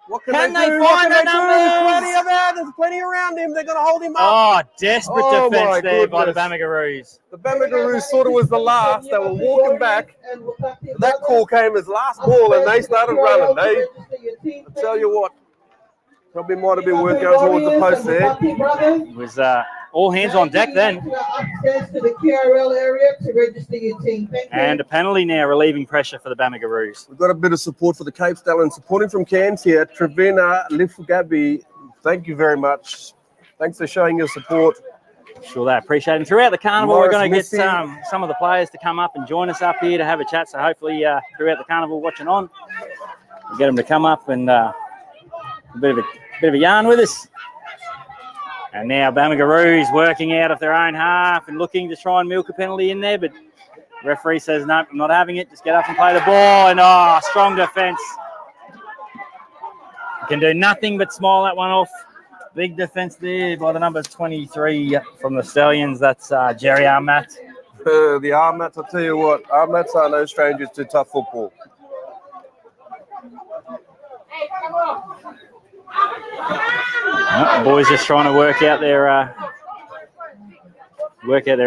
What Can they do? find What the can they do? numbers? There's plenty around him. They're going to hold him up. Oh, desperate Oh, my defence there by the goodness. Bamaga Roos. The Bamaga Roos thought it was the last. They were walking back. That call came as last ball, and they started running. I tell you what, probably might have been worth going towards the post there. It was all hands on deck then. Upstairs to the QRL area to register your team. Thank you. And a penalty now relieving pressure for the Bamaga Roos. We've got a bit of support for the Cape Stallions. Supporting from Cairns here, Trevina Lifugabi. Thank you very much. Thanks for showing your support. Sure, they appreciate it. Throughout the carnival, Morris we're going to get Missy. some of the players to come up and join us up here to have a chat. So hopefully throughout the carnival watching on, we'll get them to come up and a bit of a yarn with us. And now Bamaga Roos working out of their own half and looking to try and milk a penalty in there, but the referee says, no, I'm not having it. Just get up and play the ball. And strong defence. Can do nothing but smile that one off. Big defence there by the number 23 from the Stallions. That's Jerry Armat. The Armats, I'll tell you what, Armats are no strangers to tough football. The boys just trying to work out their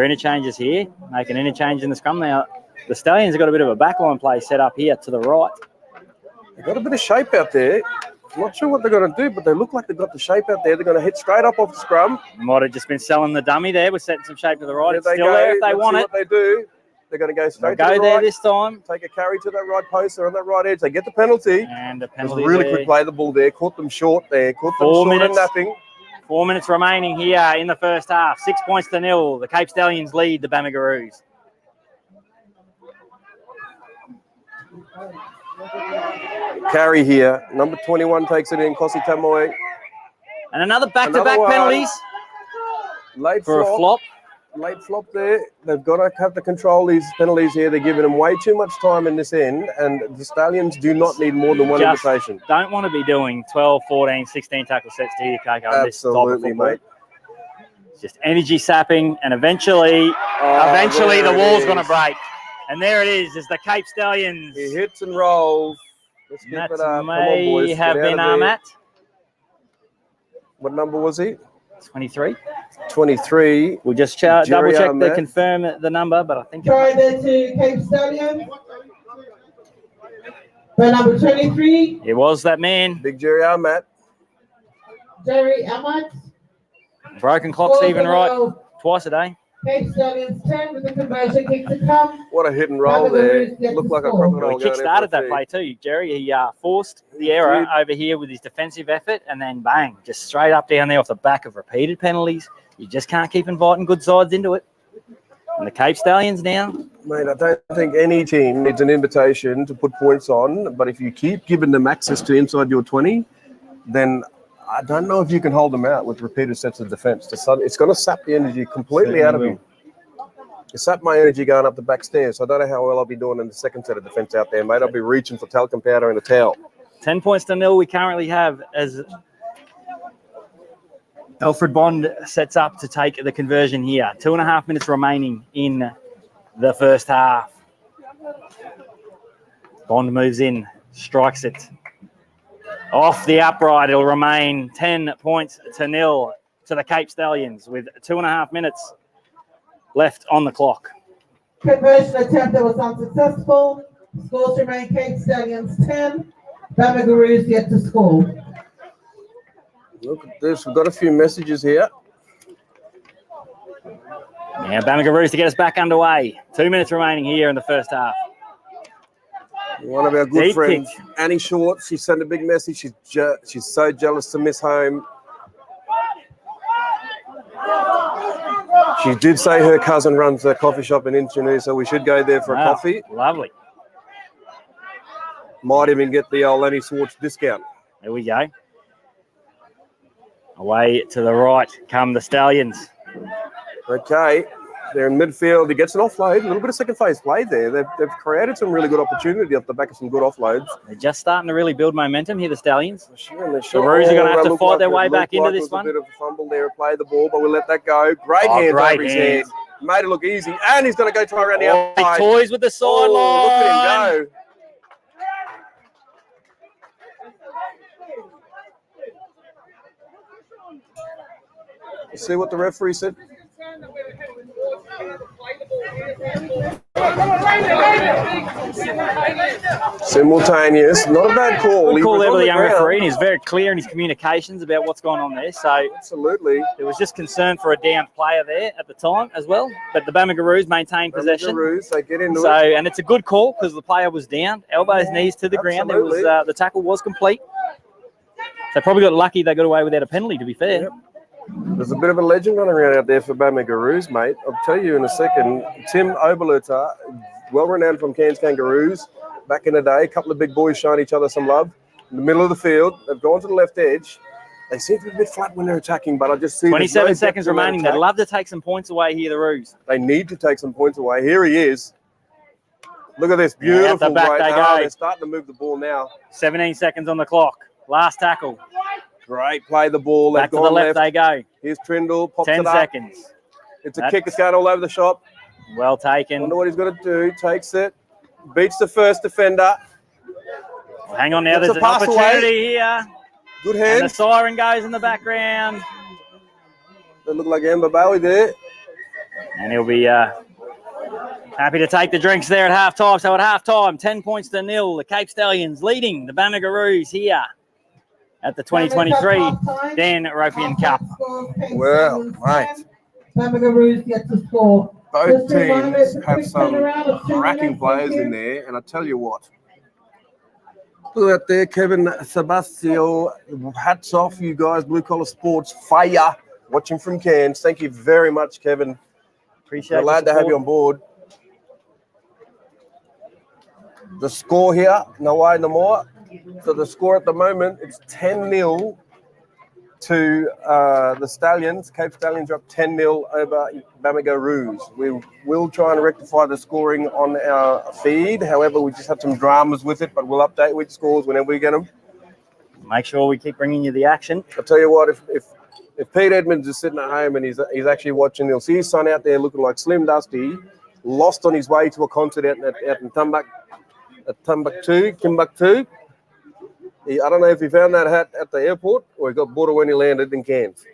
interchanges here, making interchange in the scrum. Now, the Stallions have got a bit of a backline play set up here to the right. They've got a bit of shape out there. I'm not sure what they're going to do, but they look like they've got the shape out there. They're going to hit straight up off the scrum. Might have just been selling the dummy there. We're setting some shape to the right. There It's they still go. there if they Let's want see it. what they do. They're going to go straight They'll to go the there right. this time. Take a carry to that right post. They're on that right edge. They get the penalty. And a It was penalty a really there. quick play, the ball there. Caught them short there. Caught them 4 short and minutes. napping. 4 minutes remaining here in the first half. 6 points to 0. The Cape Stallions lead the Bamaga. Carry here. Number 21 takes it in. Kosi Tamoy. And another back-to-back Another one. penalties Late for a flop. Late flop there. They've got to have to control these penalties here. They're giving them way too much time in this end, and the Stallions do not need more than one Just invitation. don't want to be doing 12, 14, 16 tackle sets to you, Coco. in this type of Absolutely, football. mate. It's just energy sapping, and eventually there the it wall's is. going to break. And there it is the Cape Stallions. He hits and rolls. Let's keep That it up. Come on, may boys. have Get been out of there. Armat. What number was he? 23. 23. We'll just Jerry double check to Armat. confirm the number, but I think Try there to Cape Stallion. By number 23, it was that man. Big Jerry Armat. Jerry Ahmad. Broken clock's even right twice a day. Cape Stallions 10 with the conversion kick to come. What a hit and roll there. Looked like a Well, crocodile. he going in for kick-started a that feed. play too, Jerry. He forced the error did. over here with his defensive effort, and then bang, just straight up down there off the back of repeated penalties. You just can't keep inviting good sides into it. And the Cape Stallions now. Mate, I don't think any team needs an invitation to put points on, but if you keep giving them access to inside your 20, then I don't know if you can hold them out with repeated sets of defence. It's going to sap the energy completely out of you. It sapped my energy going up the back stairs. I don't know how well I'll be doing in the second set of defence out there, mate. I'll be reaching for talcum powder and a towel. 10 points to 0 we currently have as Alfred Bond sets up to take the conversion here. 2.5 minutes remaining in the first half. Bond moves in, strikes it. Off the upright, it'll remain 10 points to 0 to the Cape Stallions with 2.5 minutes left on the clock. Conversion attempt that was unsuccessful. Scores remain Cape Stallions 10. Bamaga yet to score. Look at this. We've got a few messages here. Yeah, Bamaga to get us back underway. 2 minutes remaining here in the first half. One of our good Deep friends, kick. Annie Short, she sent a big message. She's so jealous to miss home. She did say her cousin runs a coffee shop in Inchinu, so we should go there for a Wow, coffee. lovely. Might even get the old Annie Swartz discount. There we go. Away to the right come the Stallions. Okay, they're in midfield. He gets an offload, a little bit of second phase play there. They've created some really good opportunity off the back of some good offloads. They're just starting to really build momentum here, the Stallions. Sure, The Roos are going to have to fight their way back into this one. one. A bit of a fumble there, play the ball, but we'll let that go. Great hands Great over his head. hands. Made it look easy, and he's going to go try around the Oh, he outside. toys with the sideline. Oh, look at him go. See what the referee said? Simultaneous, not a bad call. Good He call was there on with the the young ground. referee, and he's very clear in his communications about what's going on there. So Absolutely. there was just concern for a downed player there at the time as well. But the Bamaga maintained possession. Bamaga, they get into So, it. and it's a good call because the player was down, elbows, knees to the ground. There was Absolutely. the tackle was complete. So probably got lucky they got away without a penalty, to be fair. Yep. There's a bit of a legend running around out there for Bamaga, mate. I'll tell you in a second. Tim Oberlutter, well-renowned from Cairns Kangaroos. Back in the day, a couple of big boys showing each other some love. In the middle of the field, they've gone to the left edge. They seem to be a bit flat when they're attacking, but I just see 27 there's no seconds depth in that remaining. They'd attack. love to take some points away here, the Roos. They need to take some points away. Here he is. Look at this Yeah, at the beautiful back right they now. go. They're starting to move the ball now. 17 seconds on the clock. Last tackle. Great play the ball. They've Back to the gone left they go. Here's Trindle. Pops 10 it up. seconds. It's a kick. It's going all over the shop. Well taken. Wonder what he's going to do. Takes it. Beats the first defender. Hang on now. Gets There's a an pass opportunity away. here. Good And the hands. siren goes in the background. They look like Amber Bowie there. And he'll be happy to take the drinks there at halftime. So at halftime, 10 points to 0. The Cape Stallions leading the Bamaga here at the 2023 Dan Ropeyarn Cup. Well, mate. Bamaga get to score. Both Just a reminder, teams it's a have quick some turnaround of 2 cracking minutes. players Thank in you. there, and I tell you what. Look at that there, Kevin Sebastio. Hats off, you guys. Blue Collar Sports, fire. Watching from Cairns. Thank you very much, Kevin. Appreciate We're glad to have you on board. The score here, no way, no more. So the score at the moment, it's 10-0 to the Stallions. Cape Stallions are up 10-0 over Bamaga Roos. We will try and rectify the scoring on our feed. However, we just had some dramas with it, but we'll update with scores whenever we get them. Make sure we keep bringing you the action. I'll tell you what, if Pete Edmonds is sitting at home and he's actually watching, he'll see his son out there looking like Slim Dusty, lost on his way to a concert out in Timbuktu. I don't know if he found that hat at the airport or he got bought it when he landed in Cairns,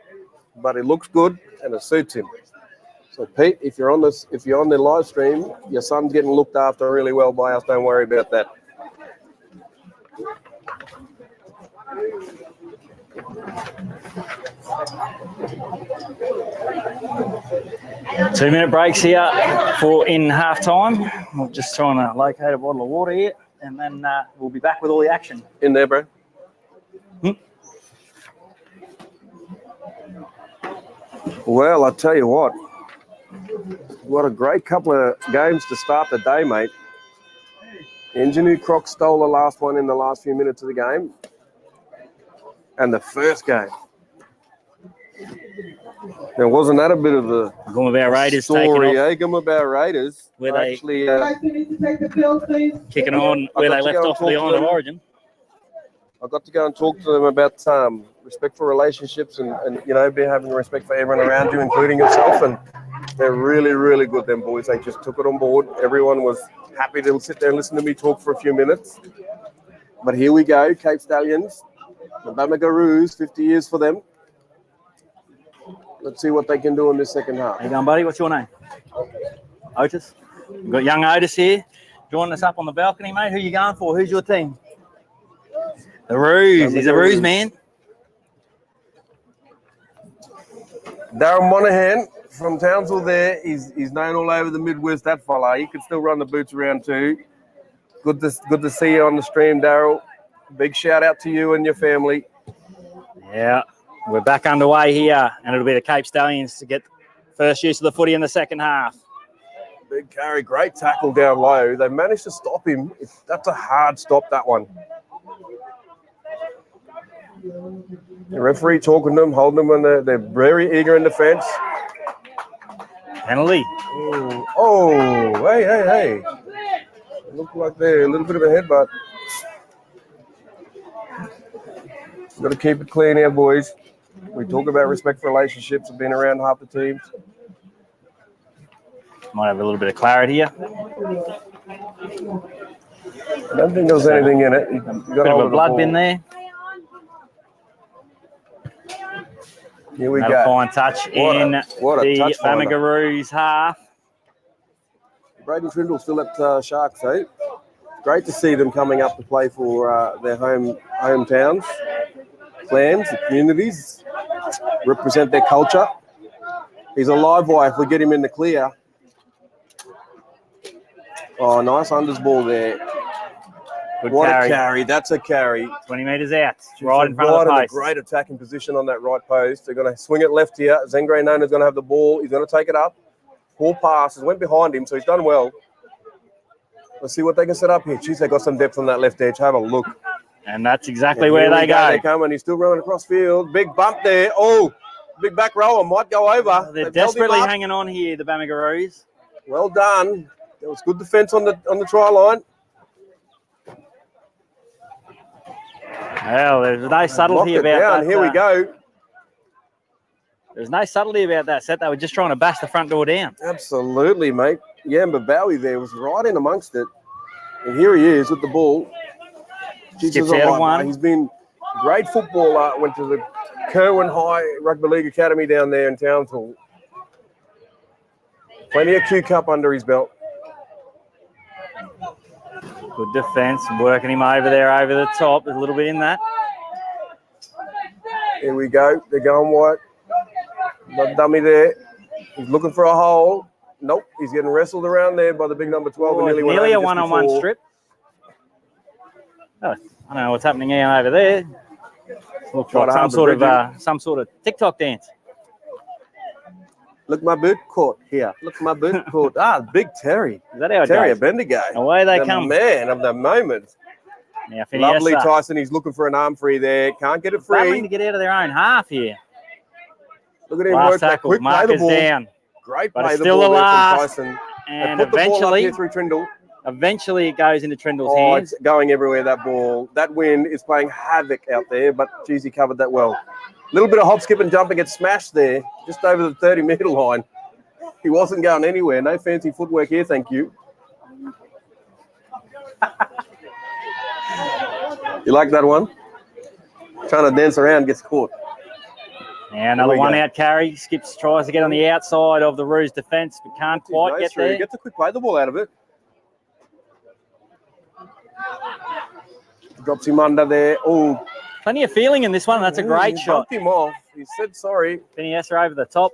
but it looks good and it suits him. So Pete, if you're on the live stream, your son's getting looked after really well by us. Don't worry about that. Two-minute breaks here for in halftime. We're just trying to locate a bottle of water here, and then we'll be back with all the action. In there, bro. Well, I tell you what a great couple of games to start the day, mate. Ingenue Croc stole the last one in the last few minutes of the game. And the first game. Now, wasn't that a bit of a Gumabao Raiders story, taking off, Gumabao Raiders where they actually Guys, you need to take the field, please. kicking on where they left off for the Island of Origin. I got to go and talk to them about respectful relationships and having respect for everyone around you, including yourself. And they're really, really good, them boys. They just took it on board. Everyone was happy to sit there and listen to me talk for a few minutes. But here we go, Cape Stallions. The Bamaga Roos, 50 years for them. Let's see what they can do in this second half. How you going, buddy? What's your name? Otis. We've got young Otis here joining us up on the balcony, mate. Who you going for? Who's your team? The Roos. He's a Roos man. Darren Monahan from Townsville there. He's known all over the Midwest, that fella. He could still run the boots around too. Good to see you on the stream, Daryl. Big shout out to you and your family. Yeah, we're back underway here, and it'll be the Cape Stallions to get first use of the footy in the second half. Big carry, great tackle down low. They managed to stop him. That's a hard stop, that one. The referee talking to them, holding them, and they're very eager in defence. Penalty. Oh, hey. Look like they're a little bit of a headbutt. Got to keep it clean here, boys. We talk about respect for relationships and being around half the teams. Might have a little bit of clarity here. I don't think there was anything in it. Bit of a blood bin there. Here we Another go. fine touch in the touchfinder. Bamaga Roos half. Braden Trindle still at Sharks, eh? Great to see them coming up to play for their hometowns, clans, the communities, represent their culture. He's a live wire if we get him in the clear. Oh, nice unders ball there. Good What carry. a carry. That's a carry. 20 metres out. Right in front of the in a post. great attacking position on that right post. They're going to swing it left here. Zengray Nona's going to have the ball. He's going to take it up. Ball passes. Went behind him, so he's done well. Let's see what they can set up here. Jeez, they got some depth on that left edge. Have a look. And that's exactly where they go. They come, and he's still running across field. Big bump there. Oh, big back rower might go over. They're They've held him desperately up. hanging on here, the Bamaga Roos. Well done. There was good defence on the try line. Well, there's no subtlety Locked it about down. that. Here we go. There's no subtlety about that set. They were just trying to bash the front door down. Absolutely, mate. Yamba Bowie there was right in amongst it. And here he is with the ball. Skips out of one. He's been a great footballer. Went to the Kerwin High Rugby League Academy down there in Townsville. Plenty of Q Cup under his belt. Good defence, working him over there, over the top. There's a little bit in that. Here we go. They're going wide. Not dummy there. He's looking for a hole. Nope. He's getting wrestled around there by the big number 12. Oh, nearly a one-on-one strip. Oh, I don't know what's happening over there. Looks like some sort of TikTok dance. Look, my boot caught here. Look, my boot caught. Big Terry. Is that how it Terry goes? Bendigo. Away they the come. Man of the moment. Now, Lovely Tyson. He's looking for an arm free there. Can't get it Battling free. to get out of their own half here. Look at him Last work that tackle. quick play the Marker's ball. down. Great But play it's the still ball the there last. from Tyson. And They put the ball up eventually, here through Trindle. Eventually, it goes into Trindle's Oh, hands. it's going everywhere, that ball. That wind is playing havoc out there, but geez, he covered that well. A little bit of hop, skip, and jump and get smashed there, just over the 30-metre line. He wasn't going anywhere. No fancy footwork here, thank you. You like that one? Trying to dance around, gets caught. Yeah, another one-out carry. Skips, tries to get on the outside of the Roos defence, but can't quite get there. Gets a quick play the ball out of it. Drops him under there. Oh, plenty of feeling in this one. That's a great shot. Bumped him off. He said sorry. Piniessa over the top.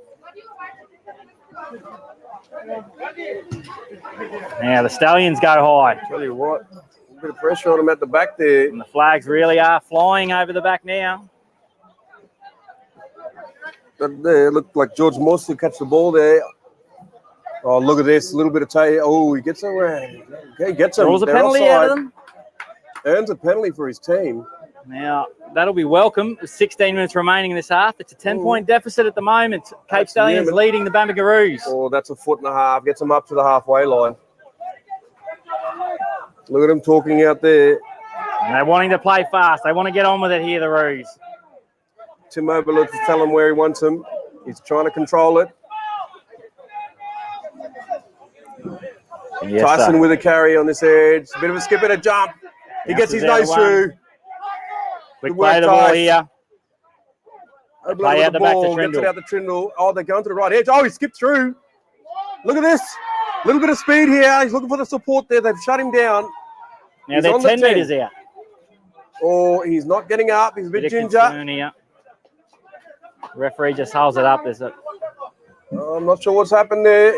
Now the Stallions go high. Tell you what, a bit of pressure on him at the back there. And the flags really are flying over the back now. That there looked like George Morse to catch the ball there. Oh, look at this. A little bit of tail. Oh, he gets around. Okay, gets him. Draws a They're penalty offside. out of them. Earns a penalty for his team. Now, that'll be welcome. With 16 minutes remaining in this half. It's a 10-point deficit at the moment. Cape Stallions leading the Bamaga. Oh, that's a foot and a half. Gets him up to the halfway line. Look at him talking out there. And they're wanting to play fast. They want to get on with it here, the Roos. Tim Oberlitz to tell him where he wants him. He's trying to control it. Yes, Tyson with a carry on this edge. A bit of a skip and a jump. He gets his nose through. Quick play the ball here. Play out the back to Trindle. Gets it out to Trindle. Oh, they're going to the right edge. Oh, he skipped through. Look at this. A little bit of speed here. He's looking for the support there. They've shut him down. Now they're 10 metres out. Oh, he's not getting up. He's a bit ginger. Referee just holds it up. I'm not sure what's happened there.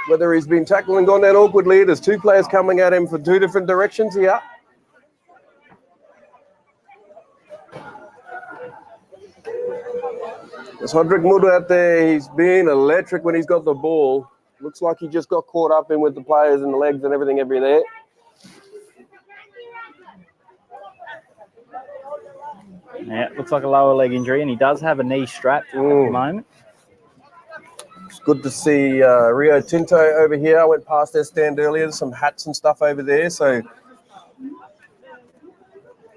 Whether he's been tackled and gone down awkwardly. There's two players coming at him for two different directions here. There's Hodrick Mudd out there. He's been electric when he's got the ball. Looks like he just got caught up in with the players and the legs and everything every there. Yeah, looks like a lower leg injury, and he does have a knee strap at the moment. It's good to see Rio Tinto over here. I went past their stand earlier. There's some hats and stuff over there. So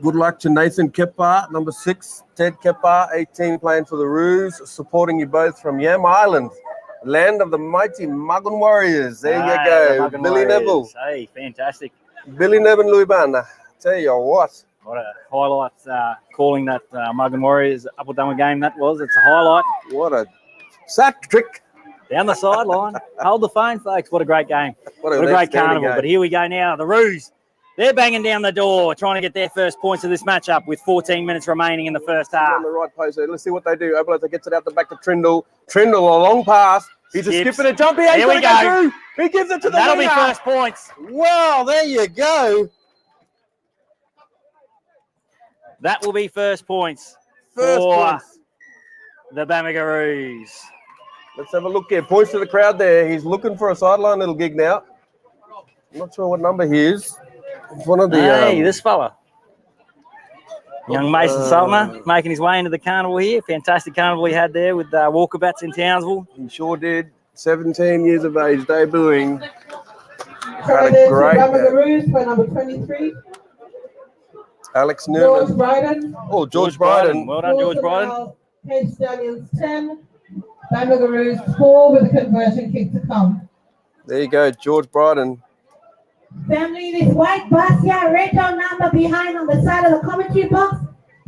good luck to Nathan Kepa, number 6, Ted Kepa, 18, playing for the Roos, supporting you both from Yam Island, land of the mighty Magun Warriors. There you go, Billy Neville. Hey, fantastic. Billy Neville Luibana. Tell you what. What a highlight calling that Magun Warriors Upper Dummer game that was. It's a highlight. What a sack trick. Down the sideline. Hold the phone, folks. What a great game. What a great carnival. Game. But here we go now. The Roos, they're banging down the door, trying to get their first points of this matchup with 14 minutes remaining in the first half. On the right post there. Let's see what they do. Oberlitz gets it out the back to Trindle. Trindle, a long pass. He's a skip and a jump. Here we go. He gives it to the That'll winger. be first points. Well, there you go. That will be first points First for points. the Bamaga. Let's have a look here. Points to the crowd there. He's looking for a sideline little gig now. I'm not sure what number he is. It's one of the. Hey, this fella. Young Mason Saltner making his way into the carnival here. Fantastic carnival he had there with Walkabouts in Townsville. He sure did. 17 years of age, debuting. Had a great Bamaga for number 23. Alex George Newman. Bryden. Oh, George Bryden. Well done, George Bryden. Head Stallions 10. Bamaga 4 with a conversion kick to come. There you go, George Bryden. Family, this white bus here, red door number behind on the side of the commentary box,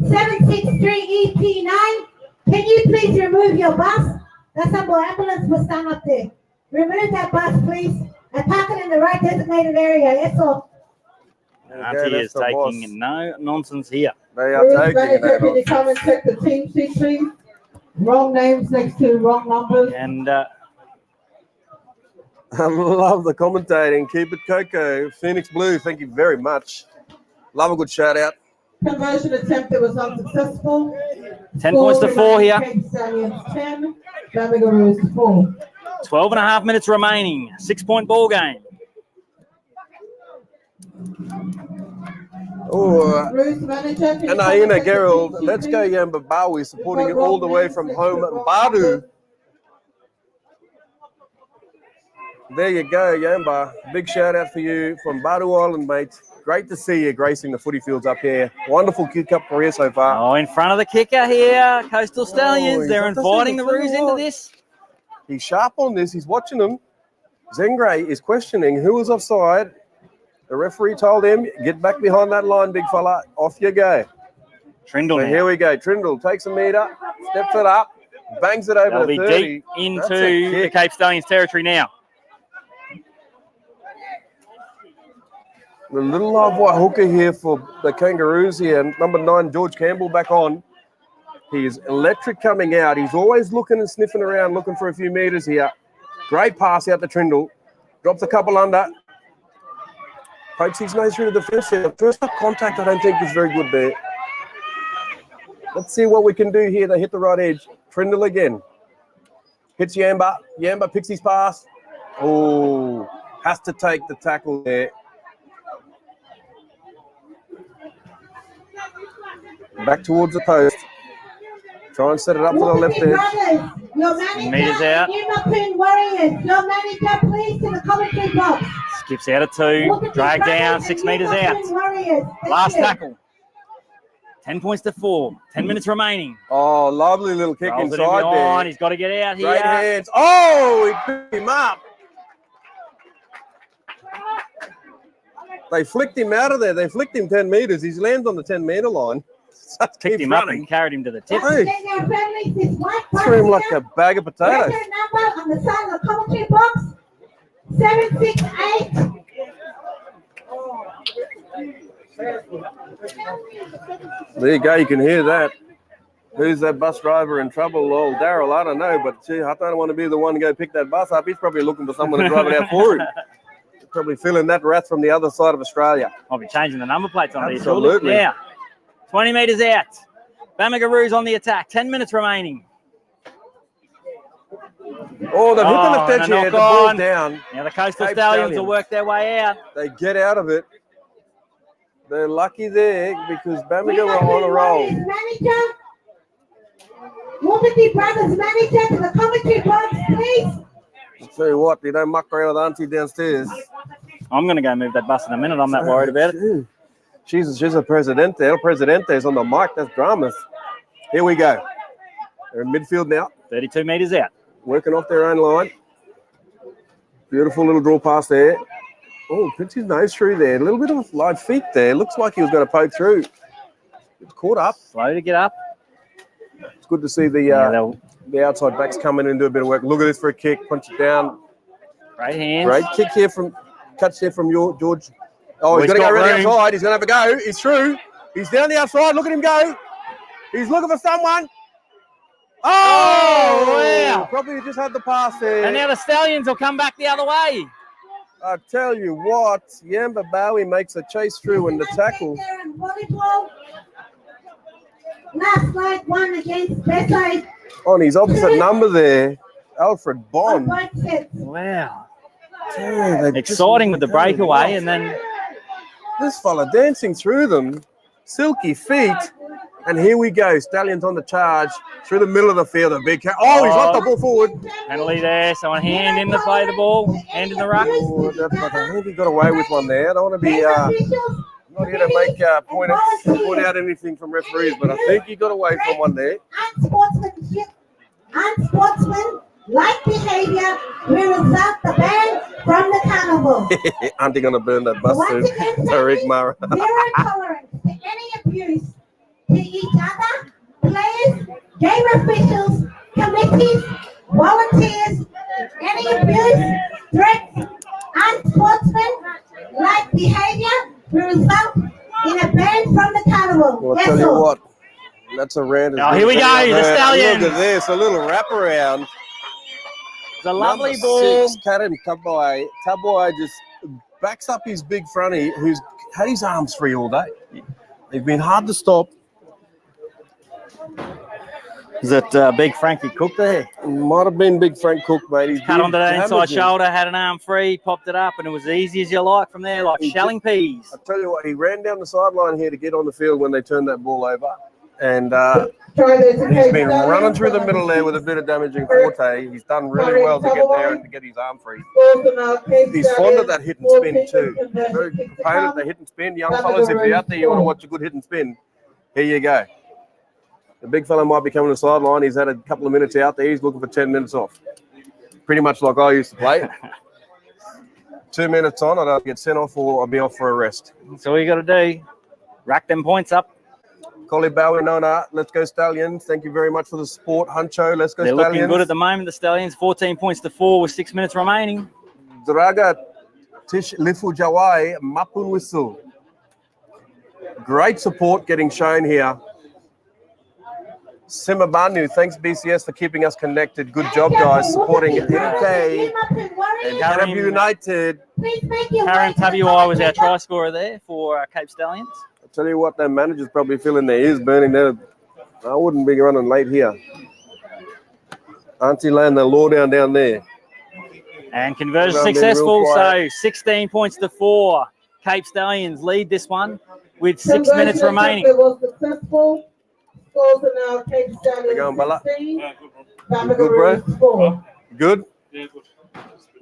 763 EP9. Can you please remove your bus? That ambulance will stand up there. Remove that bus, please, and park it in the right designated area. That's all. Auntie is taking no nonsense here. They are Bruce taking Manager, can you it. come and check the team sheet, please? Wrong names next to wrong numbers. And I love the commentating. Keep it Coco. Phoenix Blue, thank you very much. Love a good shout out. Conversion attempt that was unsuccessful. 10 points to 4 here. Head Stallions 10. Bamaga 4. 12 and a half minutes remaining. 6-point ball game. Oh, Bruce Manager, can you and come Aina check the Gerald, team sheet, let's go please? Yamba Bawi, supporting it all the way from home at Badu. There you go, Yamba. Big shout out for you from Badu Island, mate. Great to see you gracing the footy fields up here. Wonderful Kid Cup career so far. Oh, in front of the kicker here, Coastal Stallions. he's They're got the inviting the signal, Roos tell you into what. this. He's sharp on this. He's watching them. Zengray is questioning who was offside. The referee told him, get back behind that line, big fella. Off you go. Trindle So now. here we go. Trindle takes a meter, steps it up, bangs it over They'll to be 30. deep That's a into the kick. Cape Stallions territory now. The little live white hooker here for the Kangaroos here. Number 9, George Campbell back on. He's electric coming out. He's always looking and sniffing around, looking for a few meters here. Great pass out to Trindle. Drops a couple under. Pokes his nose through the defense here. First up contact, I don't think is very good there. Let's see what we can do here. They hit the right edge. Trindle again. Hits Yamba. Yamba picks his pass. Oh, has to take the tackle there. Back towards the post. Try and set it up for the left edge. Brothers, your manager, Meters out. Newman Warriors, your manager, please, to the commentary box. Skips out of 2. Drag down, 6 meters out. Last tackle. 10 points to 4. 10 minutes remaining. Oh, lovely little kick Rolls it in inside behind. there. He's got to get out here. Great hands. Oh, he picked him up. They flicked him out of there. They flicked him 10 meters. He's landed on the 10-meter line. Picked Keep him up running. and carried him to the tip. Hey, threw him like a bag of potatoes. Number on the side of the commentary box, 768. There you go. You can hear that. Who's that bus driver in trouble? Oh, Daryl, I don't know. But gee, I don't want to be the one to go pick that bus up. He's probably looking for someone to drive it out for him. Probably feeling that wrath from the other side of Australia. I'll be changing the number plates on these. Absolutely. Yeah. 20 meters out. Bamaga on the attack. 10 minutes remaining. Oh, they've hit the left and edge a here. knock The ball's on. down. Now the Coastal Cape Stallions will Stallions. work their way out. They get out of it. They're lucky there because Bamaga were on a roll. Manager, Woodley Brothers manager to the commentary box, please. I'll tell you what, you don't muck around with Auntie downstairs. I'm going to go move that bus in a minute. I'm not worried about it. She's a presidente. El Presidente's on the mic. That's dramas. Here we go. They're in midfield now, 32 meters out. working off their own line. Beautiful little draw pass there. Oh, puts his nose through there. A little bit of live feet there. Looks like he was going to poke through. It's caught up. Slow to get up. It's good to see the outside backs come in and do a bit of work. Look at this for a kick. Punch it down. Great hands. Great kick here from George. Oh, he's He's going to go got around the room. outside. He's going to have a go. He's through. He's down the outside. Look at him go. He's looking for someone. Oh, wow. Probably just had the pass there. And now the Stallions will come back the other way. I tell you what, Yamba Bowie makes a chase through in the tackle. Last night, one against Bedside. On his opposite number there, Alfred Bond. Wow. Yeah, they just- Exciting with the breakaway, and then This fella dancing through them, silky feet, and here we go. Stallions on the charge through the middle of the field. A big he's got the ball forward. penalty there. So a hand in to play the ball, hand in the ruck. Oh, I think he got away with one there. I don't want to be not here to make point out anything from referees, but I think he got away from one there. Unsportsmanlike behavior will result the ban from the carnival. Auntie gonna burn that bus soon. Tariq Mara. Zero tolerance to any abuse to each other, players, game officials, committees, volunteers, any abuse, threats, unsportsmanlike behavior will result in a ban from the carnival. Well, I'll That's tell you all. what, that's a rant. Oh, here we go, the Stallions. Look at this, a little wraparound. It's a lovely Number ball. 6, Karim Taboy. Taboy just backs up his big fronty, who's had his arms free all day. They've been hard to stop. Is that Big Frankie Cook there? Might have been Big Frank Cook, mate. He's Cut onto that inside damaging. shoulder, had an arm free, popped it up, and it was easy as you like from there, like shelling peas. I tell you what, he ran down the sideline here to get on the field when they turned that ball over. And he's been running through the middle there with a bit of damaging forte. He's done really well to get there and to get his arm free. He's fond of that hit and spin too. Very proponent of the hit and spin. Young fellas, if you're out there, you want to watch a good hit and spin, here you go. The big fella might be coming to the sideline. He's had a couple of minutes out there. He's looking for 10 minutes off. Pretty much like I used to play. 2 minutes on, I'd get sent off or I'll be off for a rest. That's all you got to do. Rack them points up. Collie Bowie, Nona, let's go Stallions. Thank you very much for the support. Huncho, let's go They're Stallions. looking good at the moment, the Stallions. 14 points to 4 with 6 minutes remaining. Draga Tish Lifu Jawai, Mapun Whistle. Great support getting shown here. Simabanu, thanks BCS for keeping us connected. Good job, guys, supporting NK and Arab United. Karen Tabuai was our try scorer there for Cape Stallions. I'll tell you what, their manager's probably feeling their ears burning. I wouldn't be running late here. Auntie laying the law down there. And conversion successful, so 16 points to 4. Cape Stallions lead this one with 6 minutes remaining. It was successful. Scores are now Cape Stallions How you going, Bella? 16. You good, bro? 4. Good? A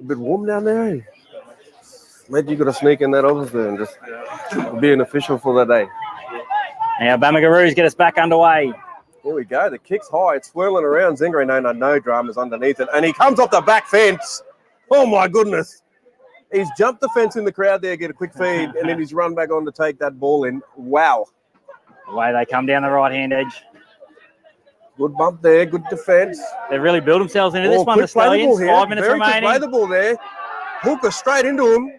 bit warm down there, eh? Maybe you got to sneak in that office there and just be an official for the day. Now Bamaga get us back underway. Here we go. The kick's high. It's swirling around. Zingre, no dramas underneath it. And he comes off the back fence. Oh, my goodness. He's jumped the fence in the crowd there, get a quick feed, and then he's run back on to take that ball in. Wow. The way they come down the right-hand edge. Good bump there. Good defense. They've really built themselves into this one, the quick play the ball Stallions. here. 5 minutes Very remaining. quick play the ball there. Hooker straight into him.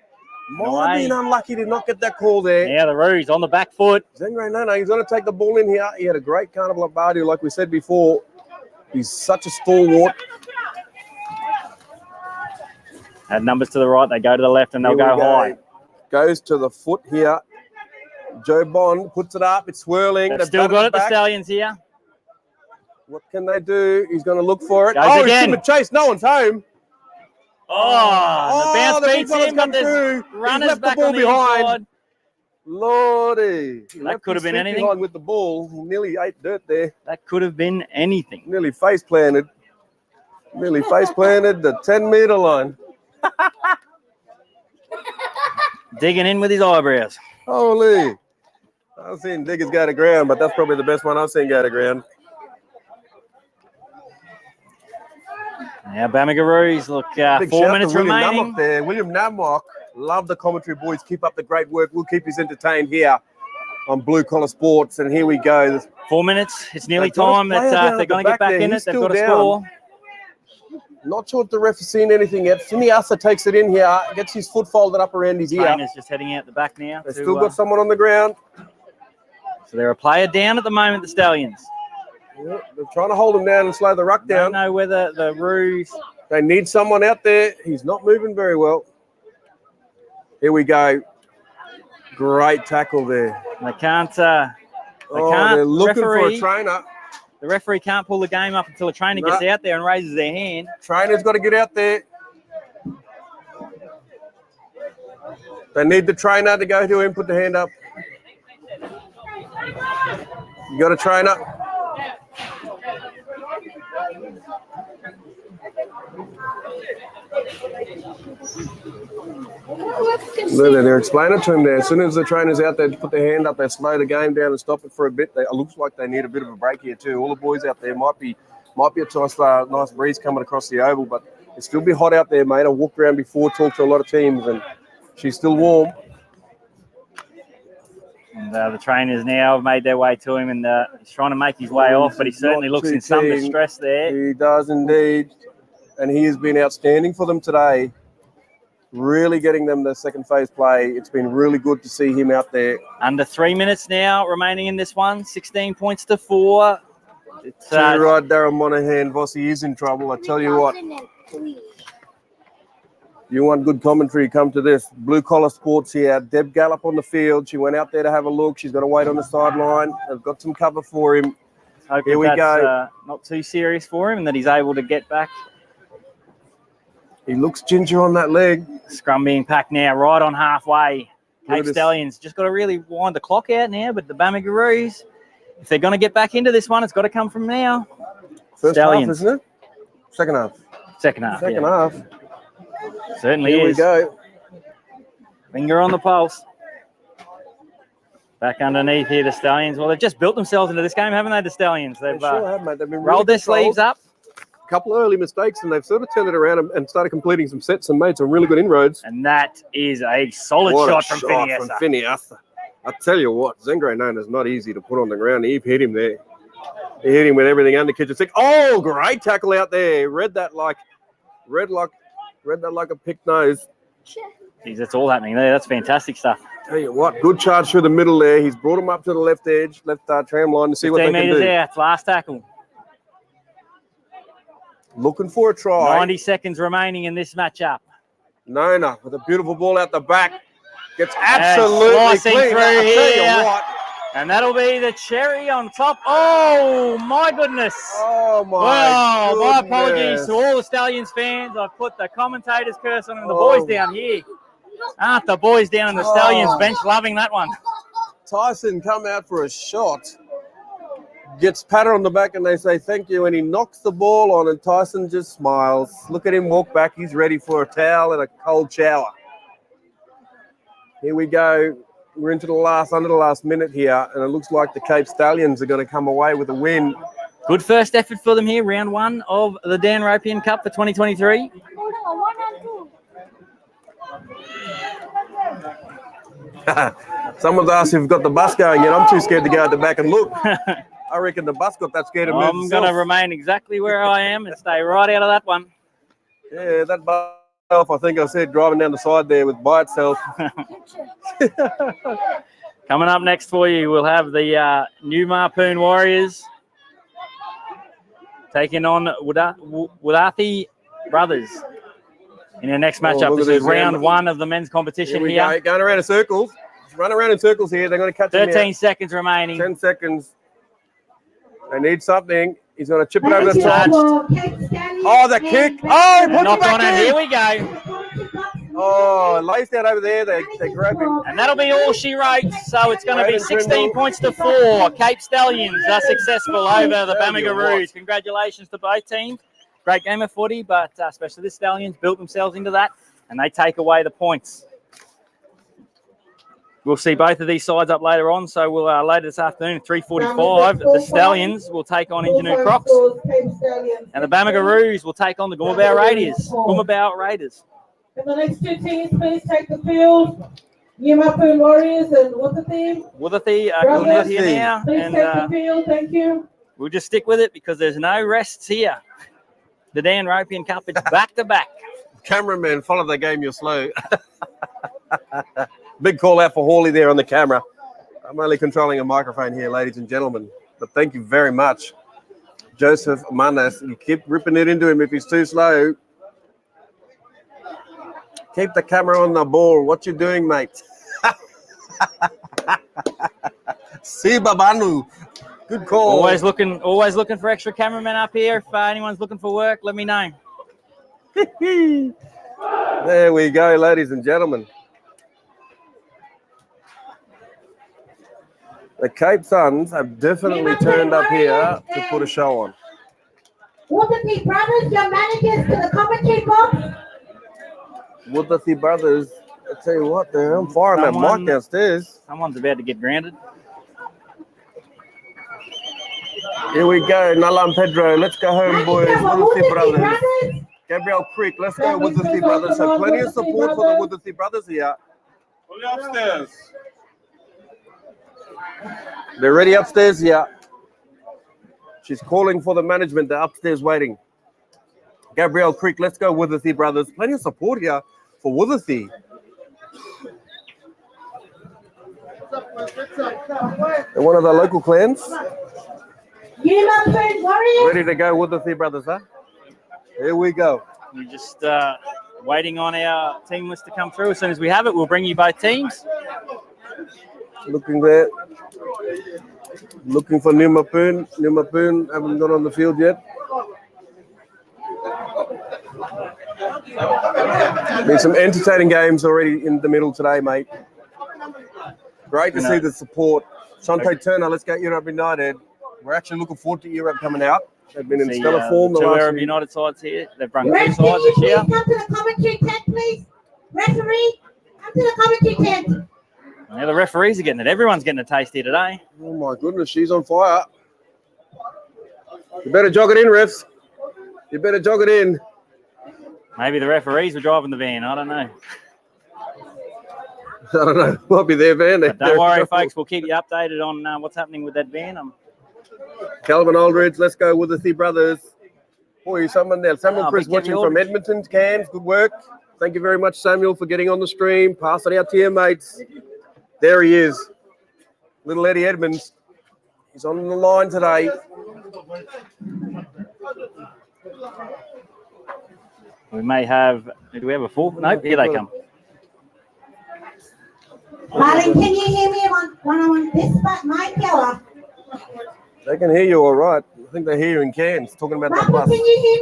Might have been unlucky to not get that call there. Yeah, the Roos on the back foot. Zengre, no, he's going to take the ball in here. He had a great carnival at Bardu, like we said before. He's such a stalwart. Add numbers to the right, they go to the left, and they'll go high. Goes to the foot here. Joe Bond puts it up. It's swirling. They've still got it, the Stallions here. What can they do? He's going to look for it. Goes He's again. in the chase. No one's home. The bounce the beats big him, but there's through. runners He's left back the ball on the behind. inside. Lordy. That could have been anything. Behind with the ball. He nearly ate dirt there. That could have been anything. Nearly face planted. Nearly face planted the 10-meter line. Digging in with his eyebrows. Holy. I've seen diggers go to ground, but that's probably the best one I've seen go to ground. Now Bamaga look, Big 4 shout minutes to William remaining. Nammock there. William Nammock, love the commentary, boys. Keep up the great work. We'll keep us entertained here on Blue Collar Sports. And here we go. 4 minutes. It's nearly They've got a time that player down they're at going the to get back back there. in He's it. They've still got to down. score. Not sure if the ref has seen anything yet. Finiasa takes it in here, gets his foot folded up around his ear. Trainer's just heading out the back now. They've still got someone on the ground. So they're a player down at the moment, the Stallions. Yeah, they're trying to hold him down and slow the ruck down. Don't know whether the Roos... They need someone out there. He's not moving very well. Here we go. Great tackle there. They can't... They're looking for a trainer. The referee can't pull the game up until a trainer gets out there and raises their hand. Trainer's got to get out there. They need the trainer to go to him, put the hand up. You got a trainer? They're explaining to him there. As soon as the trainer's out there, put their hand up, they slow the game down and stop it for a bit. It looks like they need a bit of a break here too. All the boys out there might be a nice breeze coming across the oval, but it'll still be hot out there, mate. I walked around before, talked to a lot of teams, and she's still warm. And the trainers now have made their way to him, and he's trying to make his way off, but he certainly looks in some distress there. He does indeed, and he has been outstanding for them today, really getting them the second phase play. It's been really good to see him out there. Under 3 minutes now remaining in this one, 16 points to 4. It's Too right, Darren Monahan. Vossi is in trouble. I tell you what. You want good commentary, come to this. Blue Collar Sports here. Deb Gallup on the field. She went out there to have a look. She's got to wait on the sideline. They've got some cover for him. Here we go. Not too serious for him and that he's able to get back. He looks ginger on that leg. Scrum being packed now, right on halfway. Cape Stallions just got to really wind the clock out now, but the Bamaga, if they're going to get back into this one, it's got to come from now. First Stallions. half, isn't it? Second half. Second half. Second half. Certainly Here is. we go. Finger on the pulse. Back underneath here, the Stallions. Well, they've just built themselves into this game, haven't they, the Stallions? They've Sure have, mate. They've been rolled really their sleeves up. A couple of early mistakes, and they've sort of turned it around and started completing some sets and made some really good inroads. And that is a solid shot from Phineas. I tell you what, Zengre Nona is not easy to put on the ground. He hit him there. He hit him with everything under kitchen sink. Oh, great tackle out there. Read that like a picked nose. Jeez, that's all happening there. That's fantastic stuff. Tell you what, good charge through the middle there. He's brought him up to the left edge, left tram line to see what they can do. 15 metres out, last tackle. Looking for a try. 90 seconds remaining in this matchup. Nona with a beautiful ball out the back. Gets absolutely slicing clean. through I here. tell you what. And that'll be the cherry on top. Oh, my goodness. Oh, my Well, my goodness. apologies to all the Stallions fans. I've put the commentator's curse on them. The boys down here. Aren't the boys down on the Stallions bench loving that one? Tyson come out for a shot. Gets patted on the back and they say thank you. And he knocks the ball on and Tyson just smiles. Look at him walk back. He's ready for a towel and a cold shower. Here we go. We're into under the last minute here, and it looks like the Cape Stallions are going to come away with a win. Good first effort for them here, round one of the Dan Ropeyarn Cup for 2023. Someone's asked if we've got the bus going yet. I'm too scared to go at the back and look. I reckon the bus got that scared to move I'm going to remain exactly where I am and stay right out of that one. Yeah, that bus, I think I said, driving down the side there by itself. Coming up next for you, we'll have the New Marpoon Warriors taking on Wadathi Brothers in the next matchup. This is round one of the men's competition here. Go. Going around in circles. Run around in circles here. They're going to catch 13 seconds remaining. 10 seconds. They need something. He's going to chip it over the top. Oh, the kick. Oh, he puts knock it back on in. it. Here we go. Oh, laced out over there. They grab him. And that'll be all she wrote. So it's going to be 16 points to 4. Cape Stallions are successful over the Bamaga. Congratulations to both teams. Great game of footy, but especially the Stallions built themselves into that, and they take away the points. We'll see both of these sides up later on. So we'll later this afternoon at 3:45, the Stallions will take on Ginau Crocs, and the Bamaga will take on the Gummabao Raiders. And the next two teams, please take the field. New Marpoon Warriors and Wadathi are coming out here now. Please And take the field. Thank you. we'll just stick with it because there's no rests here. The Dan Ropeyarn Cup, it's back to back. Cameraman, follow the game, you're slow. Big call out for Hawley there on the camera. I'm only controlling a microphone here, ladies and gentlemen. But thank you very much. Joseph Manas, you keep ripping it into him if he's too slow. Keep the camera on the ball. What you doing, mate? Siba Banu. Good call. Always looking for extra cameramen up here. If anyone's looking for work, let me know. There we go, ladies and gentlemen. The Cape Suns have definitely turned up here to put a show on. Wadathi Brothers, your managers to the commentary box. Woodley brothers. I tell you what, they're on fire on that mic downstairs. Someone's about to get grounded. Here we go, Nala and Pedro. Let's go home, boys. Woodley brothers. Gabriel Creek, let's go Woodley brothers. So plenty of support for the Woodley brothers here. Upstairs. They're ready upstairs here. She's calling for the management. They're upstairs waiting. Gabriel Creek, let's go Woodley brothers. Plenty of support here for Woodley. They're one of the local clans. Ready to go Woodley brothers, huh? Here we go. We're just waiting on our team list to come through. As soon as we have it, we'll bring you both teams. Looking there. Looking for Numapoon. Numapoon haven't got on the field yet. There's some entertaining games already in the middle today, mate. Great to see the support. Shante Turner, let's go Europe United. We're actually looking forward to Europe coming out. They've been in stellar form. The two Arab United sides here. They've run 2 sides this year. Come to the commentary tent, please. Referee, come to the commentary tent. Yeah, the referees are getting it. Everyone's getting a taste here today. Oh my goodness, she's on fire. You better jog it in, refs. You better jog it in. Maybe the referees were driving the van. I don't know. I don't know. Might be their van. But don't worry, folks. We'll keep you updated on what's happening with that van. Calvin Aldridge, let's go with the Thea brothers. Boy, someone there. Samuel Chris watching from Edmonton, Cairns. Good work. Thank you very much, Samuel, for getting on the stream. Pass it out to your mates. There he is. Little Eddie Edmonds. He's on the line today. We may have... Do we have a full? Nope, here they come. Martin, can you hear me on this mic, Yella? They can hear you all right. I think they hear you in Cairns talking about Michael, the bus. can you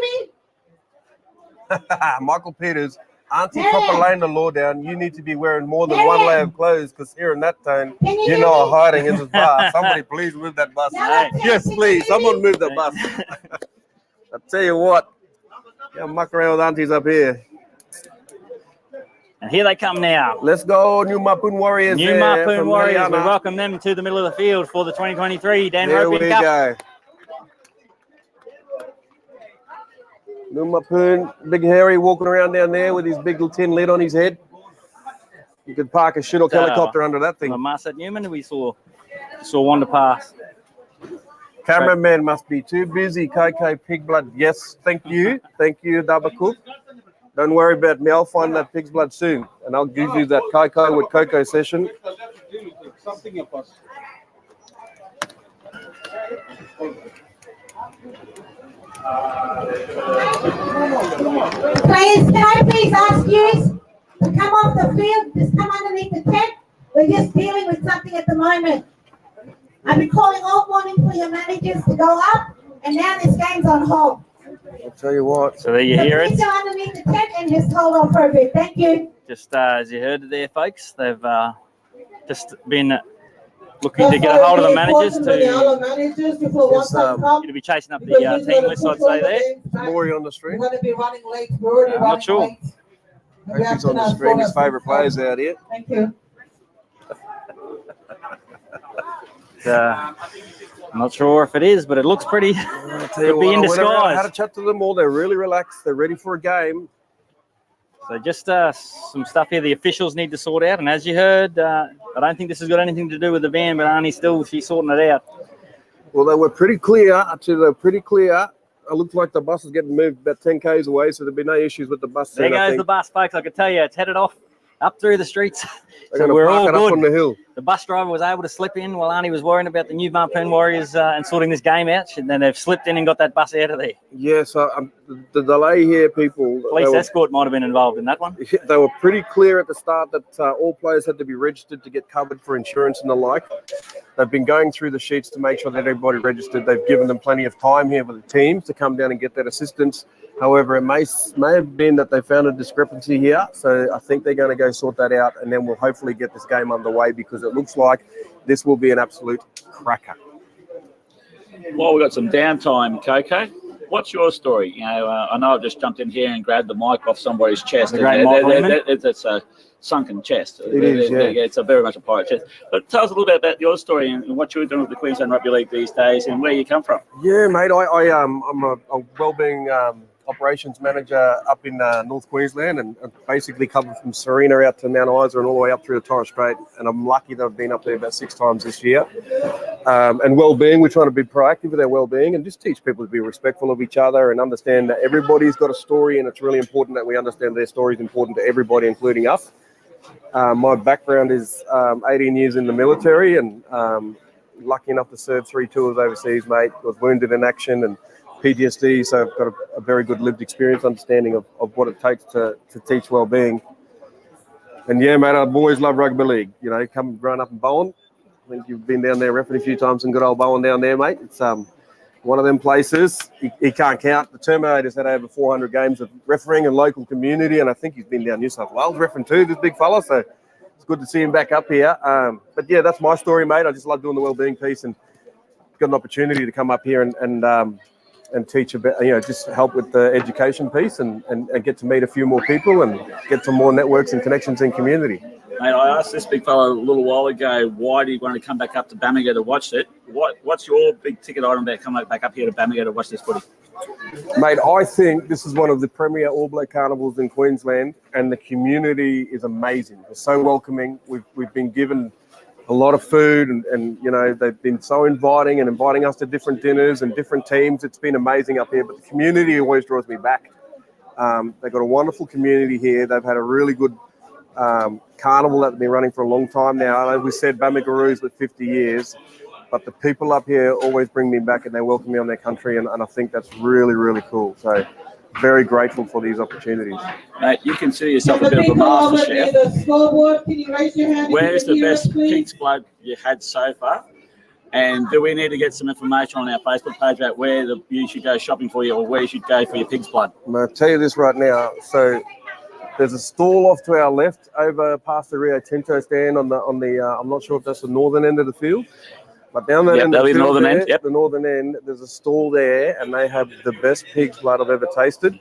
hear me? Michael Peters, Auntie Proper laying the law down. You need to be wearing more than one layer of clothes because here in that tone, you know hiding in the bus. Somebody please move that bus. Yes, please. Someone move the bus. I tell you what, yeah, muck around with aunties up here. And here they come now. Let's go, New Mapoon Warriors. New Mapoon Warriors. We welcome them to the middle of the field for the 2023 Dan Ropeyarn Cup. There we go. New Mapoon, Big Harry walking around down there with his big tin lid on his head. You could park a Chinook helicopter under that thing. Marset Newman, we saw one to pass. Cameraman must be too busy. KK Pig Blood. Yes, thank you. Thank you, Dabba Cook. Don't worry about me. I'll find that pig's blood soon. And I'll give you that Coco with Coco session. Players, can I please ask you to come off the field? Just come underneath the tent. We're just dealing with something at the moment. I've been calling all morning for your managers to go up, and now this game's on hold. I'll tell you what. So there you hear it. Please go underneath the tent and just hold on for a bit. Thank you. Just as you heard there, folks, they've just been looking to get a hold of the managers to be chasing up the team list, I'd say there. Maury on the stream. We're going to be running late. I'm not sure. He's on the screen. His favourite players out here. Thank you. I'm not sure if it is, but it looks pretty. Could be in disguise. I had a chat to them all. They're really relaxed. They're ready for a game. So just some stuff here the officials need to sort out. And as you heard, I don't think this has got anything to do with the van, but she's sorting it out. Well, they were pretty clear. Actually, they were pretty clear. It looked like the bus is getting moved about 10 k's away, so there'll be no issues with the bus. There goes the bus, folks. I can tell you, it's headed off up through the streets. They're so we're all good. Up on the hill. The bus driver was able to slip in while Arnie was worrying about the New Mapoon Warriors and sorting this game out. And then they've slipped in and got that bus out of there. Yeah, so the delay here, people. Police escort might have been involved in that one. They were pretty clear at the start that all players had to be registered to get covered for insurance and the like. They've been going through the sheets to make sure that everybody registered. They've given them plenty of time here for the teams to come down and get that assistance. However, it may have been that they found a discrepancy here. So I think they're going to go sort that out, and then we'll hopefully get this game underway because it looks like this will be an absolute cracker. Well, we've got some downtime, Coco. What's your story? You know, I know I've just jumped in here and grabbed the mic off somebody's chest. The great Mike Lehman? It's a sunken chest. It is, yeah. It's a very much a pirate chest. But tell us a little bit about your story and what you're doing with the Queensland Rugby League these days and where you come from. Yeah, mate. I'm a wellbeing operations manager up in North Queensland, and basically covered from Serena out to Mount Isa and all the way up through the Torres Strait. And I'm lucky that I've been up there about 6 times this year. And well-being, we're trying to be proactive with our well-being and just teach people to be respectful of each other and understand that everybody's got a story, and it's really important that we understand their story is important to everybody, including us. My background is 18 years in the military, and lucky enough to serve 3 tours overseas, mate. I was wounded in action and PTSD, so I've got a very good lived experience understanding of what it takes to teach well-being. And yeah, mate, I've always loved rugby league. You know, growing up in Bowen. I think you've been down there repping a few times in good old Bowen down there, mate. It's one of them places. He can't count. The Terminator's had over 400 games of refereeing and local community, and I think he's been down New South Wales refereeing too, this big fella, so it's good to see him back up here. But yeah, that's my story, mate. I just love doing the well-being piece, and got an opportunity to come up here and teach a bit, you know, just help with the education piece and get to meet a few more people and get some more networks and connections in community. Mate, I asked this big fella a little while ago, why do you want to come back up to Bamaga to watch it? What's your big ticket item about coming back up here to Bamaga to watch this footy? Mate, I think this is one of the premier All Black carnivals in Queensland, and the community is amazing. They're so welcoming. We've been given a lot of food, and you know, they've been so inviting and inviting us to different dinners and different teams. It's been amazing up here, but the community always draws me back. They've got a wonderful community here. They've had a really good carnival that's been running for a long time now. As we said, Bamagaroo's with 50 years, but the people up here always bring me back and they welcome me on their country, and I think that's really, really cool. So very grateful for these opportunities. Mate, you consider yourself a bit of a master chef. Where's the best pig's blood you had so far? And do we need to get some information on our Facebook page about where you should go shopping for you, or where you should go for your pig's blood? I'm going to tell you this right now. So there's a stall off to our left over past the Rio Tinto stand on the I'm not sure if that's the northern end of the field. But down that end, the northern end. Yep. The northern end, there's a stall there, and they have the best pig's blood I've ever tasted.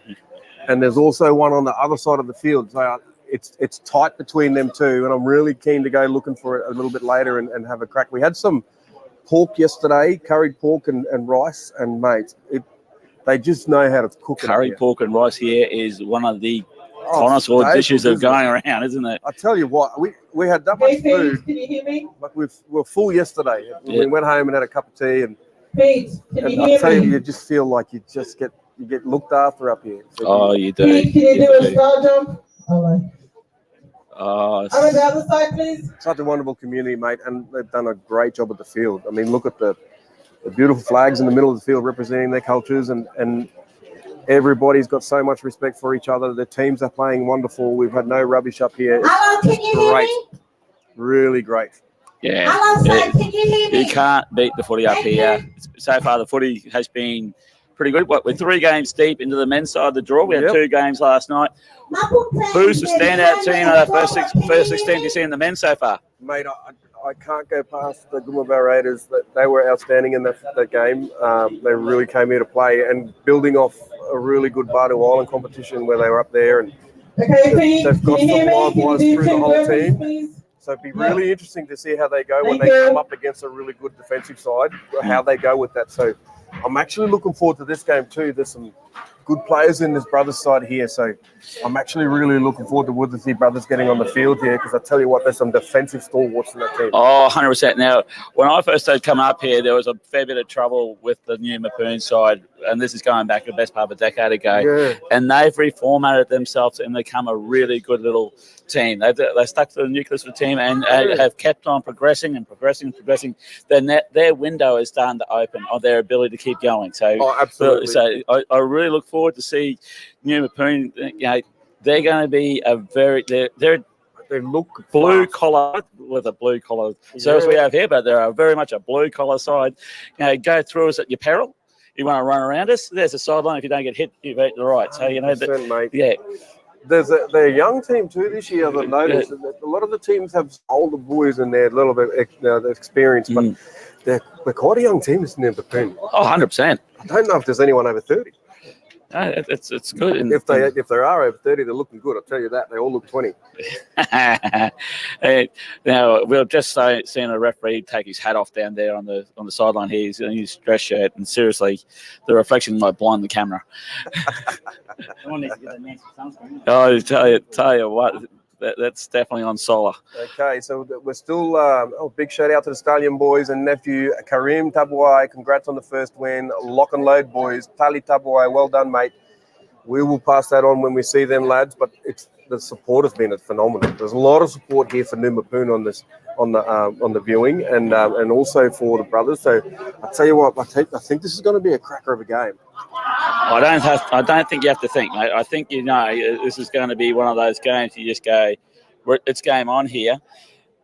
And there's also one on the other side of the field. So it's tight between them two, and I'm really keen to go looking for it a little bit later and have a crack. We had some pork yesterday, curried pork and rice, and mate, they just know how to cook it. Curried pork and rice here is one of the connoisseur dishes that are going around, isn't it? I tell you what, we had that much food. Can you hear me? Like we were full yesterday. Yeah. We went home and had a cup of tea, and Pete, can you I hear tell you, me? you just feel like you get looked after up here. So Oh, you do. Pete, can you do a star jump? All right. Oh, On the other side, please. such a wonderful community, mate, and they've done a great job at the field. I mean, look at the beautiful flags in the middle of the field representing their cultures, and everybody's got so much respect for each other. The teams are playing wonderful. We've had no rubbish up here. Hello, can you hear me? Really great. yeah. Hello, sir, can you hear me? You can't beat the footy up here. So far, the footy has been pretty good. We're 3 games deep into the men's side of the draw. We had 2 games last night. Who's the standout team out of the first 16 you see in the men so far? Mate, I can't go past the Gumabao Raiders. They were outstanding in that game. They really came here to play, and building off a really good Bardo Island competition where they were up there, and Okay, Pete, they've got can you some hear me? live Can you wires do through the 10 whole burpees, team. please? So it'd be really interesting to see how they go when Thank they you. come up against a really good defensive side, how they go with that. So I'm actually looking forward to this game too. There's some good players in this brothers side here, so I'm actually really looking forward to Woodsy brothers getting on the field here, because I tell you what, there's some defensive stalwarts in that team. Oh, 100%. Now, when I first started coming up here, there was a fair bit of trouble with the new Mapoon side, and this is going back the best part of a decade ago. Yeah. And they've reformatted themselves and become a really good little team. They stuck to the nucleus of the team and have kept on progressing. Then their window is starting to open on their ability to keep going. So, Absolutely. So I really look forward to see new Mapoon. You know, they're going to be a very They look blue fast. collar with a blue collar service we have here, but they're very much a blue collar side. You know, go through us at your peril. You want to run around us? There's a sideline. If you don't get hit, you've eaten the right. So you know, mate. yeah. They're a young team too this year. I've noticed that a lot of the teams have older boys in there, a little bit experience, but they're quite a young team, isn't it, Bapoon? Oh, 100%. I don't know if there's anyone over 30. It's good. And, If they are over 30, they're looking good. I'll tell you that. They all look 20. Now we've just seen a referee take his hat off down there on the sideline here. He's in his dress shirt, and seriously, the reflection might blind the camera. Oh, tell you what, that's definitely on solar. Okay, so we're still big shout out to the Stallion boys and nephew Karim Tabuai. Congrats on the first win. Lock and load, boys. Tali Tabuai, well done, mate. We will pass that on when we see them, lads. But the support has been phenomenal. There's a lot of support here for Numapoon on the viewing and also for the brothers. So I tell you what, I think this is going to be a cracker of a game. I don't think you have to think, mate. I think this is going to be one of those games you just go, it's game on here.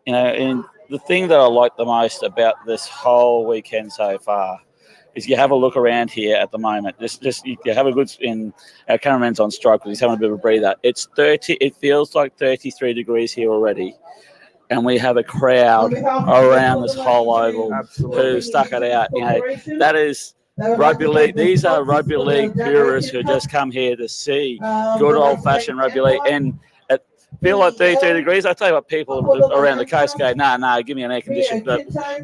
And the thing that I like the most about this whole weekend so far is you have a look around here at the moment. Just you have a good spin. Our cameraman's on strike because he's having a bit of a breather. It's 30. It feels like 33 degrees here already. And we have a crowd around this whole oval who stuck it out. That is rugby league. These are rugby league purists who just come here to see good old-fashioned rugby league. And it feel like 32 degrees. I tell you what, people around the coast go, nah, give me an air-conditioned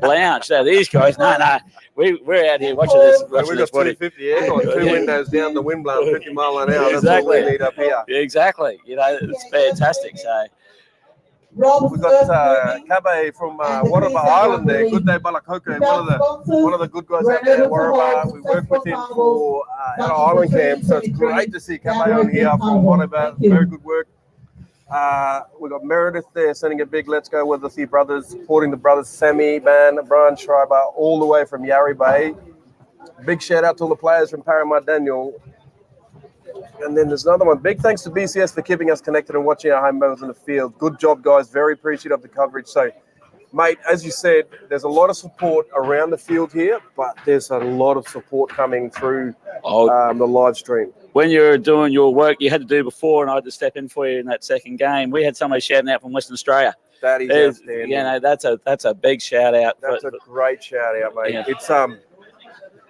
lounge. So these guys, we're out here watching this. We've got 250 aircon, two windows down, the wind blowing 50 mile an hour. Exactly. That's all we need up here. Exactly. It's fantastic. So. We've got Kabe from Warraba Island there. Good day, Balakoko. One of the good guys out there, Warraba. We worked with him for our island camp, so it's great to see Kabe on here from Warraba. Very good work. We've got Meredith there sending a big let's go with the three brothers, supporting the brothers Sammy, Ban, Brian Schreiber, all the way from Yarra Bay. Big shout out to all the players from Parramatta Daniel. And then there's another one. Big thanks to BCS for keeping us connected and watching our home mothers in the field. Good job, guys. Very appreciative of the coverage. So, mate, as you said, there's a lot of support around the field here, but there's a lot of support coming through the live stream. When you're doing your work you had to do before, and I had to step in for you in that second game, we had somebody shouting out from Western Australia. That is outstanding. That's a big shout out. That's a great shout out, mate. Yeah. It's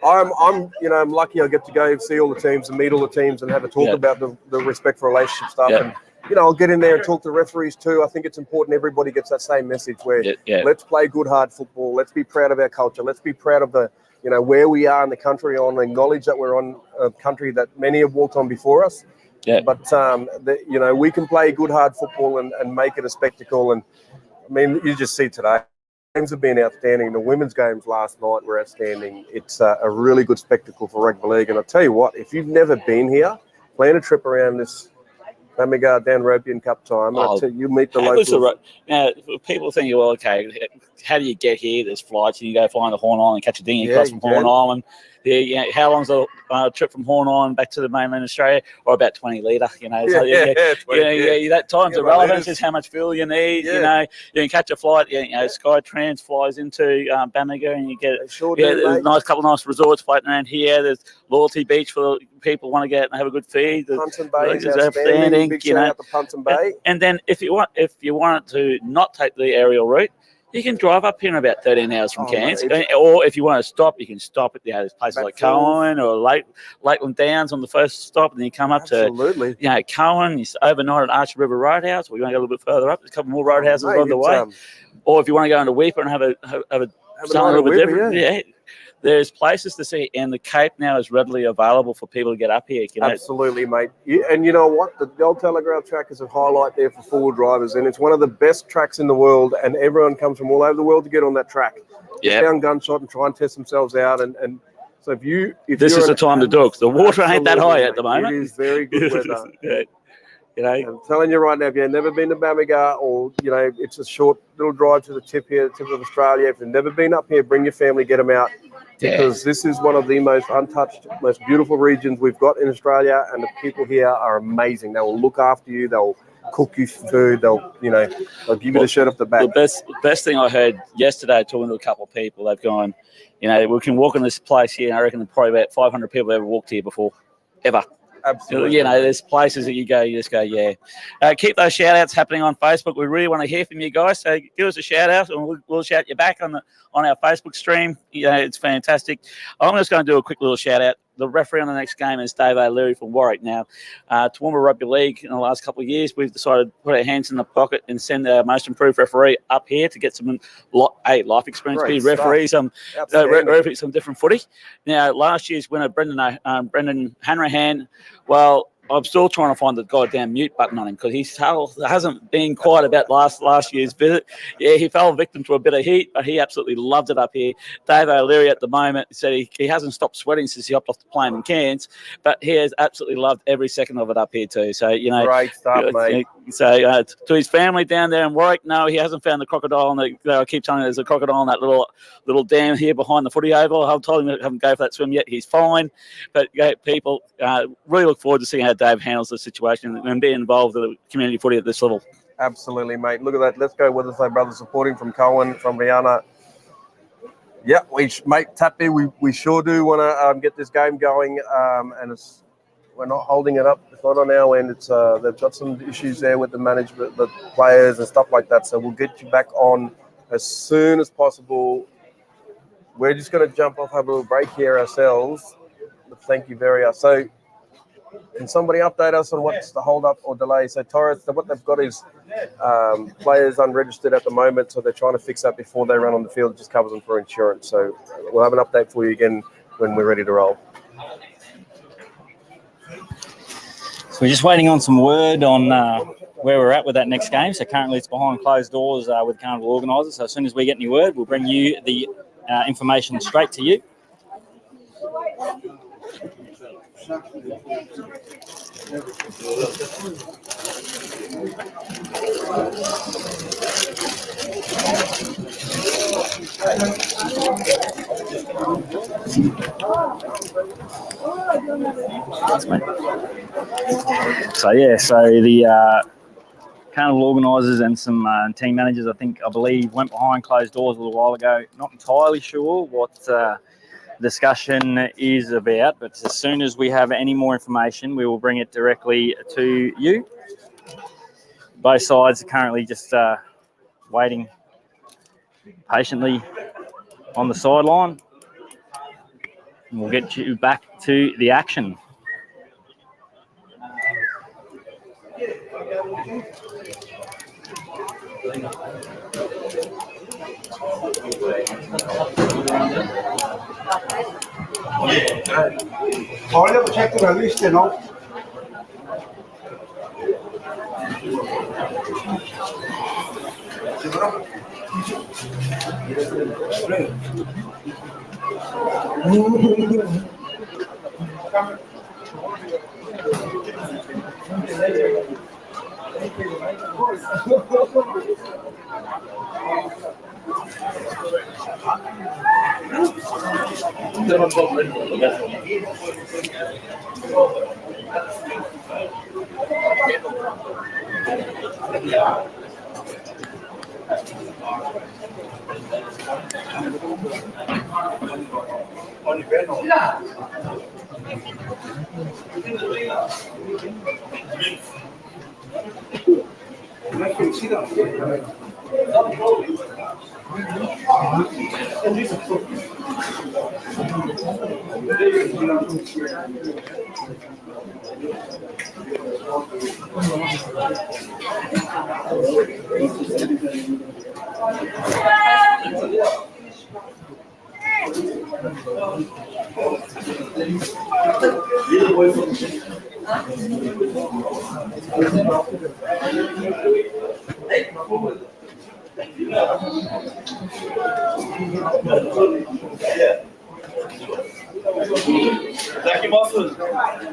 I'm lucky I get to go see all the teams and meet all the teams and have a talk about the respectful relationship stuff. And I'll get in there and talk to referees too. I think it's important everybody gets that same message where let's play good hard football. Let's be proud of our culture. Let's be proud of the where we are in the country, on acknowledge that we're on a country that many have walked on before us. Yeah. But we can play good hard football and make it a spectacle. And I mean, you just see today. Games have been outstanding. The women's games last night were outstanding. It's a really good spectacle for rugby league. And I'll tell you what, if you've never been here, plan a trip around this Bamaga down Ropeyarn Cup time. You meet the locals. Now, people think, well, okay, how do you get here? There's flights. You can go fly to Horn Island, catch a dinghy across from Horn Island. How long's the trip from Horn Island back to the mainland Australia? Or about 20 litre, that time's irrelevant. It's how much fuel you need. You can catch a flight. Skytrans flies into Bamaga, and you get there's a couple of nice resorts floating around here. There's Loyalty Beach for people who want to get and have a good feed. Punton Bay is outstanding. Big shout out to Punton Bay. And then if you want to not take the aerial route, you can drive up here in about 13 hours from Cairns. Or if you want to stop, you can stop at there's places like Cowan or Lakeland Downs on the first stop, and then you come up to Cowan, you overnight at Archer River Roadhouse, or you want to go a little bit further up. There's a couple more roadhouses along the way. Or if you want to go into Weeper and have something a little bit different. There's places to see, and the Cape now is readily available for people to get up here. Absolutely, mate. And you know what? The Gold Telegraph track is a highlight there for four-wheel drivers, and it's one of the best tracks in the world, and everyone comes from all over the world to get on that track. Get down Gunshot and try and test themselves out. And so this is the time to do it. The water ain't that high at the moment. It is very good weather. I'm telling you right now, if you've never been to Bamaga, or it's a short little drive to the tip of Australia. If you've never been up here, bring your family, get them out. Because this is one of the most untouched, most beautiful regions we've got in Australia, and the people here are amazing. They will look after you. They'll cook you food. They'll give you the shirt off the back. The best thing I heard yesterday, talking to a couple of people, they've gone, we can walk in this place here, and I reckon probably about 500 people ever walked here before, ever. Absolutely. You know, there's places that you just go, yeah. Keep those shout outs happening on Facebook. We really want to hear from you guys. So give us a shout out and we'll shout you back on our Facebook stream. You know, it's fantastic. I'm just going to do a quick little shout out. The referee on the next game is Dave O'Leary from Warwick. Now, Toowoomba Rugby League in the last couple of years, we've decided to put our hands in the pocket and send our most improved referee up here to get some life experience, Great be referee some different footy. Now, last year's winner, Brendan Hanrahan, well, I'm still trying to find the goddamn mute button on him because he hasn't been quiet about last year's visit. Yeah, he fell victim to a bit of heat, but he absolutely loved it up here. Dave O'Leary at the moment said he hasn't stopped sweating since he hopped off the plane in Cairns, but he has absolutely loved every second of it up here too. So, you know. Great stuff, mate. So to his family down there in Warwick, no, he hasn't found the crocodile. I keep telling him there's a crocodile in that little dam here behind the footy oval. I've told him to haven't go for that swim yet. He's fine. But people really look forward to seeing how Dave handles the situation and be involved in the community footy at this level. Absolutely, mate. Look at that. Let's go with us, brother, supporting from Cohen, from Rihanna. Yeah, mate, Tappy, we sure do want to get this game going, and we're not holding it up. It's not on our end. It's they've got some issues there with the management, the players and stuff like that. So we'll get you back on as soon as possible. We're just going to jump off, have a little break here ourselves. But thank you very much. So can somebody update us on what's the hold up or delay? So Torres, what they've got is players unregistered at the moment, so they're trying to fix that before they run on the field. It just covers them for insurance. So we'll have an update for you again when we're ready to roll. So we're just waiting on some word on where we're at with that next game. So currently it's behind closed doors with carnival organisers. So as soon as we get any word, we'll bring you the information straight to you. So the carnival organisers and some team managers, I believe, went behind closed doors a little while ago. Not entirely sure what discussion is about, but as soon as we have any more information, we will bring it directly to you. Both sides are currently just waiting patiently on the sideline, and we'll get you back to the action. Olha, check the list, you know.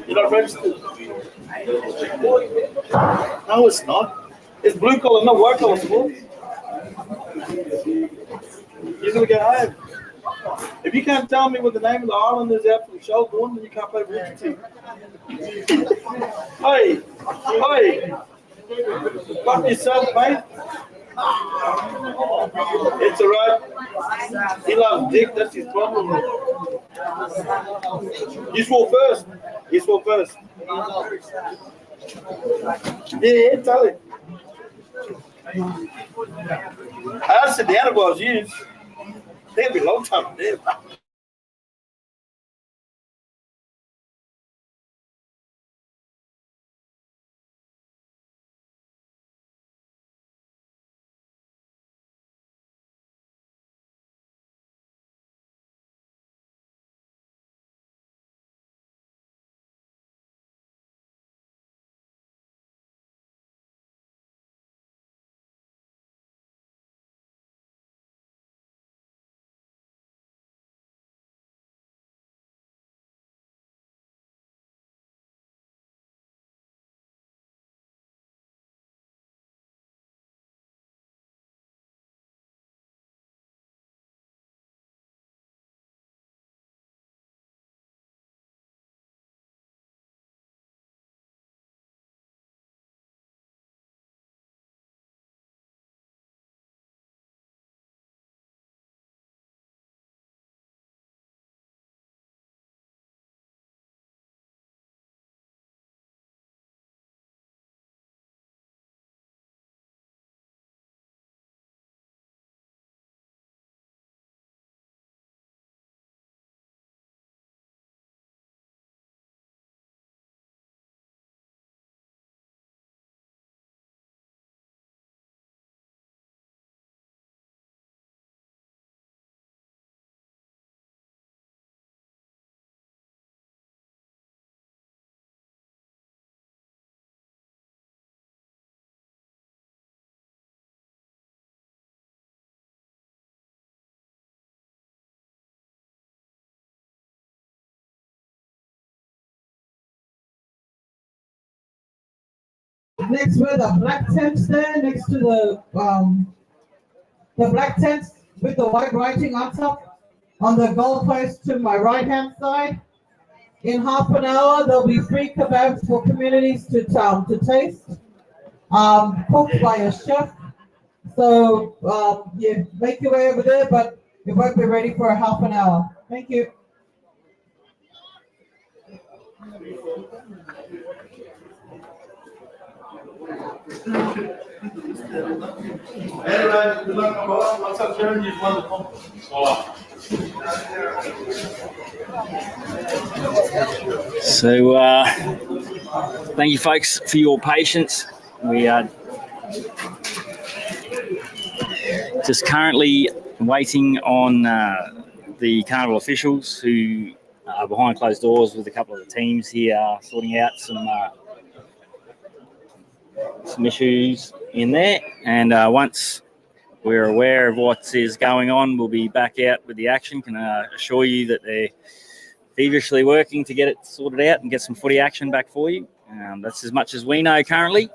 You're not registered. No, it's not. It's blue collar, not white collar. You're going to go home. If you can't tell me what the name of the island is out for the show, then you can't play rugby team. Hey, fuck yourself, mate. It's alright. He loves dick, that's his problem. You swore first. Yeah, tell it. I said the other was used. They'll be long time there. Next, where the black tents there, next to the black tents with the white writing on top, on the goalpost to my right-hand side. In half an hour, there'll be free kebabs for communities to taste, cooked by a chef. So, yeah, make your way over there, but it won't be ready for a half an hour. Thank you. Anyway, good luck on both. What's up, Sharon? You've won the conference. So, thank you, folks, for your patience. We are just currently waiting on the carnival officials who are behind closed doors with a couple of the teams here, sorting out some issues in there. And once we're aware of what is going on, we'll be back out with the action. Can assure you that they're feverishly working to get it sorted out and get some footy action back for you. That's as much as we know currently.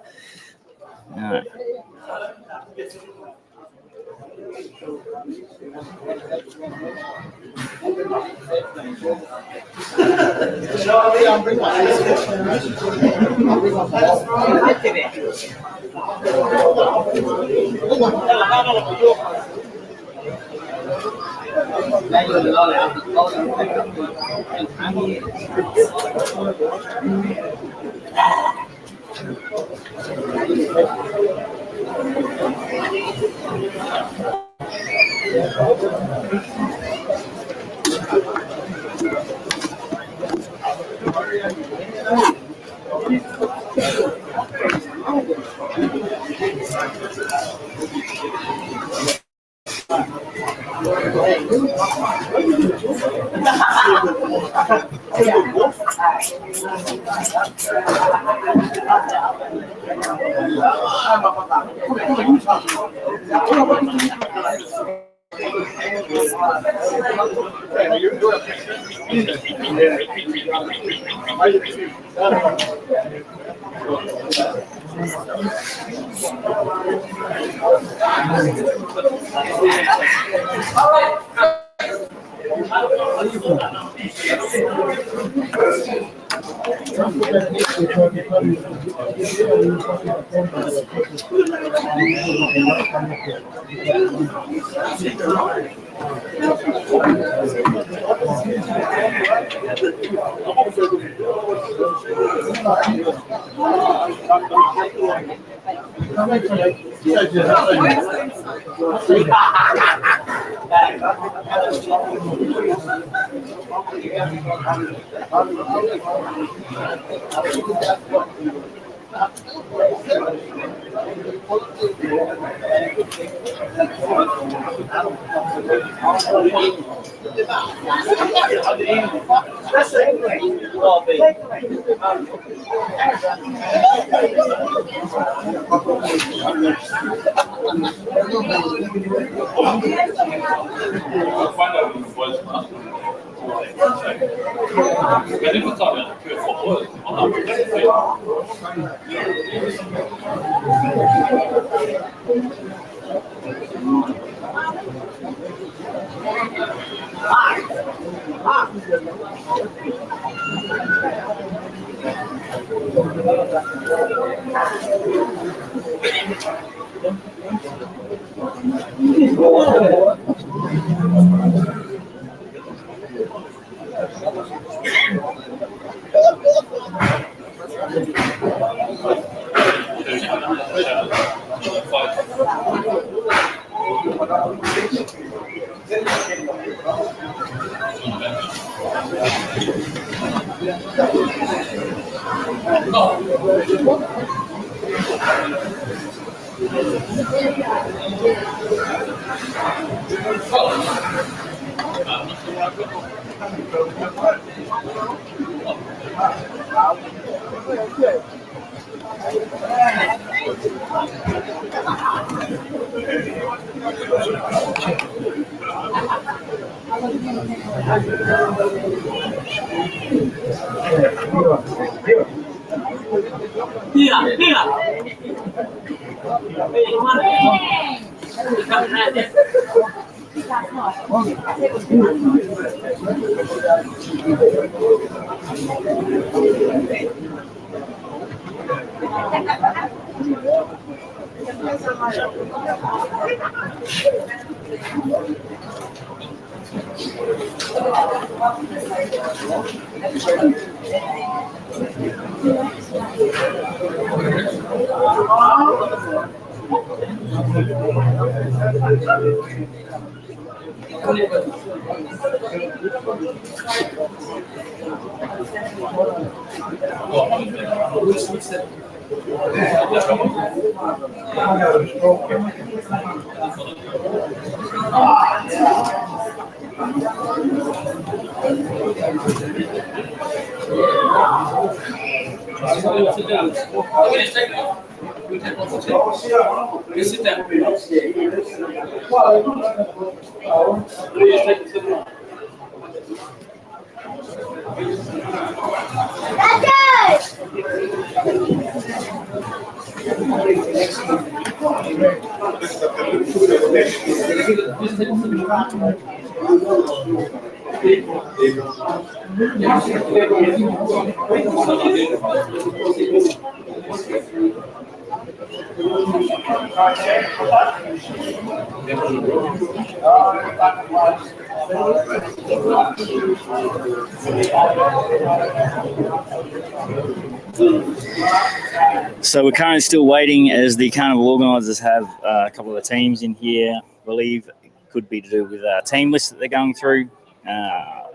So we're currently still waiting as the carnival organisers have a couple of the teams in here. I believe it could be to do with a team list that they're going through,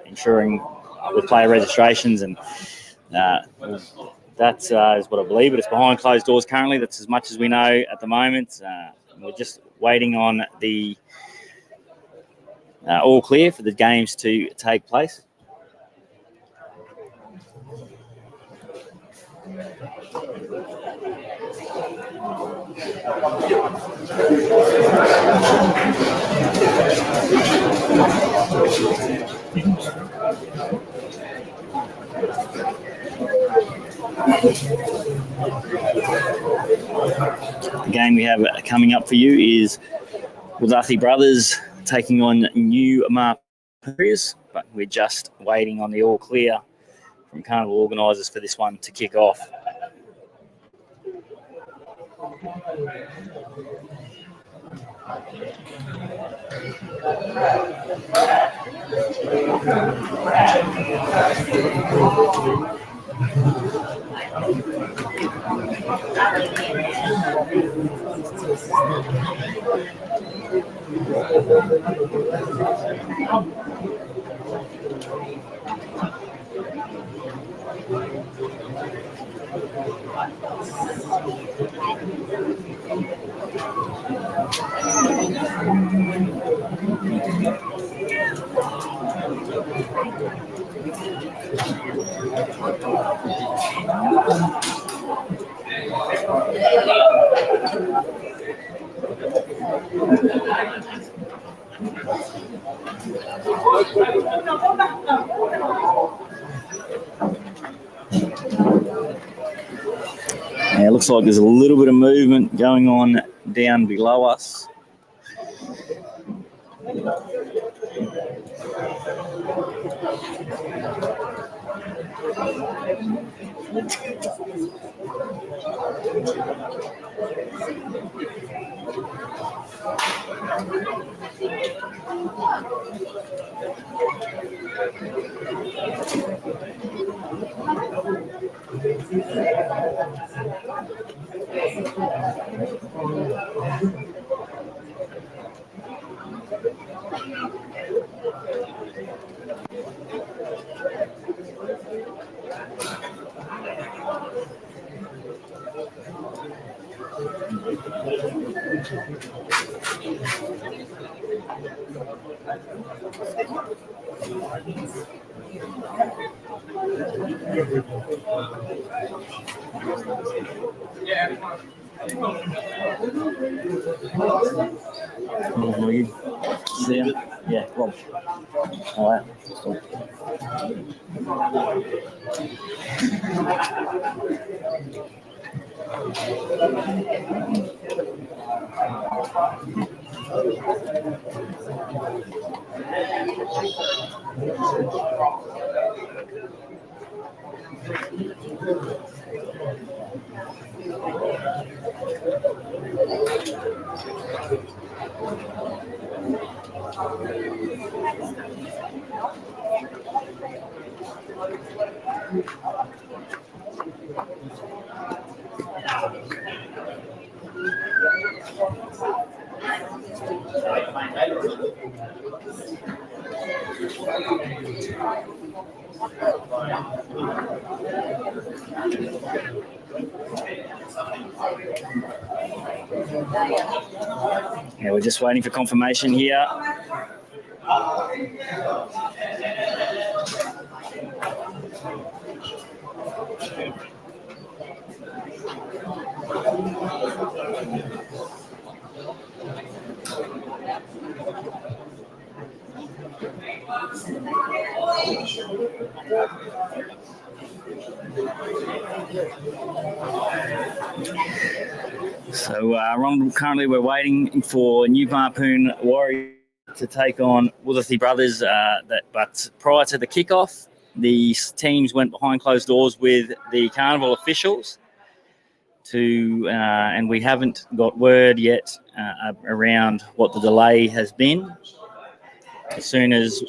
ensuring with player registrations, and that is what I believe. But it's behind closed doors currently. That's as much as we know at the moment. We're just waiting on the all clear for the games to take place. The game we have coming up for you is Wadathi Brothers taking on New Marpurias, but we're just waiting on the all clear from carnival organisers for this one to kick off. Yeah, it looks like there's a little bit of movement going on down below us. Yeah, Rob. All right. Yeah, we're just waiting for confirmation here. So, Ron, currently we're waiting for New Harpoon Warriors to take on Wutherthy Brothers. But prior to the kickoff, the teams went behind closed doors with the carnival officials and we haven't got word yet around what the delay has been. As soon as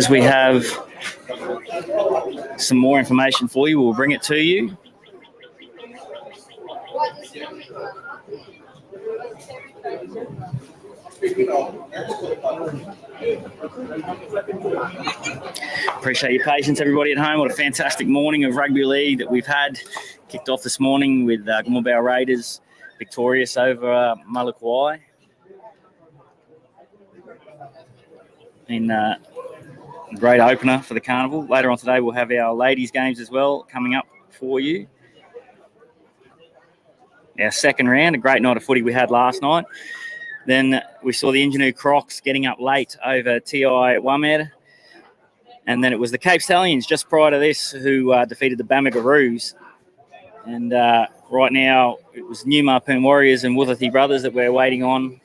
we have some more information for you, we'll bring it to you. Appreciate your patience, everybody at home. What a fantastic morning of rugby league that we've had. Kicked off this morning with Ginau Raiders victorious over Malakwai. In great opener for the carnival. Later on today, we'll have our ladies' games as well coming up for you. Our second round, a great night of footy we had last night. Then we saw the Ginau Crocs getting up late over TI Wamer. And then it was the Cape Stallions just prior to this who defeated the Bamaga Roos. And right now, it was New Harpoon Warriors and Wutherthy Brothers that we're waiting on.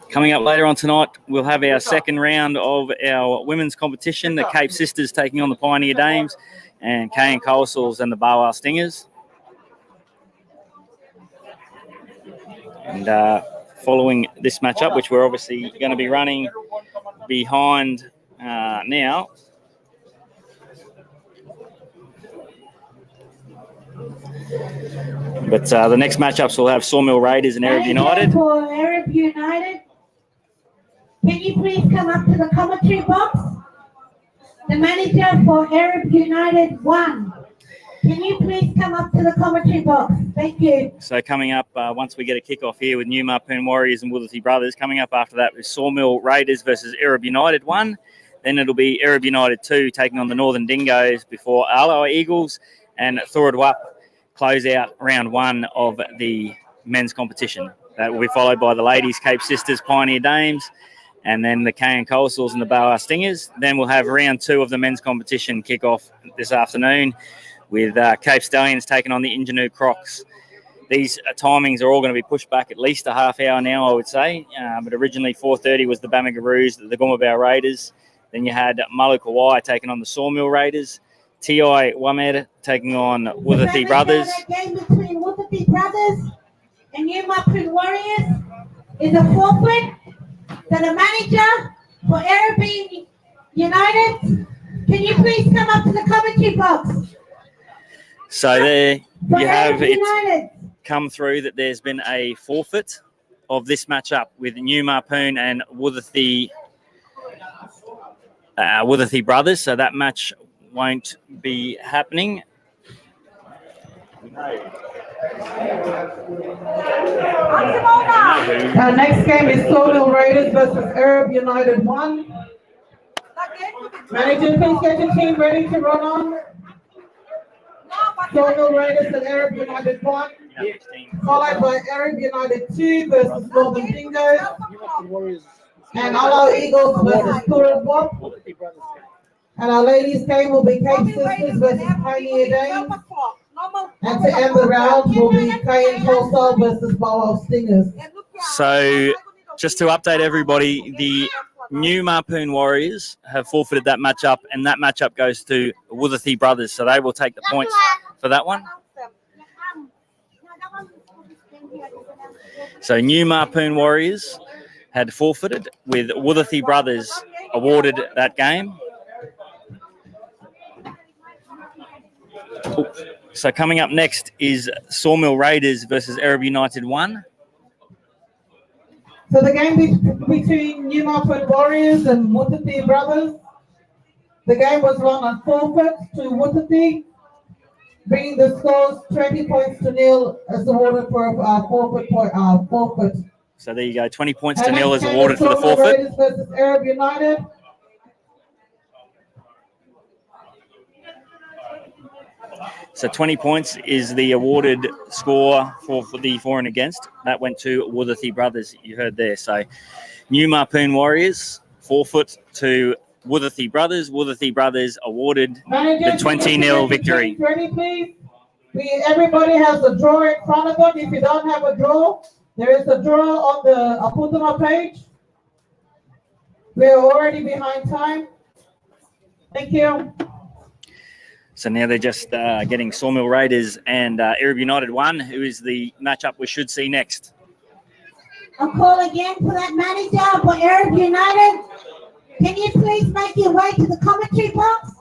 Coming up later on tonight, we'll have our second round of our women's competition, the Cape Sisters taking on the Pioneer Dames, and K and Coastals and the Barwell Stingers. And following this matchup, which we're obviously going to be running behind now. But the next matchups will have Sawmill Raiders and Arab United. For Arab United, can you please come up to the commentary box? The manager for Arab United 1. Can you please come up to the commentary box? Thank you. So coming up, once we get a kickoff here with New Mapoon Warriors and Woodsy Brothers, coming up after that is Sawmill Raiders versus Arab United 1. Then it'll be Arab United 2 taking on the Northern Dingoes before Aloha Eagles and Thuradwap close out round 1 of the men's competition. That will be followed by the ladies, Cape Sisters, Pioneer Dames, and then the Kayan Coastals and the Boa Stingers. Then we'll have round 2 of the men's competition kick off this afternoon with Cape Stallions taking on the Ingenue Crocs. These timings are all going to be pushed back at least a half hour now, I would say. But originally 4:30 was the Bamaga, the Gumabao Raiders. Then you had Malukawai taking on the Sawmill Raiders. T.I. Wamed taking on Woodathi Brothers. The game between Woodathi Brothers and New Mapoon Warriors is a forfeit. So the manager for Arab United, can you please come up to the commentary box? So there you have it United. Come through that there's been a forfeit of this matchup with New Mapoon and Woodathi Brothers. So that match won't be happening. Our next game is Sawmill Raiders versus Arab United 1. Manager, please get your team ready to run on. Sawmill Raiders and Arab United 1, followed by Arab United 2 versus Northern Dingoes, and Aloha Eagles versus Thuradwap. And our ladies' game will be Cape Sisters versus Pioneer Dames. And to end the round will be Kayan Coastal versus Boa Stingers. So just to update everybody, the New Mapoon Warriors have forfeited that matchup, and that matchup goes to Woodathi Brothers. So they will take the points for that one. So New Mapoon Warriors had forfeited, with Woodathi Brothers awarded that game. So coming up next is Sawmill Raiders versus Arab United 1. So the game between New Mapoon Warriors and Woodathi Brothers, the game was won on forfeit to Woodathi, bringing the scores 20 points to nil as awarded for forfeit. So there you go, 20 points to nil is awarded for the forfeit. Raiders versus Arab United. So 20 points is the awarded score for the for and against. That went to Woodathi Brothers, you heard there. So New Mapoon Warriors forfeit to Woodathi Brothers. Woodathi Brothers awarded the 20-0 victory. Ready, please? Everybody has a draw in front of them. If you don't have a draw, there is a draw on the Aputama page. We're already behind time. Thank you. So now they're just getting Sawmill Raiders and Arab United 1, who is the matchup we should see next. I'll call again for that manager for Arab United. Can you please make your way to the commentary box?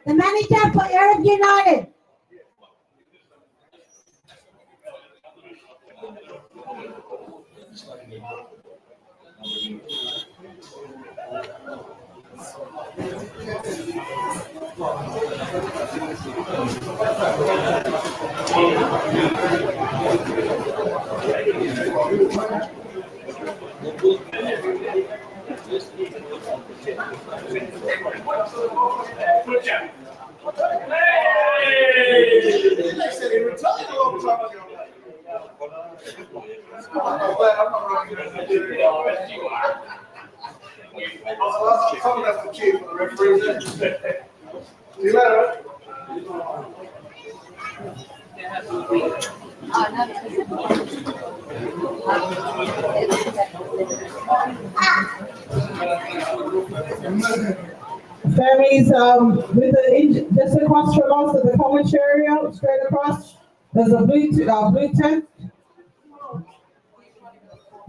The manager for Arab United. Someone has to cheer for the referees. See you later. Families, with the just across from us at the commentary area, straight across, there's a blue tent.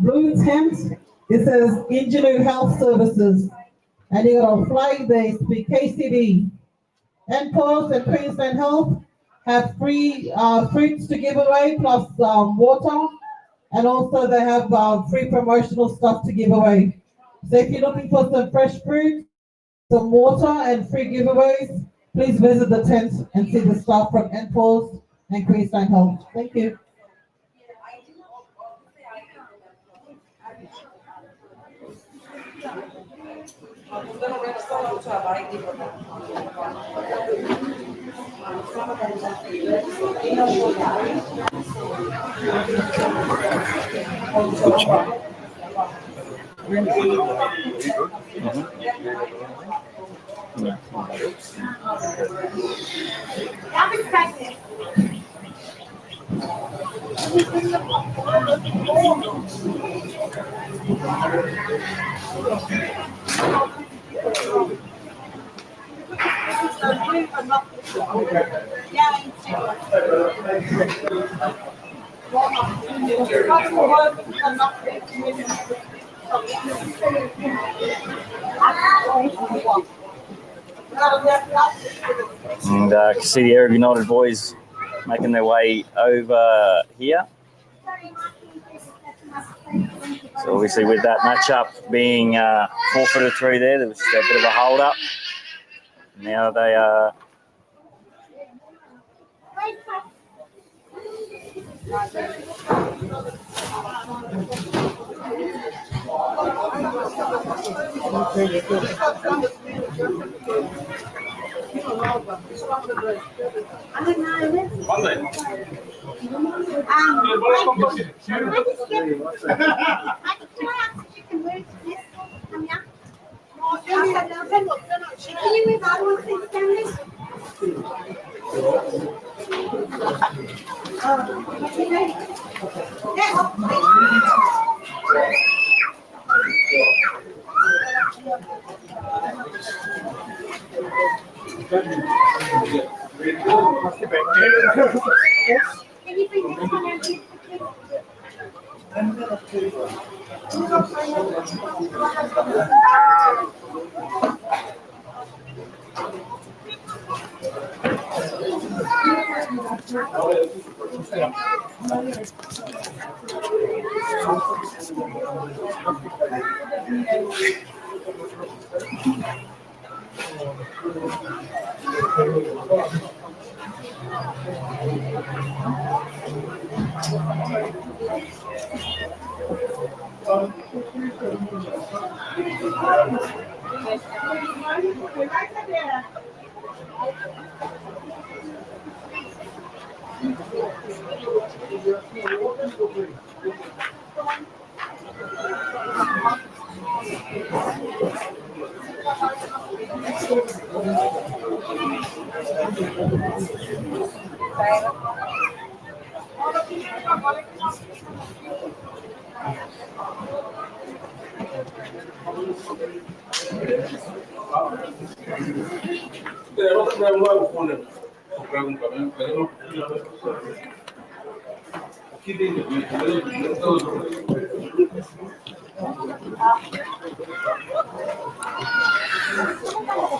blue tent, it says Ginau Health Services. And you got a flag there, speak KCD. NPOS and Queensland Health have free fruits to give away, plus water. And also they have free promotional stuff to give away. So if you're looking for some fresh fruit, some water and free giveaways, please visit the tent and see the staff from NPOS and Queensland Health. Thank you. And I can see the Arab United boys making their way over here. So obviously with that matchup being forfeited through there was just a bit of a hold up. Now they are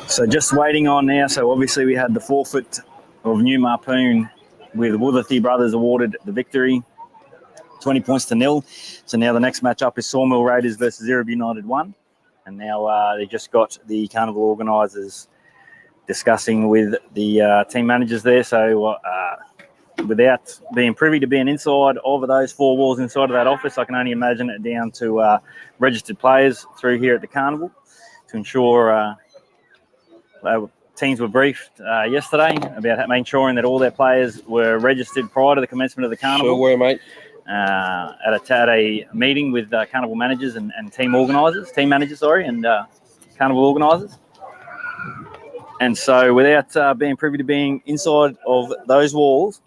so just waiting on now. So obviously we had the forfeit of New Marpoon with Wutherthy Brothers awarded the victory, 20 points to 0. So now the next matchup is Sawmill Raiders versus Arab United 1. And now they just got the carnival organisers discussing with the team managers there. So without being privy to being inside of those four walls inside of that office, I can only imagine it down to registered players through here at the carnival to ensure teams were briefed yesterday about ensuring that all their players were registered prior to the commencement of the carnival. Sure were, mate. At a meeting with carnival managers and team managers, and carnival organisers. And so without being privy to being inside of those walls,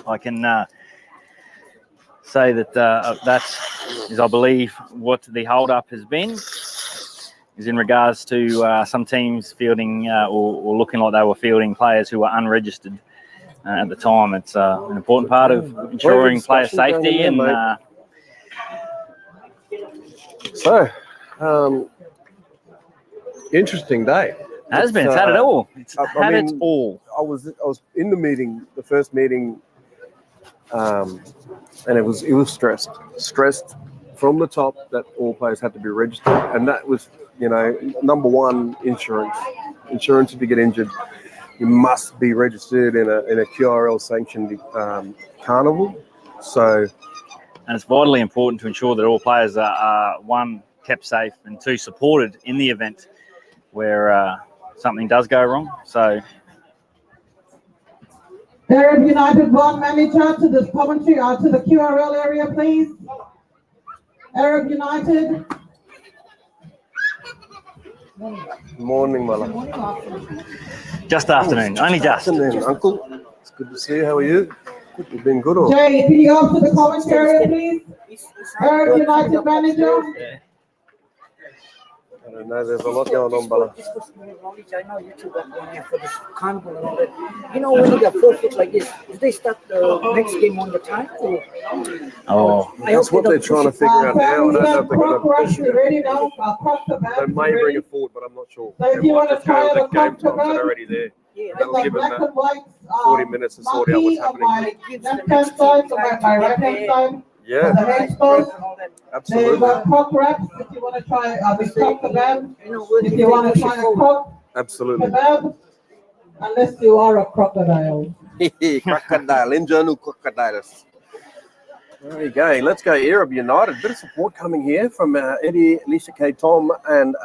I can say that that is, I believe, what the hold-up has been, is in regards to some teams fielding or looking like they were fielding players who were unregistered at the time. It's an important part of ensuring player safety and So, interesting day. It's been. It's had it all. It's had it all. I was in the meeting, the first meeting, and it was stressed from the top that all players had to be registered, and that was, number one, insurance. Insurance, if you get injured, you must be registered in a QRL sanctioned carnival. So, and it's vitally important to ensure that all players are one, kept safe, and two, supported in the event where something does go wrong. So, Arab United one manager to the commentary or to the QRL area, please. Arab United. Morning, Mala. Just afternoon, only just. Afternoon, Uncle. It's good to see you. How are you? You've been good, or? Jay, can you go up to the commentary area, please? Arab United manager. I don't know. There's a lot going on, Bala. I know YouTube got one here for this carnival and all that. When you got forfeit like this, do they start the next game on the time? Or? Oh, that's what they're trying to figure out now. I don't know if they're going to. Ready now? They may bring it forward, but I'm not sure. So if you want to try the the game times that are already there. That'll give them that 40 minutes to sort out what's happening. Left-hand side, so my right-hand side. Yeah, the head post. absolutely. They've got crock wraps if you want to try the crock kebab. If you want to try a crock Absolutely. kebab, unless you are a crocodile. Crocodile, internal crocodiles. There you go. Let's go Arab United. Bit of support coming here from Eddie, Lisa K. Tom, and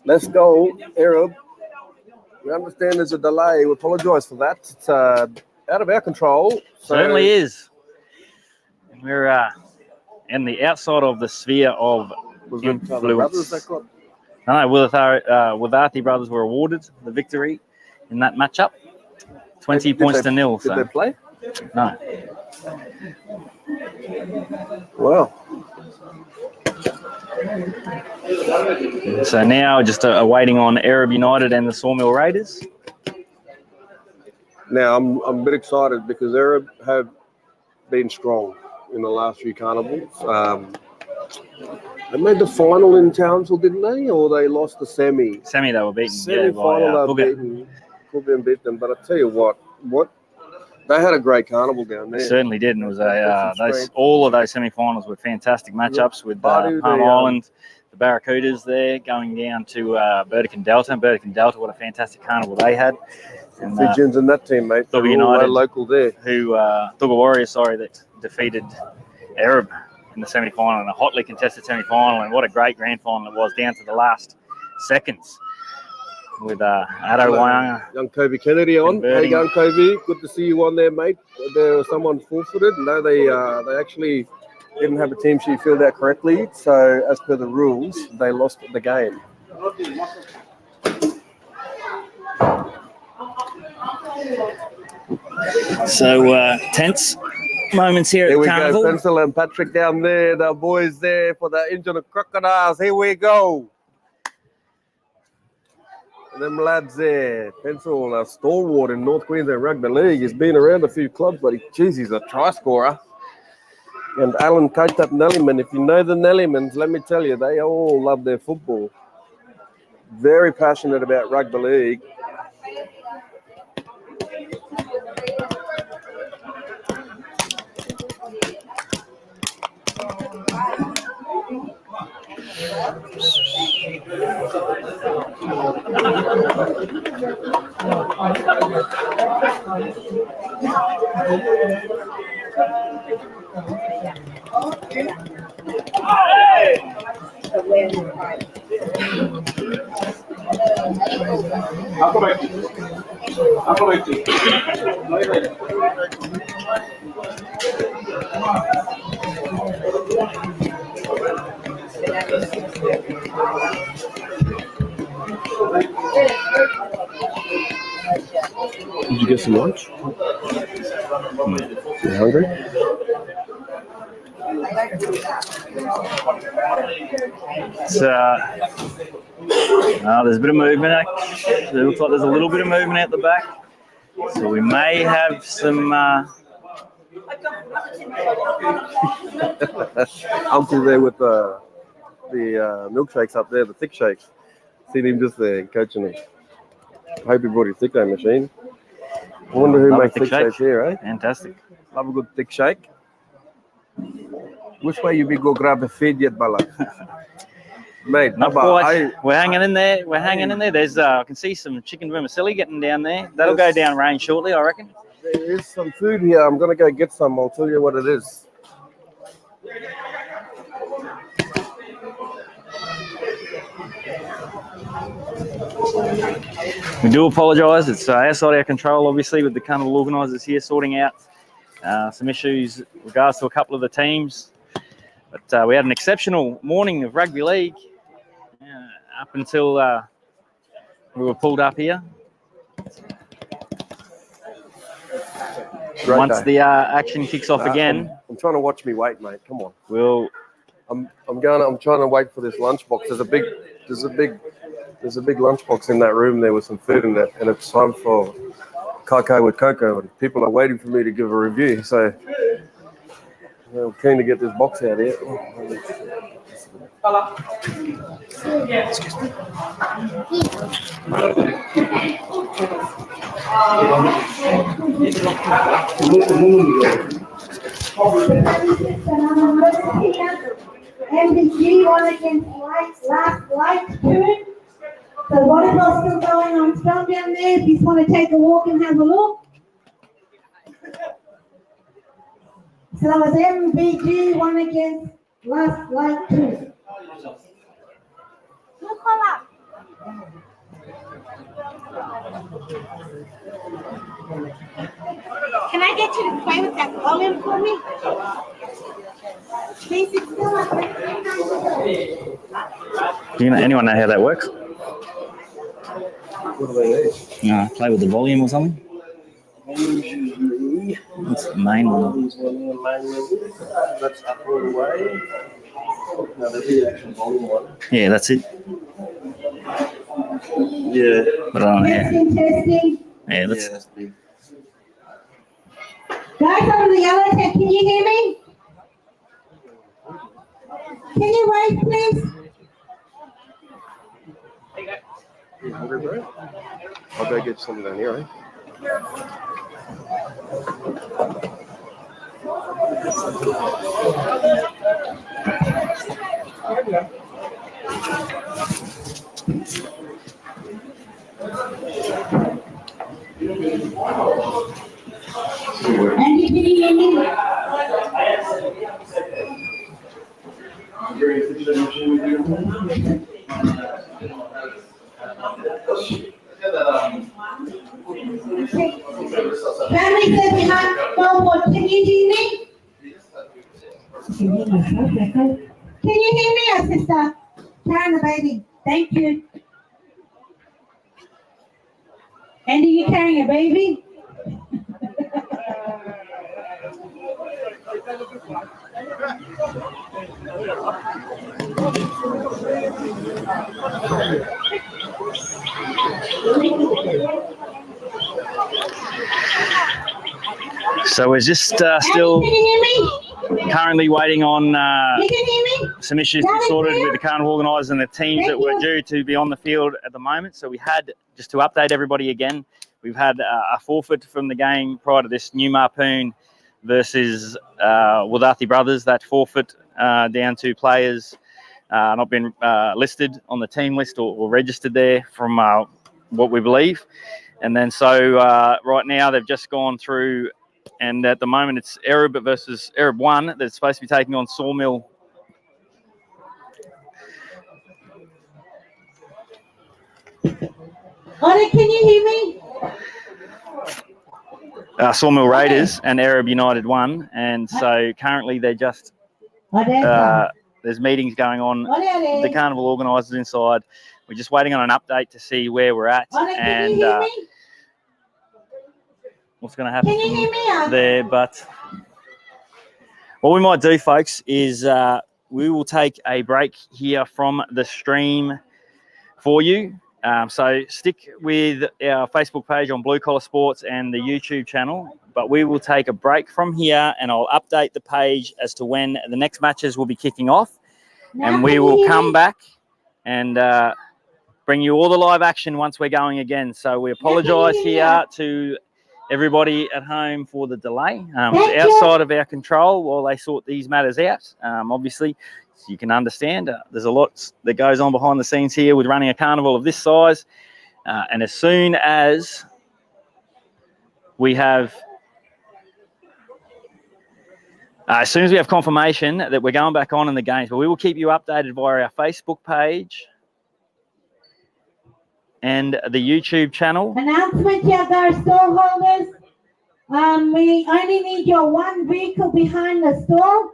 let's go Arab. We understand there's a delay. We apologise for that. It's out of our control. Certainly is. We're in the outside of the sphere of influence. No, Willarthi brothers were awarded the victory in that matchup. 20 points to nil. Did they play? No. Wow. So now just waiting on Arab United and the Sawmill Raiders. Now I'm a bit excited because Arab have been strong in the last few carnivals. They made the final in Townsville, didn't they? Or they lost the semi? Semi, they were beaten. Semi-final, they could have beat them. But I tell you what they had a great carnival down there. They certainly did, and it was all of those semi-finals were fantastic matchups with Palm Island, the Barracudas there, going down to Burdekin Delta. And Burdekin Delta, what a fantastic carnival they had. And Fijians in that team, mate. Thugger United, local there. Thugger Warriors, that defeated Arab in the semi-final, and a hotly contested semi-final, and what a great grand final it was, down to the last seconds with Addo Waianga. Young Kobe Kennedy on. Hey, young Kobe, good to see you on there, mate. There was someone forfeited. No, they actually didn't have a team sheet filled out correctly, so as per the rules, they lost the game. So tense moments here at the carnival. Go, Pencil and Patrick down there, the boys there for the Indian Crocodiles. Here we go. And them lads there. Pencil, a stalwart in North Queensland Rugby League. He's been around a few clubs, but he's a try scorer. And Alan coached up Nellyman. If you know the Nellymans, let me tell you, they all love their football. Very passionate about rugby league. Did you get some lunch? You hungry? There's a bit of movement. It looks like there's a little bit of movement at the back. So we may have some... Uncle there with the the milkshakes up there, the thick shakes. Seen him just there coaching them. I hope he brought his thick day machine. I wonder who Love a makes thick thick shake. shakes here, eh? Fantastic. Love a good thick shake. Which way you be go grab a feed yet, Bala? Mate, Not Abba, quite. We're hanging in there. We're hanging in there. There's I can see some chicken vermicelli getting down there. That'll go down range shortly, I reckon. there is some food here. I'm gonna go get some. I'll tell you what it is. We do apologise. It's outside our control, obviously, with the carnival organisers here sorting out some issues in regards to a couple of the teams. But we had an exceptional morning of rugby league up until we were pulled up here. Great Once day. the action kicks off again, I'm trying to watch me wait, mate. Come on. we'll. I'm trying to wait for this lunchbox. There's a big lunchbox in that room there with some food in it, and it's time for Kakao with Cocoa, and people are waiting for me to give a review. So I'm keen to get this box out here. MBG won against last light turn. The volleyball's still going on strong down there. If you just want to take a walk and have a look. So that was MBG won against last light turn. Look up. Can I get you to play with that volume for me? Please, it's still up. Anyone know how that works? What do they need? Play with the volume or something? That's the main one. That's up all the way. No, there's the actual volume one. Yeah, that's it. Yeah. But yeah. Testing. Yeah, that's that's big. Guys on the yellow tag, can you hear me? Can you wait, please? You hungry, bro? I'll go get something down here, eh? Andy, can you hear me? Family says behind forward. Can you hear me? Can you hear me, our sister? Carrying the baby. Thank you. Andy, you carrying a baby? So we're just still Can you hear me? currently waiting on You can hear me? some issues to be sorted with the carnival organisers and the teams that were due to be on the field at the moment. So we had, just to update everybody again, we've had a forfeit from the game prior to this, New Marpoon versus Wadathi Brothers. That forfeit down to players not been listed on the team list or registered there from what we believe. And then so right now they've just gone through, and at the moment it's Erub versus Erub 1 that's supposed to be taking on Sawmill. Ollie, can you hear me? Sawmill Raiders and Erub United 1. And so currently they're just, there's meetings going on. The carnival organisers inside. We're just waiting on an update to see where we're at and what's going to happen there. But what we might do, folks, is we will take a break here from the stream for you. So stick with our Facebook page on Blue Collar Sports and the YouTube channel. But we will take a break from here and I'll update the page as to when the next matches will be kicking off. and we will come back and bring you all the live action once we're going again. So we apologise here to everybody at home for the delay. It's outside of our control while they sort these matters out. Obviously, as you can understand, there's a lot that goes on behind the scenes here with running a carnival of this size. And as soon as we have confirmation that we're going back on in the games, but we will keep you updated via our Facebook page and the YouTube channel. Announcement here, our stall holders. We only need your one vehicle behind the stall.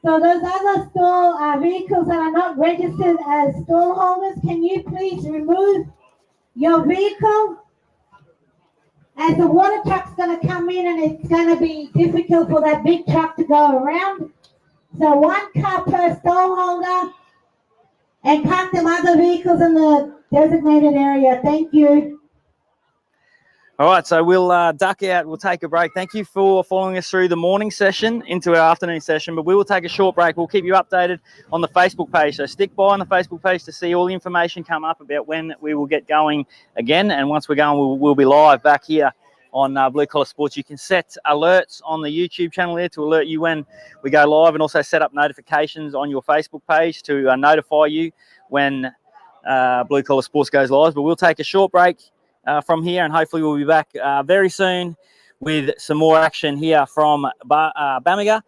So those other stall vehicles that are not registered as stall holders, can you please remove your vehicle? As the water truck's going to come in and it's going to be difficult for that big truck to go around. So one car per stall holder, and park them other vehicles in the designated area. Thank you. All right, so we'll duck out. We'll take a break. Thank you for following us through the morning session into our afternoon session, but we will take a short break. We'll keep you updated on the Facebook page. So stick by on the Facebook page to see all the information come up about when we will get going again. And once we're going, we'll be live back here on Blue Collar Sports. You can set alerts on the YouTube channel there to alert you when we go live, and also set up notifications on your Facebook page to notify you when Blue Collar Sports goes live. But we'll take a short break from here, and hopefully we'll be back very soon with some more action here from Bamaga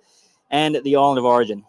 and the Island of Origin.